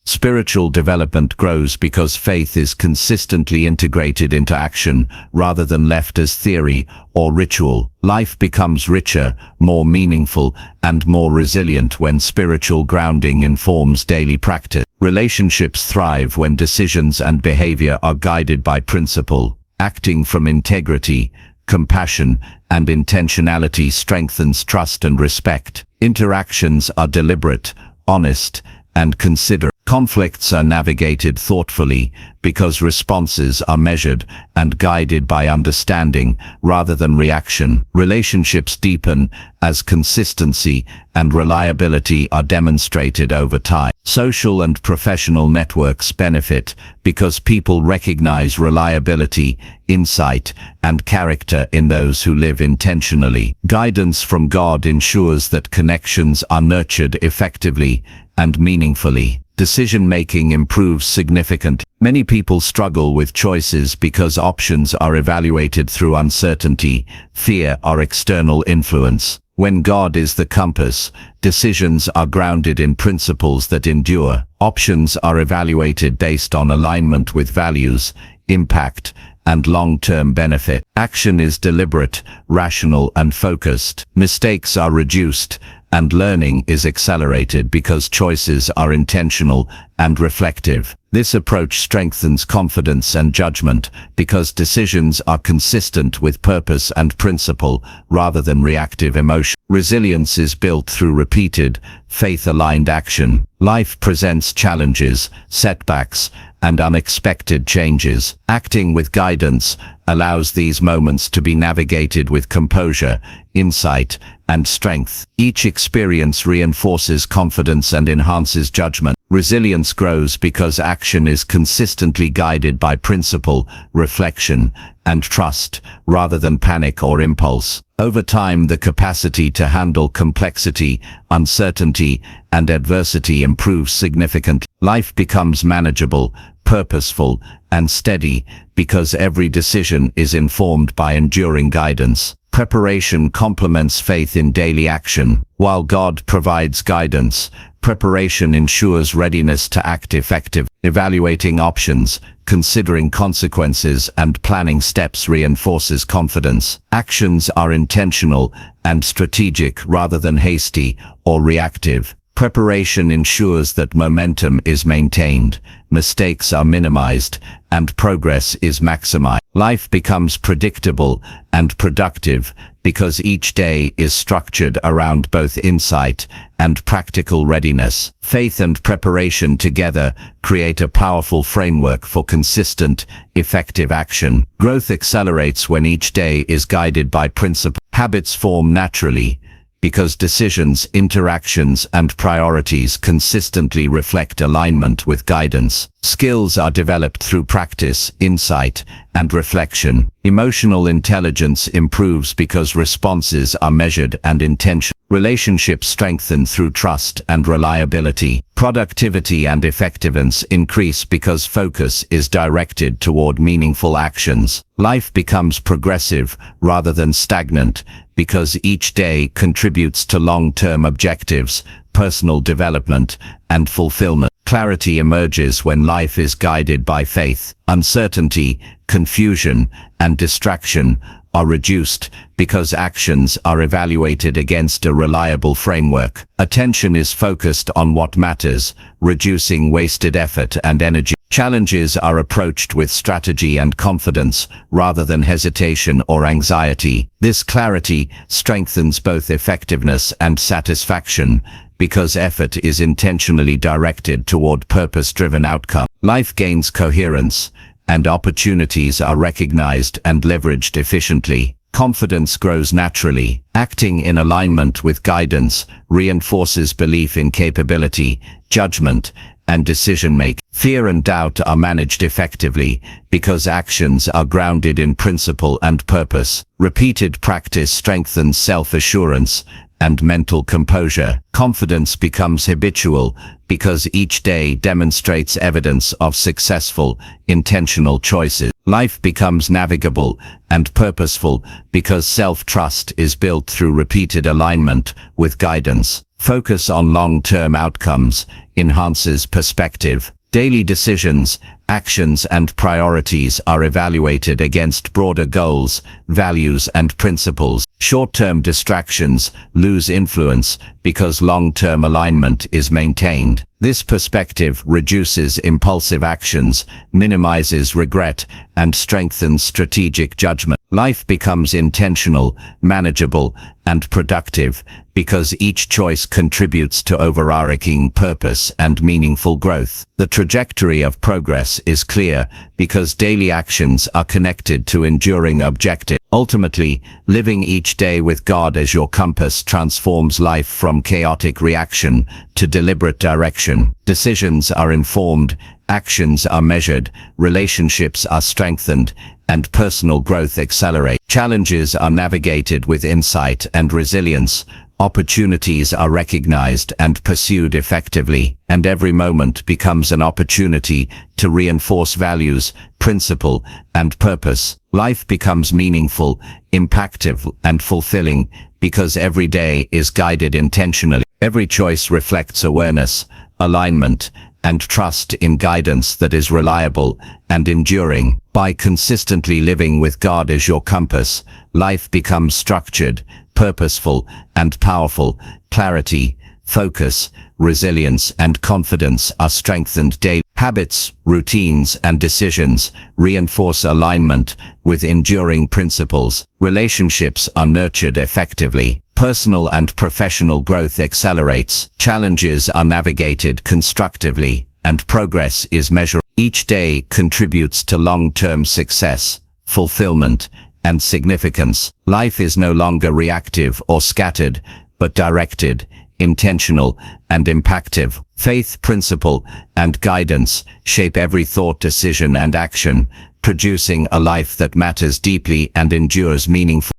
Spiritual development grows because faith is consistently integrated into action rather than left as theory or ritual. Life becomes richer, more meaningful, and more resilient when spiritual grounding informs daily practice. Relationships thrive when decisions and behavior are guided by principle. Acting from integrity, compassion, and intentionality strengthens trust and respect. Interactions are deliberate, honest, and considerate. Conflicts are navigated thoughtfully because responses are measured and guided by understanding rather than reaction. Relationships deepen as consistency and reliability are demonstrated over time. Social and professional networks benefit because people recognize reliability, insight, and character in those who live intentionally. Guidance from God ensures that connections are nurtured effectively and meaningfully. Decision-making improves significantly. Many people struggle with choices because options are evaluated through uncertainty, fear, or external influence. When God is the compass, decisions are grounded in principles that endure. Options are evaluated based on alignment with values, impact, and long-term benefit. Action is deliberate, rational, and focused. Mistakes are reduced, and learning is accelerated because choices are intentional and reflective. This approach strengthens confidence and judgment because decisions are consistent with purpose and principle rather than reactive emotion. Resilience is built through repeated, faith-aligned action. Life presents challenges, setbacks, and unexpected changes. Acting with guidance allows these moments to be navigated with composure, insight, and strength. Each experience reinforces confidence and enhances judgment. Resilience grows because action is consistently guided by principle, reflection, and trust, rather than panic or impulse. Over time, the capacity to handle complexity, uncertainty, and adversity improves significantly. Life becomes manageable, purposeful, and steady because every decision is informed by enduring guidance. Preparation complements faith in daily action. While God provides guidance, preparation ensures readiness to act effectively. Evaluating options, considering consequences, and planning steps reinforces confidence. Actions are intentional and strategic rather than hasty or reactive. Preparation ensures that momentum is maintained, mistakes are minimized, and progress is maximized. Life becomes predictable and productive because each day is structured around both insight and practical readiness. Faith and preparation together create a powerful framework for consistent, effective action. Growth accelerates when each day is guided by principle. Habits form naturally because decisions, interactions, and priorities consistently reflect alignment with guidance. Skills are developed through practice, insight, and reflection. Emotional intelligence improves because responses are measured and intentional. Relationships strengthen through trust and reliability. Productivity and effectiveness increase because focus is directed toward meaningful actions. Life becomes progressive rather than stagnant because each day contributes to long-term objectives, personal development, and fulfillment. Clarity emerges when life is guided by faith. Uncertainty, confusion, and distraction are reduced because actions are evaluated against a reliable framework. Attention is focused on what matters, reducing wasted effort and energy. Challenges are approached with strategy and confidence rather than hesitation or anxiety. This clarity strengthens both effectiveness and satisfaction because effort is intentionally directed toward purpose-driven outcome. Life gains coherence, and opportunities are recognized and leveraged efficiently. Confidence grows naturally. Acting in alignment with guidance reinforces belief in capability, judgment, and decision-making. Fear and doubt are managed effectively because actions are grounded in principle and purpose. Repeated practice strengthens self-assurance and mental composure. Confidence becomes habitual because each day demonstrates evidence of successful, intentional choices. Life becomes navigable and purposeful because self-trust is built through repeated alignment with guidance. Focus on long-term outcomes enhances perspective. Daily decisions, actions, and priorities are evaluated against broader goals, values, and principles. Short-term distractions lose influence because long-term alignment is maintained. This perspective reduces impulsive actions, minimizes regret, and strengthens strategic judgment. Life becomes intentional, manageable, and productive because each choice contributes to overarching purpose and meaningful growth. The trajectory of progress is clear because daily actions are connected to enduring objectives. Ultimately, living each day with God as your compass transforms life from chaotic reaction to deliberate direction. Decisions are informed, actions are measured, relationships are strengthened, and personal growth accelerates. Challenges are navigated with insight and resilience. Opportunities are recognized and pursued effectively, and every moment becomes an opportunity to reinforce values, principle, and purpose. Life becomes meaningful, impactful, and fulfilling because every day is guided intentionally. Every choice reflects awareness, alignment, and trust in guidance that is reliable and enduring. By consistently living with God as your compass, life becomes structured, purposeful, and powerful. Clarity, focus, resilience, and confidence are strengthened daily. Habits, routines, and decisions reinforce alignment with enduring principles. Relationships are nurtured effectively. Personal and professional growth accelerates. Challenges are navigated constructively, and progress is measured. Each day contributes to long-term success, fulfillment, and significance. Life is no longer reactive or scattered, but directed, intentional, and impactful. Faith, principle, and guidance shape every thought, decision, and action, producing a life that matters deeply and endures meaningfully.